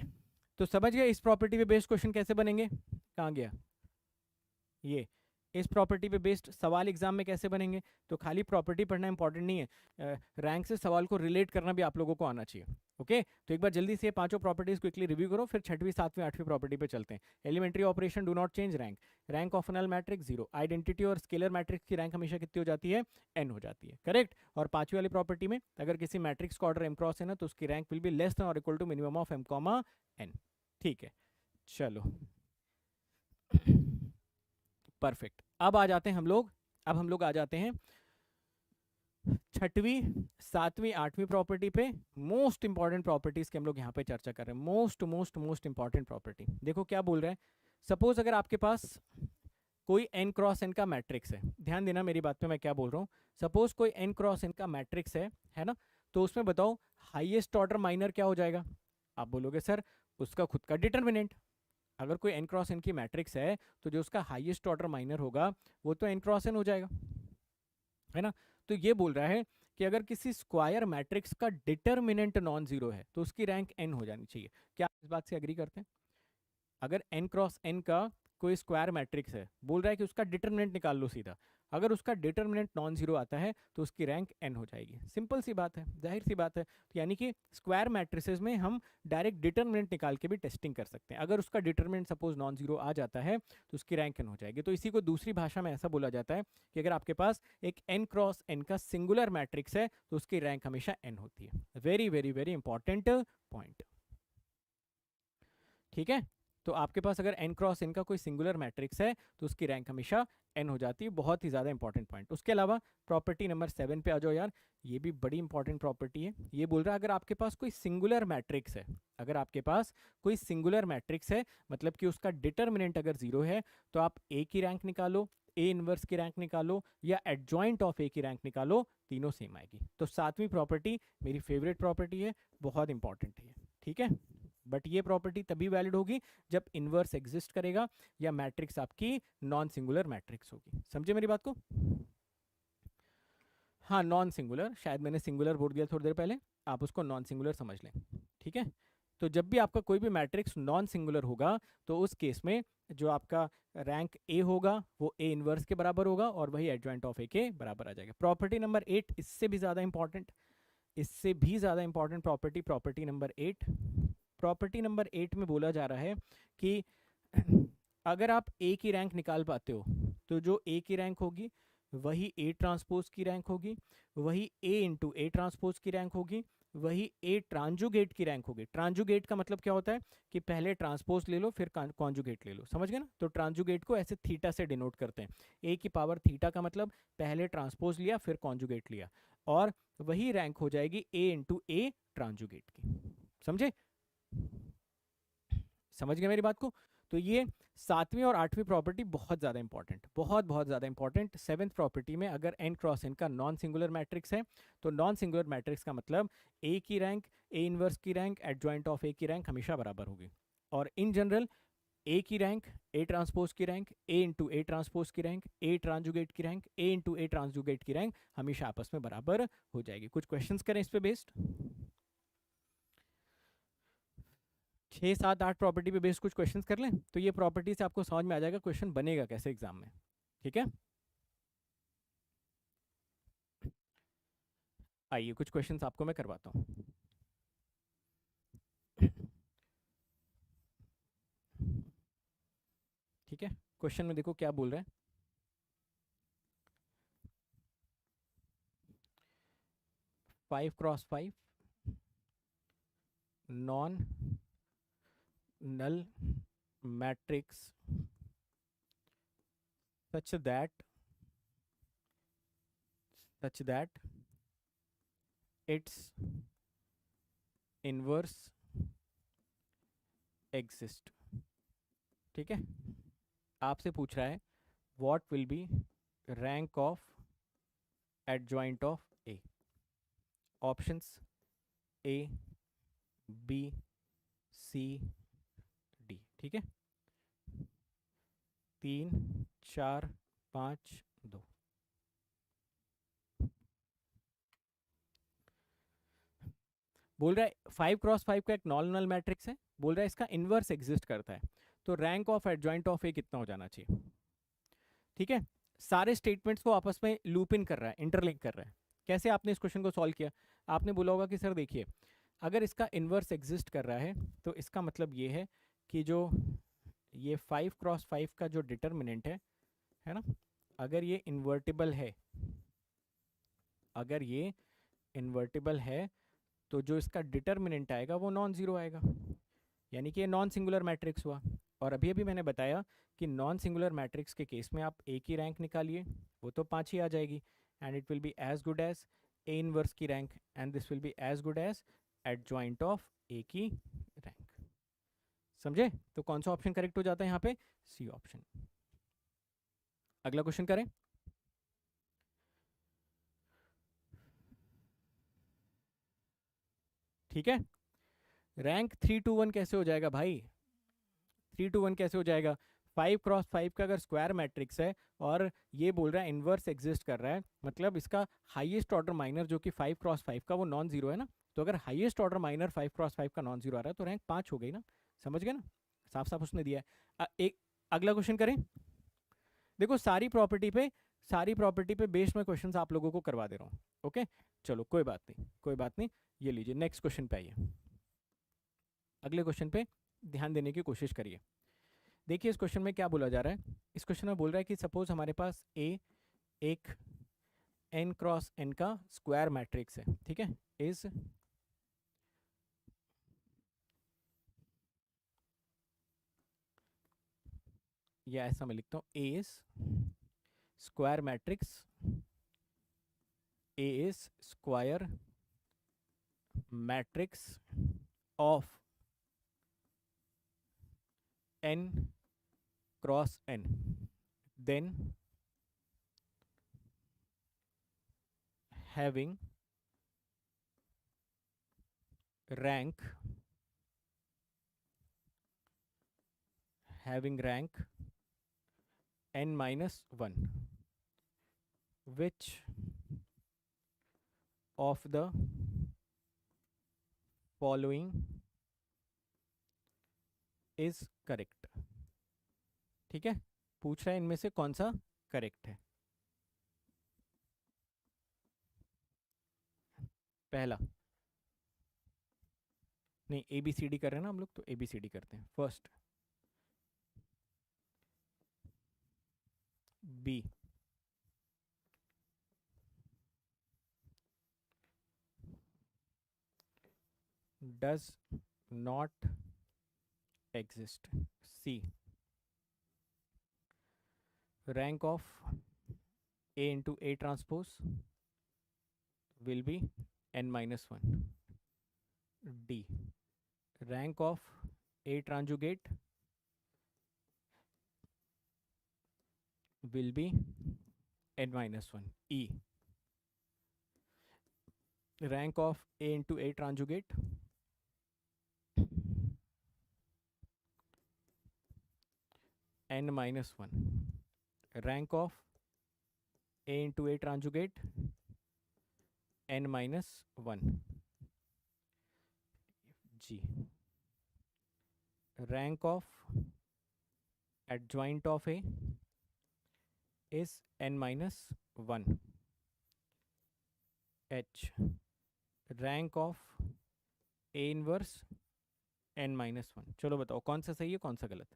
तो समझ गए इस प्रॉपर्टी पे बेस्ड क्वेश्चन कैसे बनेंगे? कहाँ गया ये? इस प्रॉपर्टी पे बेस्ड सवाल एग्जाम में कैसे बनेंगे? तो खाली प्रॉपर्टी पढ़ना इंपॉर्टेंट नहीं है, रैंक से सवाल को रिलेट करना भी आप लोगों को आना चाहिए। ओके, तो एक बार जल्दी से पांचों प्रॉपर्टीज क्विकली रिव्यू करो, फिर छठवीं सातवीं आठवीं प्रॉपर्टी पे चलते हैं। Elementary operation do not change rank, rank of null matrix 0, identity और स्केलर मैट्रिक्स की रैंक हमेशा कितनी हो जाती है? n हो जाती है, करेक्ट? और पांचवी वाली प्रॉपर्टी में अगर किसी मैट्रिक्स का ऑर्डर m क्रॉस है ना तो उसकी rank will be less than और equal to minimum of m comma n, ठीक है? चलो परफेक्ट। अब हम लोग आ जाते हैं छठवीं सातवीं आठवीं प्रॉपर्टी पे। मोस्ट इंपॉर्टेंट प्रॉपर्टीज की हम लोग यहाँ पे चर्चा कर रहे हैं। Most most most important property देखो क्या बोल रहे हैं। सपोज अगर आपके पास कोई n क्रॉस n का मैट्रिक्स है, ध्यान देना मेरी बात पे मैं क्या बोल रहा हूँ। सपोज कोई n क्रॉस n का मैट्रिक्स है ना? तो उसमें बताओ हाईएस्ट ऑर्डर माइनर क्या हो जाएगा? आप बोलोगे सर उसका खुद का डिटर्मिनेंट। अगर कोई n क्रॉस n की मैट्रिक्स है तो जो उसका हाईएस्ट ऑर्डर माइनर होगा वो तो n क्रॉस n हो जाएगा, है ना? तो ये बोल रहा है कि अगर किसी स्क्वायर मैट्रिक्स का डिटर्मिनेंट नॉन जीरो है तो उसकी रैंक n हो जानी चाहिए। क्या आप इस बात से एग्री करते हैं? अगर n क्रॉस n का कोई स्क्वायर मैट्रिक्स है, बोल रहा है कि उसका डिटरमिनेंट निकाल लो सीधा। अगर उसका डिटरमिनेंट नॉन जीरो आता है तो उसकी रैंक n हो जाएगी। सिंपल सी बात है, जाहिर सी बात है। तो यानी कि स्क्वायर मैट्रिसेस में हम डायरेक्ट डिटरमिनेंट निकाल के भी टेस्टिंग कर सकते हैं। अगर उसका डिटरमिनेंट सपोज नॉन जीरो आ जाता है तो उसकी रैंक n हो जाएगी। तो इसी को दूसरी भाषा में ऐसा बोला जाता है कि अगर आपके पास एक n क्रॉस n का सिंगुलर मैट्रिक्स है तो उसकी रैंक हमेशा n होती है। Very very very important point. ठीक है, तो आपके पास अगर n क्रॉस n का कोई सिंगुलर मैट्रिक्स है तो उसकी रैंक हमेशा n हो जाती है। बहुत ही ज़्यादा इंपॉर्टेंट पॉइंट। उसके अलावा प्रॉपर्टी नंबर 7 पे आ जाओ यार, ये भी बड़ी इंपॉर्टेंट प्रॉपर्टी है। ये बोल रहा है अगर आपके पास कोई सिंगुलर मैट्रिक्स है, अगर आपके पास कोई सिंगुलर मैट्रिक्स है मतलब कि उसका डिटरमिनेंट अगर जीरो है, तो आप ए की रैंक निकालो, ए इनवर्स की रैंक निकालो या एडजॉइंट ऑफ ए की रैंक निकालो, तीनों सेम आएगी। तो 7वीं प्रॉपर्टी मेरी फेवरेट प्रॉपर्टी है, बहुत इंपॉर्टेंट है। ठीक है, बट ये प्रॉपर्टी तभी वैलिड होगी जब इनवर्स एग्जिस्ट करेगा या मैट्रिक्स आपकी नॉन सिंगुलर मैट्रिक्स होगी। समझे मेरी बात को? हाँ, नॉन सिंगुलर, शायद मैंने सिंगुलर बोल दिया थोड़ी देर पहले, आप उसको नॉन सिंगुलर समझ लें। ठीक है, तो जब भी आपका कोई भी मैट्रिक्स नॉन सिंगुलर होगा तो उस केस में जो आपका रैंक ए होगा वो ए इनवर्स के बराबर होगा और वही एडजॉइंट ऑफ ए के बराबर आ जाएगा। प्रॉपर्टी नंबर 8 इससे भी ज़्यादा इंपॉर्टेंट, इससे भी ज़्यादा important property, property number 8। Property number 8 में बोला जा रहा है कि अगर आप ए की रैंक निकाल पाते हो तो जो ए की रैंक होगी वही ए ट्रांसपोज की रैंक होगी, वही ए इंटू ए ट्रांसपोज की रैंक होगी, वही ए ट्रांजुगेट की रैंक होगी। ट्रांजुगेट का मतलब क्या होता है कि पहले ट्रांसपोज ले लो फिर कॉन्जुगेट ले लो, समझ गए ना? तो ट्रांजुगेट को ऐसे थीटा से डिनोट करते हैं। ए की पावर थीटा का मतलब पहले ट्रांसपोज लिया फिर कॉन्जुगेट लिया, और वही रैंक हो जाएगी ए इंटू ए ट्रांजुगेट की। समझे? समझ गए मेरी बात को? तो ये 7वीं और 8वीं प्रॉपर्टी बहुत ज़्यादा इंपॉर्टेंट, बहुत बहुत ज़्यादा इंपॉर्टेंट। 7th प्रॉपर्टी में अगर n क्रॉस n का नॉन सिंगुलर मैट्रिक्स है तो नॉन सिंगुलर मैट्रिक्स का मतलब a की रैंक, a इनवर्स की रैंक, एडजॉइंट ऑफ a की रैंक हमेशा बराबर होगी। और इन जनरल a की रैंक, a ट्रांसपोज की rank, a into a transpose की रैंक, a ट्रांजुगेट की रैंक, a इंटू a ट्रांजुगेट की रैंक हमेशा आपस में बराबर हो जाएगी। कुछ क्वेश्चंस करें इस पे बेस्ड? 6, 7, 8 प्रॉपर्टी पे बेस्ड कुछ क्वेश्चंस कर लें तो ये प्रॉपर्टी से आपको समझ में आ जाएगा क्वेश्चन बनेगा कैसे एग्जाम में। ठीक है, आइए कुछ क्वेश्चंस आपको मैं करवाता हूँ। ठीक है, क्वेश्चन में देखो क्या बोल रहे हैं। 5 cross 5 non null matrix such that its inverse exist। ठीक है, आपसे पूछ रहा है what will be rank of adjoint of A। Options A B C D। ठीक है, 3 4 5 2। बोल रहा है 5 क्रॉस 5 का एक नॉन नल मैट्रिक्स है, बोल रहा है इसका इनवर्स एग्जिस्ट करता है, तो रैंक ऑफ एडजॉइंट ऑफ ए कितना हो जाना चाहिए? ठीक है, सारे स्टेटमेंट्स को आपस में लूप इन कर रहा है, इंटरलिंक कर रहा है। कैसे आपने इस क्वेश्चन को सॉल्व किया? आपने बोला होगा कि सर देखिए अगर इसका इनवर्स एग्जिस्ट कर रहा है तो इसका मतलब ये है कि जो ये 5 क्रॉस 5 का जो डिटर्मिनेंट है ना, अगर ये इन्वर्टिबल है, अगर ये इन्वर्टिबल है तो जो इसका डिटर्मिनेंट आएगा वो नॉन ज़ीरो आएगा, यानी कि ये नॉन सिंगुलर मैट्रिक्स हुआ। और अभी अभी मैंने बताया कि नॉन सिंगुलर मैट्रिक्स के केस में आप ए की रैंक निकालिए, वो तो 5 ही आ जाएगी, and it will be as good as A inverse की rank, and this will be as good as adjoint of A की रैंक। समझे? तो कौन सा ऑप्शन करेक्ट हो जाता है यहाँ पे? C option. अगला क्वेश्चन करें। ठीक है, रैंक 3 to 1 कैसे हो जाएगा भाई? 3 to 1 कैसे हो जाएगा? 5 क्रॉस 5 का अगर स्क्वायर मैट्रिक्स है और ये बोल रहा है इनवर्स एग्जिस्ट कर रहा है, मतलब इसका हाईएस्ट ऑर्डर माइनर जो कि 5 क्रॉस 5 का वो नॉन जीरो है ना, तो अगर हाईएस्ट ऑर्डर माइनर 5 क्रॉस 5 का नॉन जीरो आ रहा है तो रैंक 5 हो गई ना। समझ गए ना? साफ साफ उसने दिया है। एक अगला क्वेश्चन करें। देखो सारी प्रॉपर्टी पे बेस्ड मैं क्वेश्चंस आप लोगों को करवा दे रहा हूँ। ओके चलो कोई बात नहीं, कोई बात नहीं। ये लीजिए नेक्स्ट क्वेश्चन पे आइए, अगले क्वेश्चन पे ध्यान देने की कोशिश करिए। देखिए इस क्वेश्चन में क्या बोला जा रहा है। इस क्वेश्चन में बोल रहा है कि सपोज हमारे पास ए एक n क्रॉस n का स्क्वायर मैट्रिक्स है, ठीक है। इज या ऐसा मैं लिखता हूँ, A is square matrix, A is square matrix of n cross n, then having rank n minus 1, which of the following is correct। ठीक है, पूछ रहा है इनमें से कौन सा करेक्ट है। पहला, नहीं ए बी सी डी कर रहे हैं ना हम लोग, तो ए बी सी डी करते हैं। First B, does not exist. C, rank of A into A transpose will be n minus 1। D, rank of A conjugate will be n minus 1। E, rank of A into A conjugate n minus 1। rank of A into A conjugate n minus 1। G, rank of adjoint of A is n minus 1। H, rank of A inverse n minus 1। चलो बताओ कौन सा सही है कौन सा गलत।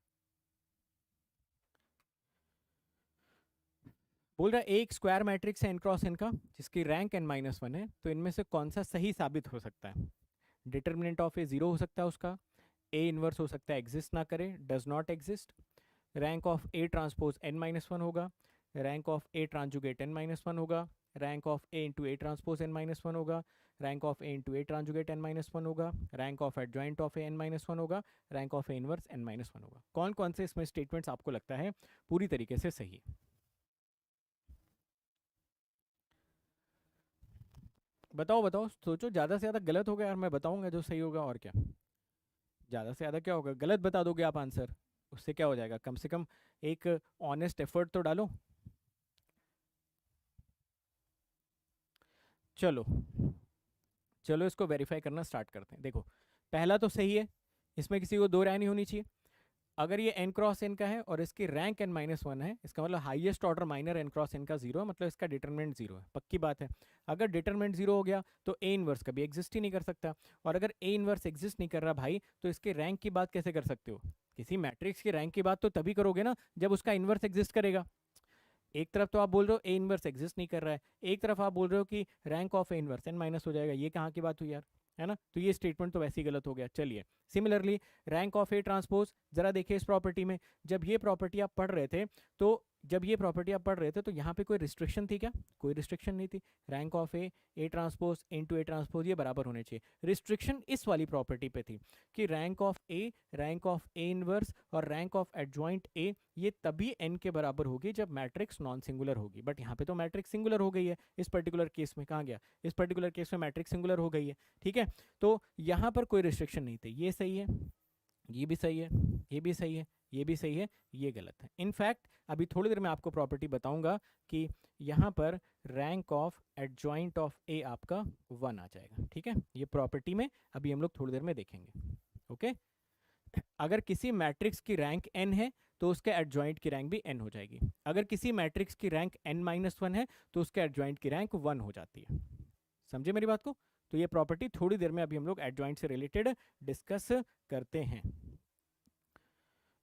बोल रहा है एक स्क्वायर मैट्रिक्स है n क्रॉस n का जिसकी रैंक n माइनस 1 है, तो इनमें से कौन सा सही साबित हो सकता है। डिटर्मिनेंट ऑफ ए 0 हो सकता है उसका, ए इनवर्स हो सकता है एग्जिस्ट ना करे, does not exist. Rank of A transpose n minus 1 होगा, rank of A ट्रांजुगेट n minus 1 होगा, rank of A into A transpose n minus 1 होगा, rank of A into A ट्रांजुगेट n minus 1 होगा, rank of adjoint of A n minus 1 होगा, rank of A inverse n minus 1 होगा। कौन कौन से इसमें statements आपको लगता है पूरी तरीके से सही है। बताओ बताओ, सोचो, ज़्यादा से ज़्यादा गलत होगा यार, मैं बताऊंगा जो सही होगा, और क्या ज़्यादा से ज़्यादा क्या होगा, गलत बता दोगे आप आंसर, उससे क्या हो जाएगा। कम से कम एक ऑनेस्ट एफर्ट तो डालो। चलो चलो इसको वेरीफाई करना स्टार्ट करते हैं। देखो पहला तो सही है, इसमें किसी को दो राय नहीं होनी चाहिए। अगर ये n क्रॉस n का है और इसकी रैंक n माइनस 1 है, इसका मतलब highest order minor n cross n का 0 है, मतलब इसका डिटरमिनेंट 0 है, पक्की बात है। अगर डिटरमिनेंट 0 हो गया तो a इनवर्स कभी एग्जिस्ट ही नहीं कर सकता, और अगर a इनवर्स एग्जिस्ट नहीं कर रहा भाई, तो इसके रैंक की बात कैसे कर सकते हो। किसी मैट्रिक्स की रैंक की बात तो तभी करोगे ना जब उसका इनवर्स एग्जिस्ट करेगा। एक तरफ तो आप बोल रहे हो ए इनवर्स एग्जिस्ट नहीं कर रहा है, एक तरफ आप बोल रहे हो कि rank of A inverse n minus हो जाएगा, ये कहाँ की बात हुई यार, है ना। तो ये स्टेटमेंट तो वैसे ही गलत हो गया। चलिए similarly rank of A transpose, जरा देखिए इस प्रॉपर्टी में, जब ये प्रॉपर्टी आप पढ़ रहे थे तो यहाँ पे कोई रिस्ट्रिक्शन थी क्या, कोई रिस्ट्रिक्शन नहीं थी। Rank of A transpose into A transpose ये बराबर होने चाहिए। रिस्ट्रिक्शन इस वाली प्रॉपर्टी पे थी कि रैंक ऑफ ए इनवर्स और रैंक ऑफ एडजॉइंट ए ये तभी n के बराबर होगी जब मैट्रिक्स नॉन सिंगुलर होगी। बट यहाँ पे तो मैट्रिक्स सिंगुलर हो गई है इस पर्टिकुलर केस में, कहाँ गया, इस पर्टिकुलर केस में मैट्रिक्स सिंगुलर हो गई है, ठीक है। तो यहाँ पर कोई रिस्ट्रिक्शन नहीं थे। ये सही है, ये भी सही है, ये भी सही है, ये भी सही है, ये गलत है। इनफैक्ट अभी थोड़ी देर में आपको प्रॉपर्टी बताऊंगा कि यहाँ पर रैंक ऑफ एडजॉइंट ऑफ ए आपका 1 आ जाएगा, ठीक है। ये प्रॉपर्टी में अभी हम लोग थोड़ी देर में देखेंगे, ओके। अगर किसी मैट्रिक्स की रैंक n है तो उसके एडजॉइंट की रैंक भी n हो जाएगी। अगर किसी मैट्रिक्स की रैंक n-1 है तो उसके एडजॉइंट की रैंक 1 हो जाती है। समझे मेरी बात को? तो ये प्रॉपर्टी थोड़ी देर में अभी हम लोग एडजॉइंट से रिलेटेड डिस्कस करते हैं।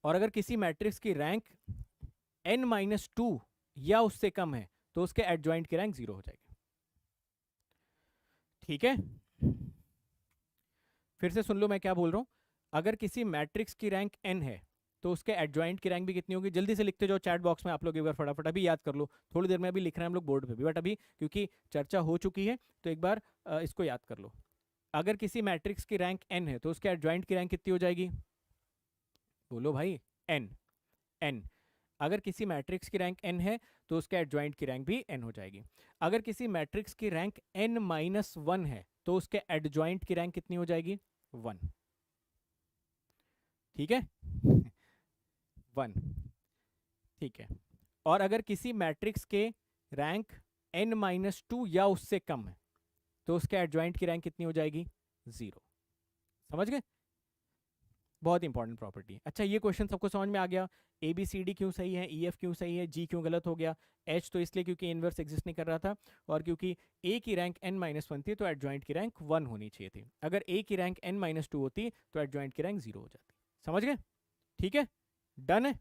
और अगर किसी मैट्रिक्स की रैंक n-2 या उससे कम है तो उसके एडजॉइंट की रैंक 0 हो जाएगी। ठीक है, फिर से सुन लो मैं क्या बोल रहा हूं। अगर किसी मैट्रिक्स की रैंक n है तो उसके एडजॉइंट की रैंक भी कितनी होगी? जल्दी से लिखते जाओ चैट बॉक्स में, आप लोग एक बार फटाफट अभी याद कर लो। थोड़ी देर में अभी लिख रहे हैं हम लोग बोर्ड पे भी, बट अभी क्योंकि चर्चा हो चुकी है तो एक बार इसको याद कर लो। अगर किसी मैट्रिक्स की रैंक n है तो उसके एडजॉइंट की रैंक कितनी हो जाएगी? बोलो भाई। n n अगर किसी मैट्रिक्स की रैंक n है तो उसके एडजॉइंट की रैंक भी n हो जाएगी। अगर किसी मैट्रिक्स की रैंक n-1 है तो उसके एडजॉइंट की रैंक कितनी हो जाएगी? 1। ठीक है 1। ठीक है, और अगर किसी मैट्रिक्स के रैंक n-2 या उससे कम है तो उसके एडजॉइंट की रैंक कितनी हो जाएगी? 0। समझ गए? बहुत इंपॉर्टेंट प्रॉपर्टी है। अच्छा, ये क्वेश्चन सबको समझ में आ गया? ए बी सी डी क्यों सही है, ई एफ क्यों सही है, जी क्यों गलत हो गया, एच तो इसलिए क्योंकि इनवर्स एग्जिस्ट नहीं कर रहा था, और क्योंकि ए की रैंक n-1 थी तो एडजॉइंट की रैंक 1 होनी चाहिए थी। अगर ए की रैंक n-2 होती तो एडजॉइंट की रैंक 0 हो जाती। समझ गए? ठीक है, डन है।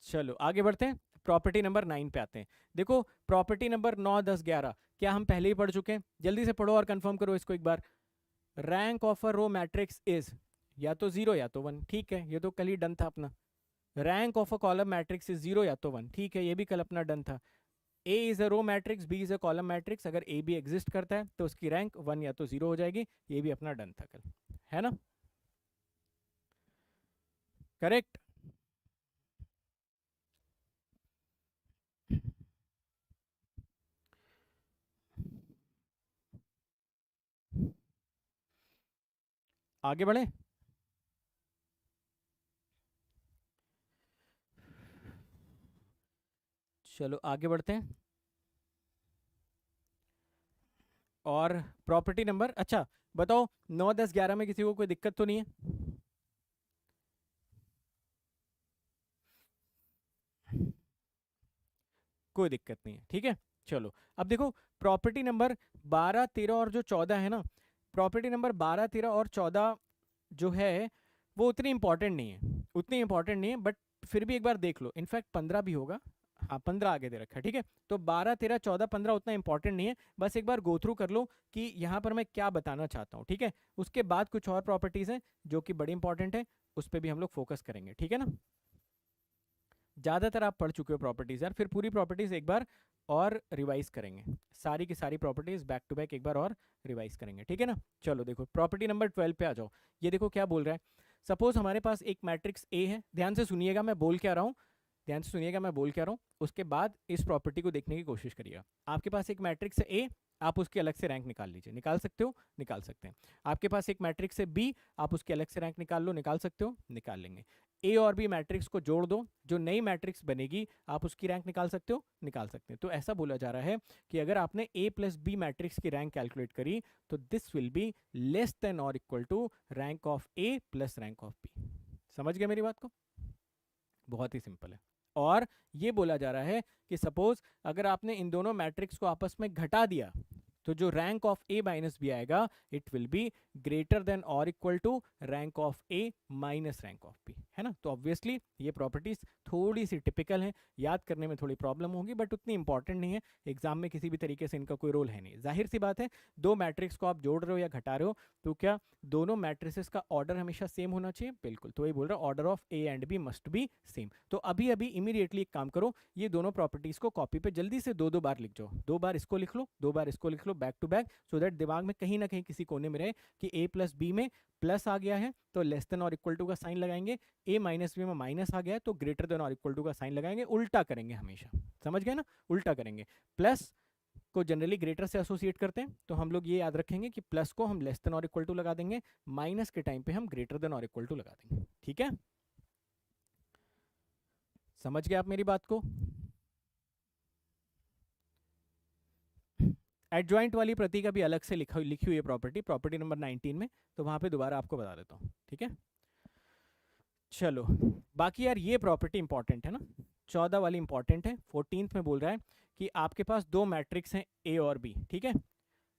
चलो आगे बढ़ते हैं, प्रॉपर्टी नंबर 9 पे आते हैं। देखो प्रॉपर्टी नंबर 9, 10, 11 क्या हम पहले ही पढ़ चुके हैं? जल्दी से पढ़ो और कंफर्म करो इसको एक बार। Rank of a row matrix is या तो 0 या तो 1। ठीक है, ये तो कल ही डन था अपना। Rank of a column matrix is 0 या तो 1। ठीक है, ये भी कल अपना डन था। A is a row matrix, B is a column matrix, अगर ए बी एग्जिस्ट करता है तो उसकी रैंक 1 या तो 0 हो जाएगी। ये भी अपना डन था कल, है ना? करेक्ट। आगे बढ़े। चलो आगे बढ़ते हैं। और प्रॉपर्टी नंबर, अच्छा बताओ 9, 10, 11 में किसी को कोई दिक्कत तो नहीं है? कोई दिक्कत नहीं है, ठीक है। चलो अब देखो प्रॉपर्टी नंबर 12, 13 और जो 14 है ना, प्रॉपर्टी नंबर 12, 13 और 14 जो है वो उतनी इंपॉर्टेंट नहीं है, उतनी इंपॉर्टेंट नहीं है, बट फिर भी एक बार देख लो। इनफैक्ट 15 भी होगा, हाँ 15 आगे दे रखा है, ठीक है। तो 12, 13, 14, 15 उतना इंपॉर्टेंट नहीं है, बस एक बार गो थ्रू कर लो कि यहाँ पर मैं क्या बताना चाहता हूँ, ठीक है। उसके बाद कुछ और प्रॉपर्टीज हैं जो कि बड़ी इंपॉर्टेंट है, उस पर भी हम लोग फोकस करेंगे, ठीक है ना। ज़्यादातर आप पढ़ चुके हो प्रॉपर्टीज़ यार, फिर पूरी प्रॉपर्टीज़ एक बार और रिवाइज करेंगे, सारी की सारी प्रॉपर्टीज़ बैक टू बैक एक बार और रिवाइज करेंगे, ठीक है ना। चलो देखो प्रॉपर्टी नंबर 12 पे आ जाओ। ये देखो क्या बोल रहा है। सपोज हमारे पास एक मैट्रिक्स ए है, ध्यान से सुनिएगा मैं बोल क्या रहा हूँ, ध्यान से सुनिएगा मैं बोल क्या रहा हूँ, उसके बाद इस प्रॉपर्टी को देखने की कोशिश करिएगा। आपके पास एक मैट्रिक्स है ए, आप उसकी अलग से रैंक निकाल लीजिए, निकाल सकते हो, निकाल सकते हैं। आपके पास एक मैट्रिक्स है बी, आप उसकी अलग से रैंक निकाल लो, निकाल सकते हो, निकाल लेंगे। ए और बी मैट्रिक्स को जोड़ दो, जो नई मैट्रिक्स बनेगी आप उसकी रैंक निकाल सकते हो, निकाल सकते हैं। तो ऐसा बोला जा रहा है कि अगर आपने ए प्लस बी मैट्रिक्स की रैंक कैलकुलेट करी तो this will be less than और equal to rank of A plus rank of B. समझ गए मेरी बात को? बहुत ही सिंपल है। और ये बोला जा रहा है कि सपोज अगर आपने इन दोनों मैट्रिक्स को आपस में घटा दिया तो जो rank of A minus B आएगा it will be greater than और equal to rank of A minus rank of B, है ना। तो ऑब्वियसली ये प्रॉपर्टीज थोड़ी सी टिपिकल है, याद करने में थोड़ी प्रॉब्लम होगी, बट उतनी इंपॉर्टेंट नहीं है, एग्जाम में किसी भी तरीके से इनका कोई रोल है नहीं। जाहिर सी बात है, दो मैट्रिक्स को आप जोड़ रहे हो या घटा रहे हो तो क्या दोनों मैट्रिसेस का ऑर्डर हमेशा सेम होना चाहिए? बिल्कुल। तो ये बोल रहा है order of A and B must be same. तो अभी अभी इमीडिएटली एक काम करो, ये दोनों प्रॉपर्टीज को कॉपी पे जल्दी से दो दो बार लिख जाओ, दो बार इसको लिख लो, दो बार इसको लिख लो, back to back, so that दिमाग में कहीं ना कहीं किसी कोने में रहे कि ए प्लस बी में प्लस आ गया है तो लेस देन और इक्वल टू का साइन लगाएंगे, ए माइनस बी में माइनस आ गया है तो ग्रेटर देन और इक्वल टू का साइन लगाएंगे, उल्टा करेंगे हमेशा। समझ गए ना? उल्टा करेंगे। प्लस को जनरली ग्रेटर से एसोसिएट करते हैं तो हम लोग ये याद रखेंगे कि प्लस को हम लेस देन और इक्वल टू लगा देंगे, माइनस के टाइम पे हम ग्रेटर देन और इक्वल टू लगा देंगे, ठीक है। समझ गए आप मेरी बात को? एडजॉइंट वाली प्रति का भी अलग से लिखी हुई है प्रॉपर्टी नंबर 19 में, तो वहां पे दोबारा आपको बता देता हूँ, ठीक है। चलो, बाकी यार ये प्रॉपर्टी इंपॉर्टेंट है ना, 14 वाली इंपॉर्टेंट है। 14th में बोल रहा है कि आपके पास दो मैट्रिक्स हैं ए और बी, ठीक है।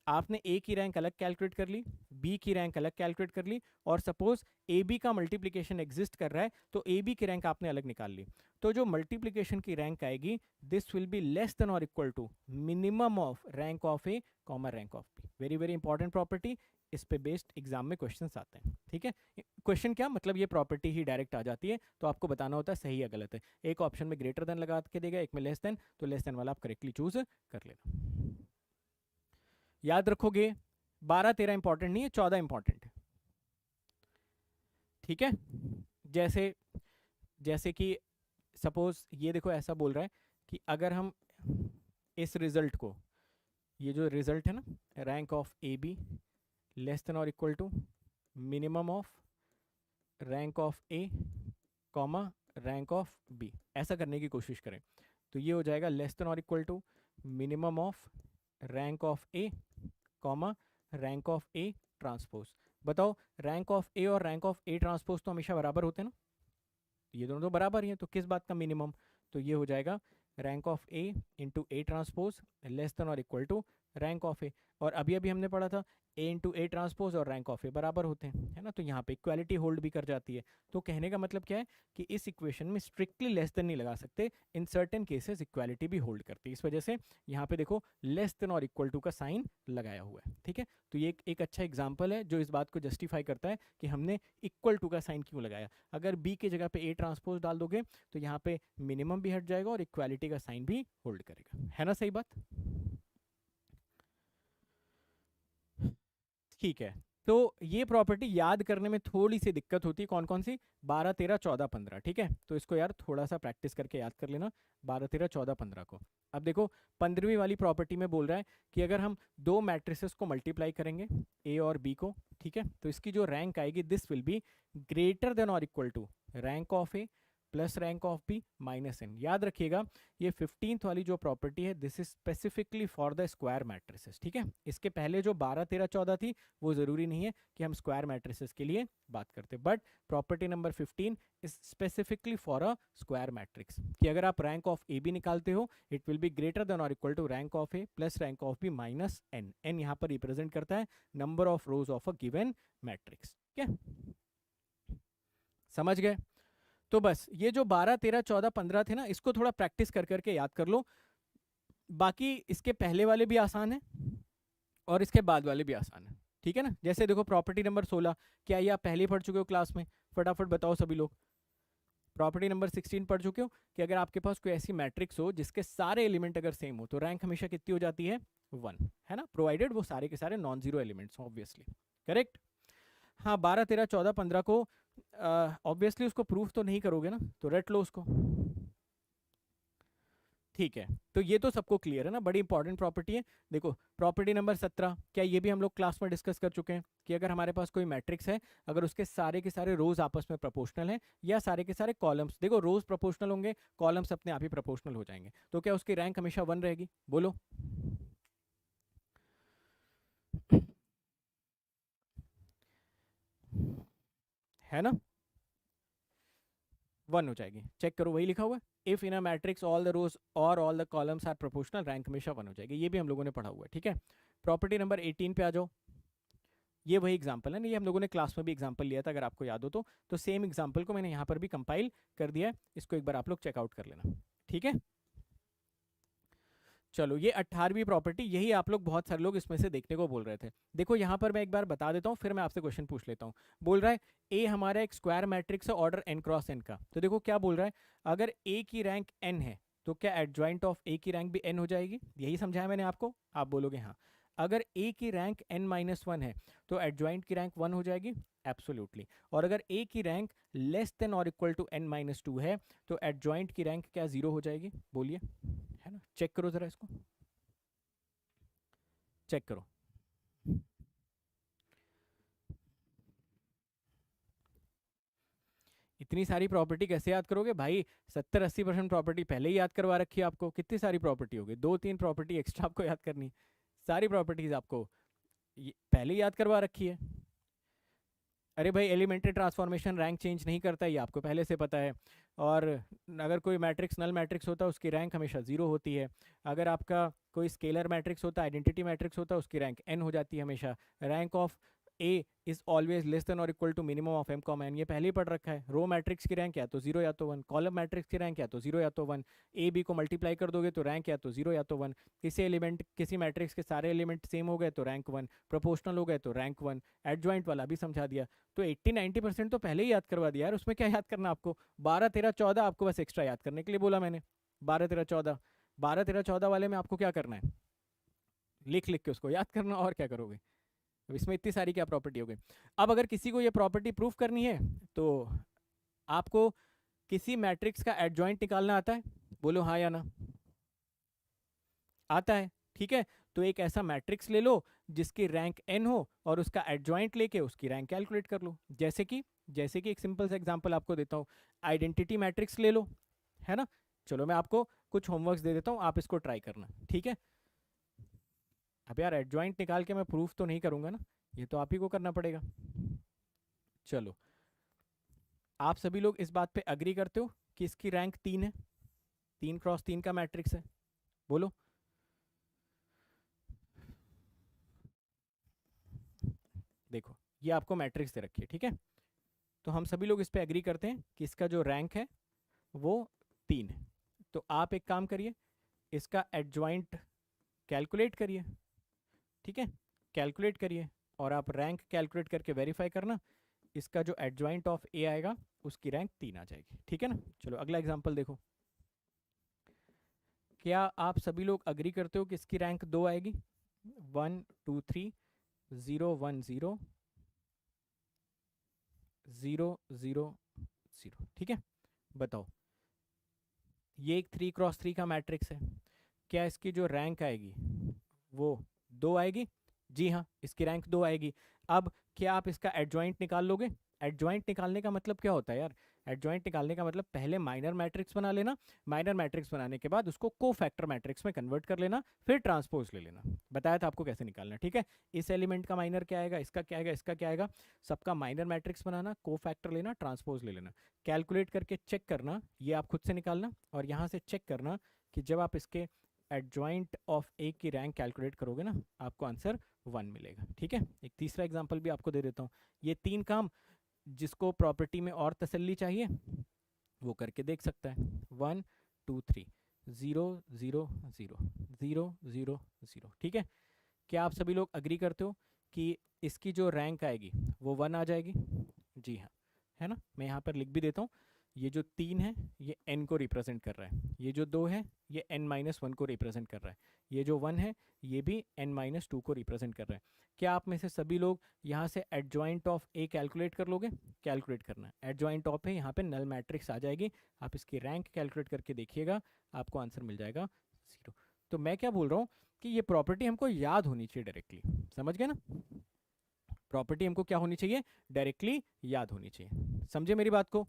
आपने ए की रैंक अलग कैलकुलेट कर ली, बी की रैंक अलग कैलकुलेट कर ली, और सपोज ए बी का मल्टीप्लिकेशन एग्जिस्ट कर रहा है, तो ए बी की रैंक आपने अलग निकाल ली। तो जो मल्टीप्लिकेशन की रैंक आएगी, this will be less than और equal to minimum of rank of A comma rank of B. Very very important property, इस पे बेस्ड एग्जाम में क्वेश्चंस आते हैं, ठीक है। क्वेश्चन क्या मतलब, ये प्रॉपर्टी ही डायरेक्ट आ जाती है, तो आपको बताना होता है सही या गलत है। एक ऑप्शन में ग्रेटर देन लगा के देगा, एक में लेस देन, तो लेस देन वाला आप करेक्टली चूज कर लेना। याद रखोगे 12 13 इंपॉर्टेंट नहीं है, 14 इंपॉर्टेंट है, ठीक है। जैसे जैसे कि सपोज ये देखो, ऐसा बोल रहा है कि अगर हम इस रिजल्ट को, ये जो रिजल्ट है ना, rank of A B less than और equal to minimum of rank of A comma rank of B, ऐसा करने की कोशिश करें, तो ये हो जाएगा लेस देन और equal to minimum of rank of A comma rank of A transpose. बताओ, रैंक ऑफ ए और रैंक ऑफ ए ट्रांसपोज तो हमेशा बराबर होते हैं ना, ये दोनों तो बराबर ही हैं, तो किस बात का मिनिमम, तो ये हो जाएगा rank of A into A transpose less than और equal to rank of A. और अभी अभी हमने पढ़ा था ए इंटू ए ट्रांसपोज और रैंक ऑफ ए बराबर होते हैं, है ना, तो यहाँ पे इक्वालिटी होल्ड भी कर जाती है। तो कहने का मतलब क्या है कि इस इक्वेशन में स्ट्रिक्टली लेस देन नहीं लगा सकते, इन सर्टेन केसेस इक्वालिटी भी होल्ड करती है, इस वजह से यहाँ पे देखो लेस देन और इक्वल टू का साइन लगाया हुआ है, ठीक है। तो ये एक अच्छा एग्जाम्पल है जो इस बात को जस्टिफाई करता है कि हमने इक्वल टू का साइन क्यों लगाया। अगर बी की जगह पे ए ट्रांसपोज डाल दोगे तो यहाँ पे मिनिमम भी हट जाएगा और इक्वालिटी का साइन भी होल्ड करेगा, है ना, सही बात। ठीक है, तो ये प्रॉपर्टी याद करने में थोड़ी सी दिक्कत होती है, कौन कौन सी, 12 13 14 15, ठीक है। तो इसको यार थोड़ा सा प्रैक्टिस करके याद कर लेना, 12 13 14 15 को। अब देखो 15वीं वाली प्रॉपर्टी में बोल रहा है कि अगर हम दो मैट्रिसेस को मल्टीप्लाई करेंगे ए और बी को, ठीक है, तो इसकी जो रैंक आएगी this will be greater than और equal to rank of A plus rank of B minus N. याद रखिएगा ये 15th वाली जो प्रॉपर्टी है this is specifically for the square matrices, ठीक है। इसके पहले जो 12 13 14 थी वो जरूरी नहीं है कि हम स्क्वायर मैट्रिसेस के लिए बात करते, but property number 15 is specifically for a square matrix, कि अगर आप रैंक ऑफ ए बी निकालते हो it will be greater than और equal to rank of A plus rank of B minus N. N यहाँ पर रिप्रेजेंट करता है number of rows of a given matrix, ठीक है, समझ गए। तो बस ये जो 12 13 14 15 थे ना, इसको थोड़ा प्रैक्टिस कर करके याद कर लो, बाकी इसके पहले वाले भी आसान है और इसके बाद वाले भी आसान है, ठीक है ना। जैसे देखो प्रॉपर्टी नंबर 16, क्या ये आप पहले पढ़ चुके हो क्लास में, फटाफट बताओ सभी लोग। प्रॉपर्टी नंबर 16 पढ़ चुके हो कि अगर आपके पास कोई ऐसी मैट्रिक्स हो जिसके सारे एलिमेंट अगर सेम हो तो रैंक हमेशा कितनी हो जाती है, 1, है ना, प्रोवाइडेड वो सारे के सारे non zero elements obviously, correct. हाँ 12 13 14 15 को ऑब्वियसली उसको प्रूफ तो नहीं करोगे ना, तो रट लो उसको, ठीक है। तो ये तो सबको क्लियर है ना, बड़ी इंपॉर्टेंट प्रॉपर्टी है। देखो प्रॉपर्टी नंबर 17, क्या ये भी हम लोग क्लास में डिस्कस कर चुके हैं कि अगर हमारे पास कोई मैट्रिक्स है, अगर उसके सारे के सारे रोज आपस में प्रोपोर्शनल हैं या सारे के सारे कॉलम्स, देखो रोज प्रोपोर्शनल होंगे कॉलम्स अपने आप ही प्रोपोर्शनल हो जाएंगे, तो क्या उसकी रैंक हमेशा 1 रहेगी, बोलो। है ना, 1 हो जाएगी, चेक करो वही लिखा हुआ है, if in a matrix all the rows और all the columns are proportional rank हमेशा 1 हो जाएगी, ये भी हम लोगों ने पढ़ा हुआ है, ठीक है। प्रॉपर्टी नंबर 18 पे आ जाओ, ये वही एग्जांपल है ना, ये हम लोगों ने क्लास में भी एग्जांपल लिया था, अगर आपको याद हो तो सेम एग्जांपल को मैंने यहाँ पर भी कंपाइल कर दिया है, इसको एक बार आप लोग चेकआउट कर लेना, ठीक है। चलो ये 18वीं प्रॉपर्टी, यही आप लोग बहुत सारे लोग इसमें से देखने को बोल रहे थे। देखो यहाँ पर मैं एक बार बता देता हूँ, फिर मैं आपसे क्वेश्चन पूछ लेता हूँ। बोल रहा है ए हमारा एक स्क्वायर मैट्रिक्स है ऑर्डर n क्रॉस n का, तो देखो क्या बोल रहा है, अगर ए की रैंक n है तो क्या एडजॉइंट ऑफ ए की रैंक भी n हो जाएगी, यही समझाया मैंने आपको, आप बोलोगे हाँ। अगर ए की रैंक n-1 है तो एडजॉइंट की रैंक 1 हो जाएगी, एब्सोल्युटली। और अगर ए की रैंक लेस देन और इक्वल टू n-2 है तो एडजॉइंट की रैंक क्या 0 हो जाएगी, बोलिए, है ना। चेक करो जरा इसको, चेक करो। इतनी सारी प्रॉपर्टी कैसे याद करोगे भाई, 70-80% प्रॉपर्टी पहले ही याद करवा रखी है आपको, कितनी सारी प्रॉपर्टी होगी, 2-3 प्रॉपर्टी एक्स्ट्रा आपको याद करनी, सारी प्रॉपर्टीज आपको पहले ही याद करवा रखी है। अरे भाई एलिमेंट्री ट्रांसफॉर्मेशन रैंक चेंज नहीं करता, ये आपको पहले से पता है। और अगर कोई मैट्रिक्स नल मैट्रिक्स होता है उसकी रैंक हमेशा जीरो होती है। अगर आपका कोई स्केलर मैट्रिक्स होता है, आइडेंटिटी मैट्रिक्स होता है, उसकी रैंक n हो जाती है हमेशा। Rank of a is always less than और equal to minimum of m comma n, ये पहले ही पढ़ रखा है। रो मैट्रिक्स की रैंक या तो जीरो या तो वन, कॉलम मैट्रिक्स की रैंक या तो जीरो या तो वन। ए बी को मल्टीप्लाई कर दोगे तो रैंक या तो जीरो या तो वन। किसी मैट्रिक्स के सारे एलिमेंट सेम हो गए तो रैंक वन, प्रोपोर्शनल हो गए तो रैंक वन। एडजॉइंट वाला भी समझा दिया। तो 80-90% तो पहले ही याद करवा दिया यार, उसमें क्या याद करना आपको। 12 13 14 आपको बस एक्स्ट्रा याद करने के लिए बोला मैंने। 12 13 14, 12 13 14 वाले में आपको क्या करना है, लिख लिख के उसको याद करना, और क्या करोगे। अब इसमें इतनी सारी क्या प्रॉपर्टी हो गई। अब अगर किसी को ये प्रॉपर्टी प्रूफ करनी है तो आपको किसी मैट्रिक्स का एडजॉइंट निकालना आता है, बोलो हाँ या ना। आता है, ठीक है। तो एक ऐसा मैट्रिक्स ले लो जिसकी रैंक n हो और उसका एडजॉइंट लेके उसकी रैंक कैलकुलेट कर लो। जैसे कि एक सिंपल सा एग्जांपल आपको देता हूँ, आइडेंटिटी मैट्रिक्स ले लो, है ना। चलो मैं आपको कुछ होमवर्क्स दे देता हूँ, आप इसको ट्राई करना, ठीक है। अब यार एडजॉइंट निकाल के मैं प्रूफ तो नहीं करूंगा ना, ये तो आप ही को करना पड़ेगा। चलो, आप सभी लोग इस बात पे अग्री करते हो कि इसकी रैंक 3 है, 3 × 3 का मैट्रिक्स है, बोलो। देखो ये आपको मैट्रिक्स दे रखी है, ठीक है। तो हम सभी लोग इस पे एग्री करते हैं कि इसका जो रैंक है वो 3 है। तो आप एक काम करिए, इसका एडजॉइंट कैलकुलेट करिए, ठीक है। कैलकुलेट करिए और आप रैंक कैलकुलेट करके वेरीफाई करना, इसका जो एडजॉइंट ऑफ ए आएगा उसकी रैंक 3 आ जाएगी, ठीक है ना। चलो अगला एग्जांपल देखो। क्या आप सभी लोग अग्री करते हो कि इसकी रैंक 2 आएगी। 1 2 3 0 1 0 0 0 0, ठीक है। बताओ, ये एक 3 × 3 का मैट्रिक्स है, क्या इसकी जो रैंक आएगी वो 2 आएगी। जी हाँ, इसकी रैंक 2 आएगी। अब क्या आप इसका एडजॉइंट निकाल लोगे। एडजॉइंट निकालने का मतलब क्या होता है यार, एडजॉइंट निकालने का मतलब पहले माइनर मैट्रिक्स बना लेना, माइनर मैट्रिक्स बनाने के बाद उसको कोफैक्टर मैट्रिक्स में कन्वर्ट कर लेना, फिर ट्रांसपोज ले लेना। बताया था आपको कैसे निकालना, ठीक है। इस एलिमेंट का माइनर क्या आएगा, इसका क्या आएगा, इसका क्या आएगा, सबका माइनर मैट्रिक्स बनाना, कोफैक्टर लेना, ट्रांसपोज ले लेना, कैलकुलेट करके चेक करना, ये आप खुद से निकालना, और यहाँ से चेक करना कि जब आप इसके एडजॉइंट ऑफ ए की रैंक कैलकुलेट करोगे ना, आपको आंसर 1 मिलेगा, ठीक है। एक तीसरा एग्जांपल भी आपको दे देता हूँ। ये 3 काम जिसको प्रॉपर्टी में और तसल्ली चाहिए वो करके देख सकता है। 1 2 3 0 0 0 0 0 0, ठीक है। क्या आप सभी लोग अग्री करते हो कि इसकी जो रैंक आएगी वो 1 आ जाएगी। जी हाँ, है ना। मैं यहाँ पर लिख भी देता हूँ, ये जो 3 है ये n को रिप्रेजेंट कर रहा है, ये जो 2 है ये n-1 को रिप्रेजेंट कर रहा है, ये जो 1 है ये भी n-2 को रिप्रेजेंट कर रहा है। क्या आप में से सभी लोग यहाँ से एडजॉइंट ऑफ ए कैलकुलेट कर लोगे। कैलकुलेट करना है, एडजॉइंट ऑफ है, यहाँ पे नल मैट्रिक्स आ जाएगी, आप इसकी रैंक कैलकुलेट करके देखिएगा, आपको आंसर मिल जाएगा 0। तो मैं क्या बोल रहा हूँ कि ये प्रॉपर्टी हमको याद होनी चाहिए डायरेक्टली, समझ गए ना। प्रॉपर्टी हमको क्या होनी चाहिए, डायरेक्टली याद होनी चाहिए, समझे मेरी बात को।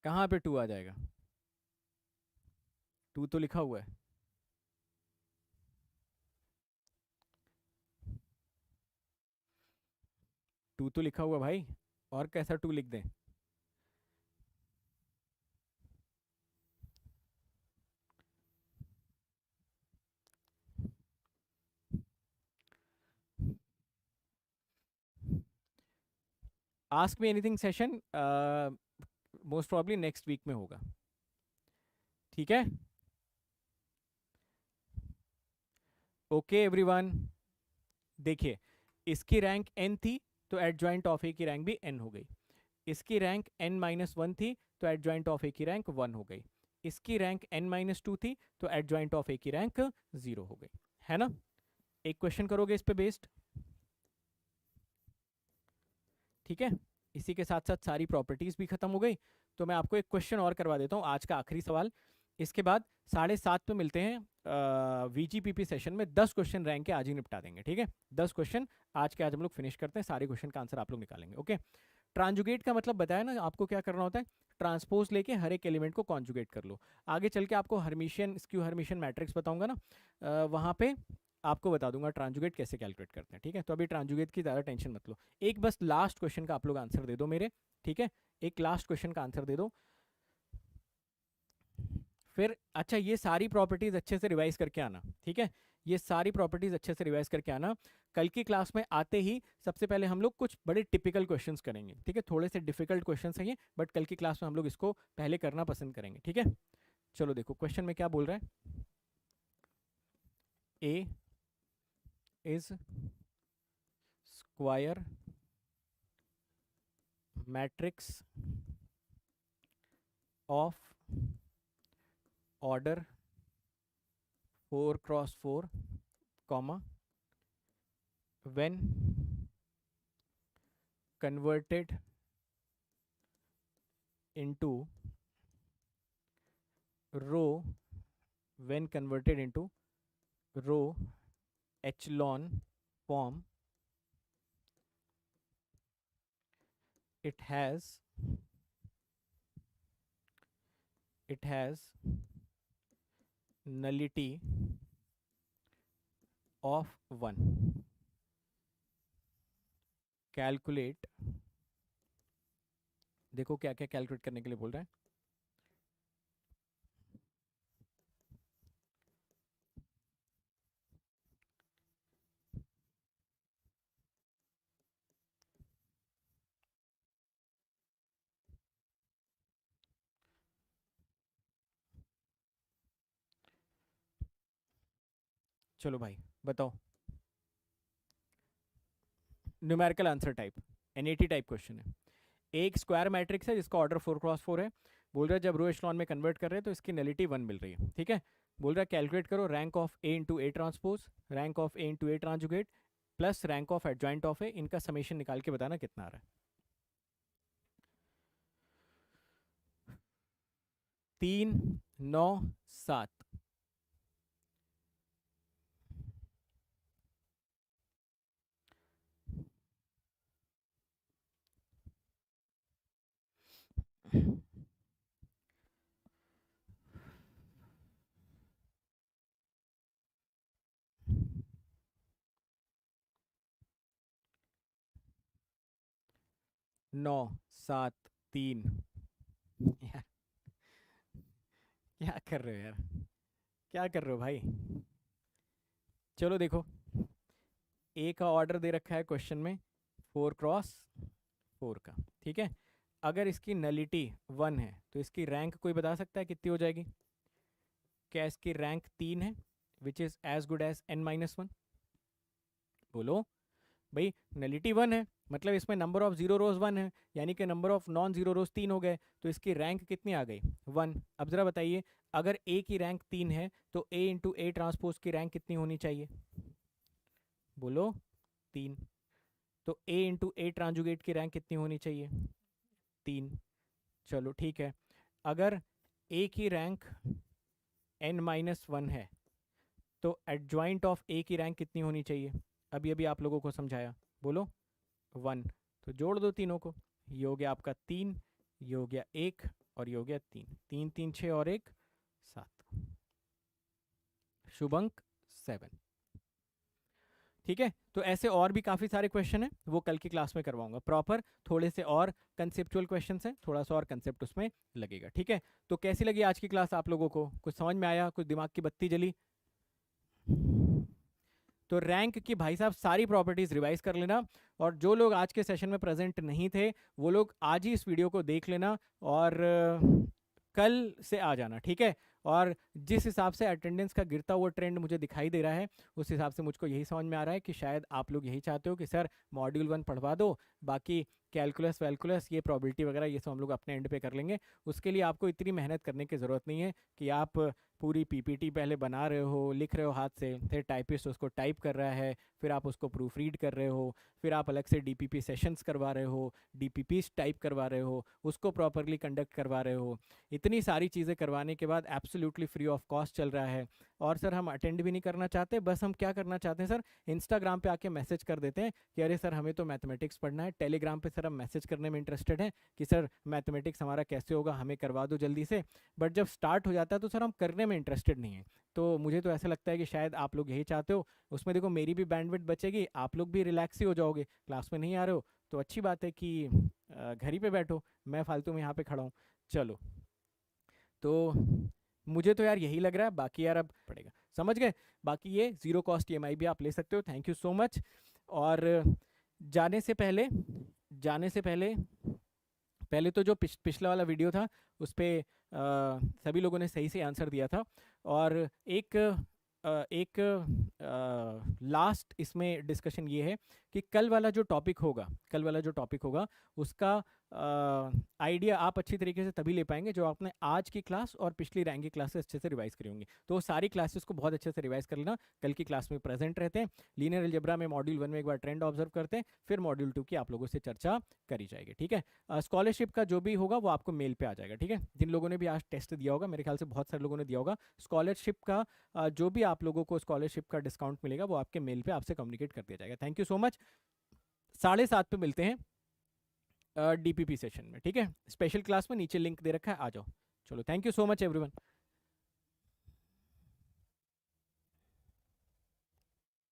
कहाँ पे 2 आ जाएगा, 2 तो लिखा हुआ है। टू तो लिखा हुआ भाई, और कैसा 2 लिख दें। Ask me anything session most probably next week में होगा, ठीक है। ओके एवरीवन, देखिए इसकी रैंक n थी तो एडजॉइंट ऑफ ए की रैंक भी n हो गई। इसकी रैंक n-1 थी तो एडजॉइंट ऑफ ए की रैंक 1 हो गई। इसकी रैंक n-2 थी तो एडजॉइंट ऑफ ए की रैंक 0 हो गई, है ना। एक क्वेश्चन करोगे इस पे बेस्ड, ठीक है। इसी के साथ साथ सारी प्रॉपर्टीज भी खत्म हो गई। तो मैं आपको एक क्वेश्चन और करवा देता हूँ, आज का आखिरी सवाल। इसके बाद 7:30 पे मिलते हैं VGPP सेशन में। 10 क्वेश्चन रैंक के आज ही निपटा देंगे, ठीक है। 10 क्वेश्चन आज के आज हम लोग फिनिश करते हैं, सारे क्वेश्चन का आंसर आप लोग निकालेंगे, ओके। ट्रांजुगेट का मतलब बताया ना आपको क्या करना होता है, ट्रांसपोज लेके हर एक एलिमेंट को कॉन्जुगेट कर लो। आगे चल के आपको हर्मिशियन स्क्यू हर्मिशियन मैट्रिक्स बताऊंगा ना, वहाँ पे आपको बता दूंगा ट्रांजुगेट कैसे कैलकुलेट करते हैं, ठीक है। तो अभी ट्रांजुगेट की ज़्यादा टेंशन मत लो, एक बस लास्ट क्वेश्चन का आप लोग आंसर दे दो मेरे, ठीक है। एक लास्ट क्वेश्चन का आंसर दे दो, फिर अच्छा ये सारी प्रॉपर्टीज अच्छे से रिवाइज करके आना, ठीक है। ये सारी प्रॉपर्टीज अच्छे से रिवाइज करके आना। कल की क्लास में आते ही सबसे पहले हम लोग कुछ बड़े टिपिकल क्वेश्चंस करेंगे, ठीक है। थोड़े से डिफिकल्ट क्वेश्चंस हैं ये, बट कल की क्लास में हम लोग इसको पहले करना पसंद करेंगे, ठीक है। चलो देखो क्वेश्चन में क्या बोल रहा है, A is square matrix of order 4x4, comma, when converted into row, when converted into row echelon form, it has nullity of 1. Calculate, देखो क्या क्या कैलकुलेट करने के लिए बोल रहा है। चलो भाई बताओ, numerical answer type, NAT type question है। एक स्क्वायर मैट्रिक्स है जिसका ऑर्डर 4x4 है, बोल रहा है जब रो एचलॉन में कन्वर्ट कर रहे हैं तो इसकी नलिटी 1 मिल रही है, ठीक है। बोल रहा है कैलकुलेट करो rank of A into A transpose, rank of A into A transjugate plus rank of adjoint of A, इनका समेशन निकाल के बताना कितना आ रहा है। 3, 9, 7, 9, 7, 3, यार क्या कर रहे हो यार, क्या कर रहे हो भाई। चलो देखो, ए का ऑर्डर दे रखा है क्वेश्चन में 4x4 का, ठीक है। अगर इसकी नलिटी 1 है तो इसकी रैंक कोई बता सकता है कितनी हो जाएगी। क्या इसकी रैंक 3 है, which is as good as n-1। बोलो भाई, नलिटी 1 है मतलब इसमें नंबर ऑफ जीरो रोज 1 है, यानी कि नंबर ऑफ नॉन जीरो रोज 3 हो गए, तो इसकी रैंक कितनी आ गई 1। अब जरा बताइए, अगर ए की रैंक 3 है तो ए इंटू ए ट्रांसपोज की रैंक कितनी होनी चाहिए, बोलो 3। तो ए इंटू ए ट्रांजुगेट की रैंक कितनी होनी चाहिए, 3। चलो ठीक है, अगर ए की रैंक n-1 है तो एडजॉइंट ऑफ ए की रैंक कितनी होनी चाहिए, अभी अभी आप लोगों को समझाया, बोलो 1। तो जोड़ दो तीनों को, ये हो गया आपका 3, ये हो गया 1 और ये हो गया 3, 3 3 6 और 1 7, शुभ अंक 7, ठीक है। तो ऐसे और भी काफ़ी सारे क्वेश्चन हैं, वो कल की क्लास में करवाऊंगा प्रॉपर, थोड़े से और कंसेप्चुअल क्वेश्चंस हैं, थोड़ा सा और कंसेप्ट उसमें लगेगा, ठीक है। तो कैसी लगी आज की क्लास आप लोगों को, कुछ समझ में आया, कुछ दिमाग की बत्ती जली। तो रैंक की भाई साहब सारी प्रॉपर्टीज रिवाइज कर लेना, और जो लोग आज के सेशन में प्रेजेंट नहीं थे वो लोग आज ही इस वीडियो को देख लेना और कल से आ जाना, ठीक है। और जिस हिसाब से अटेंडेंस का गिरता हुआ ट्रेंड मुझे दिखाई दे रहा है, उस हिसाब से मुझको यही समझ में आ रहा है कि शायद आप लोग यही चाहते हो कि सर मॉड्यूल 1 पढ़वा दो, बाकी कैलकुलस वैलकुलस, ये प्रोबेबिलिटी वगैरह ये सब हम लोग अपने एंड पे कर लेंगे। उसके लिए आपको इतनी मेहनत करने की ज़रूरत नहीं है कि आप पूरी पीपीटी पहले बना रहे हो, लिख रहे हो हाथ से, फिर टाइपिस्ट उसको टाइप कर रहा है, फिर आप उसको प्रूफ रीड कर रहे हो, फिर आप अलग से डीपीपी सेशंस करवा रहे हो, डीपीपीस टाइप करवा रहे हो, उसको प्रॉपरली कंडक्ट करवा रहे हो। इतनी सारी चीज़ें करवाने के बाद एब्सोल्युटली फ्री ऑफ कॉस्ट चल रहा है। और सर हम अटेंड भी नहीं करना चाहते, बस हम क्या करना चाहते हैं सर, इंस्टाग्राम पे आके मैसेज कर देते हैं कि अरे सर हमें तो मैथमेटिक्स पढ़ना है। टेलीग्राम पे सर हम मैसेज करने में इंटरेस्टेड हैं कि सर मैथमेटिक्स हमारा कैसे होगा, हमें करवा दो जल्दी से। बट जब स्टार्ट हो जाता है तो सर हम करने में इंटरेस्टेड नहीं है। तो मुझे तो ऐसा लगता है कि शायद आप लोग यही चाहते हो। उसमें देखो मेरी भी बैंडविड्थ बचेगी, आप लोग भी रिलैक्स ही हो जाओगे, क्लास में नहीं आ रहे हो तो अच्छी बात है कि घर ही पे बैठो, मैं फालतू में यहाँ पे खड़ा हूँ। चलो, तो मुझे तो यार यही लग रहा है, बाकी यार अब पड़ेगा, समझ गए। बाकी ये ज़ीरो कॉस्ट ईएमआई भी आप ले सकते हो। Thank you so much. और जाने से पहले जाने से पहले पहले तो जो पिछला वाला वीडियो था उस पर सभी लोगों ने सही से आंसर दिया था। और एक लास्ट इसमें डिस्कशन ये है कि कल वाला जो टॉपिक होगा उसका आइडिया आप अच्छी तरीके से तभी ले पाएंगे जो आपने आज की क्लास और पिछली रैंक की क्लासेस अच्छे से रिवाइज करी होंगी। तो सारी क्लासेस को बहुत अच्छे से रिवाइज कर लेना, कल की क्लास में प्रेजेंट रहते हैं। लीनियर अलजेब्रा में मॉड्यूल 1 में एक बार ट्रेंड ऑब्जर्व करते हैं, फिर मॉड्यूल 2 की आप लोगों से चर्चा करी जाएगी। ठीक है, स्कॉलरशिप का जो भी होगा वो आपको मेल पे आ जाएगा। ठीक है, जिन लोगों ने भी आज टेस्ट दिया होगा, मेरे ख्याल से बहुत सारे लोगों ने दिया होगा, स्कॉलरशिप का जो भी आप लोगों को स्कॉलरशिप का डिस्काउंट मिलेगा वो आपके मेल पे आपसे कम्युनिकेट कर दिया जाएगा। Thank you so much. 7:30 पे मिलते हैं डीपीपी सेशन में। ठीक है, स्पेशल क्लास में नीचे लिंक दे रखा है, आ जाओ। चलो, thank you so much everyone.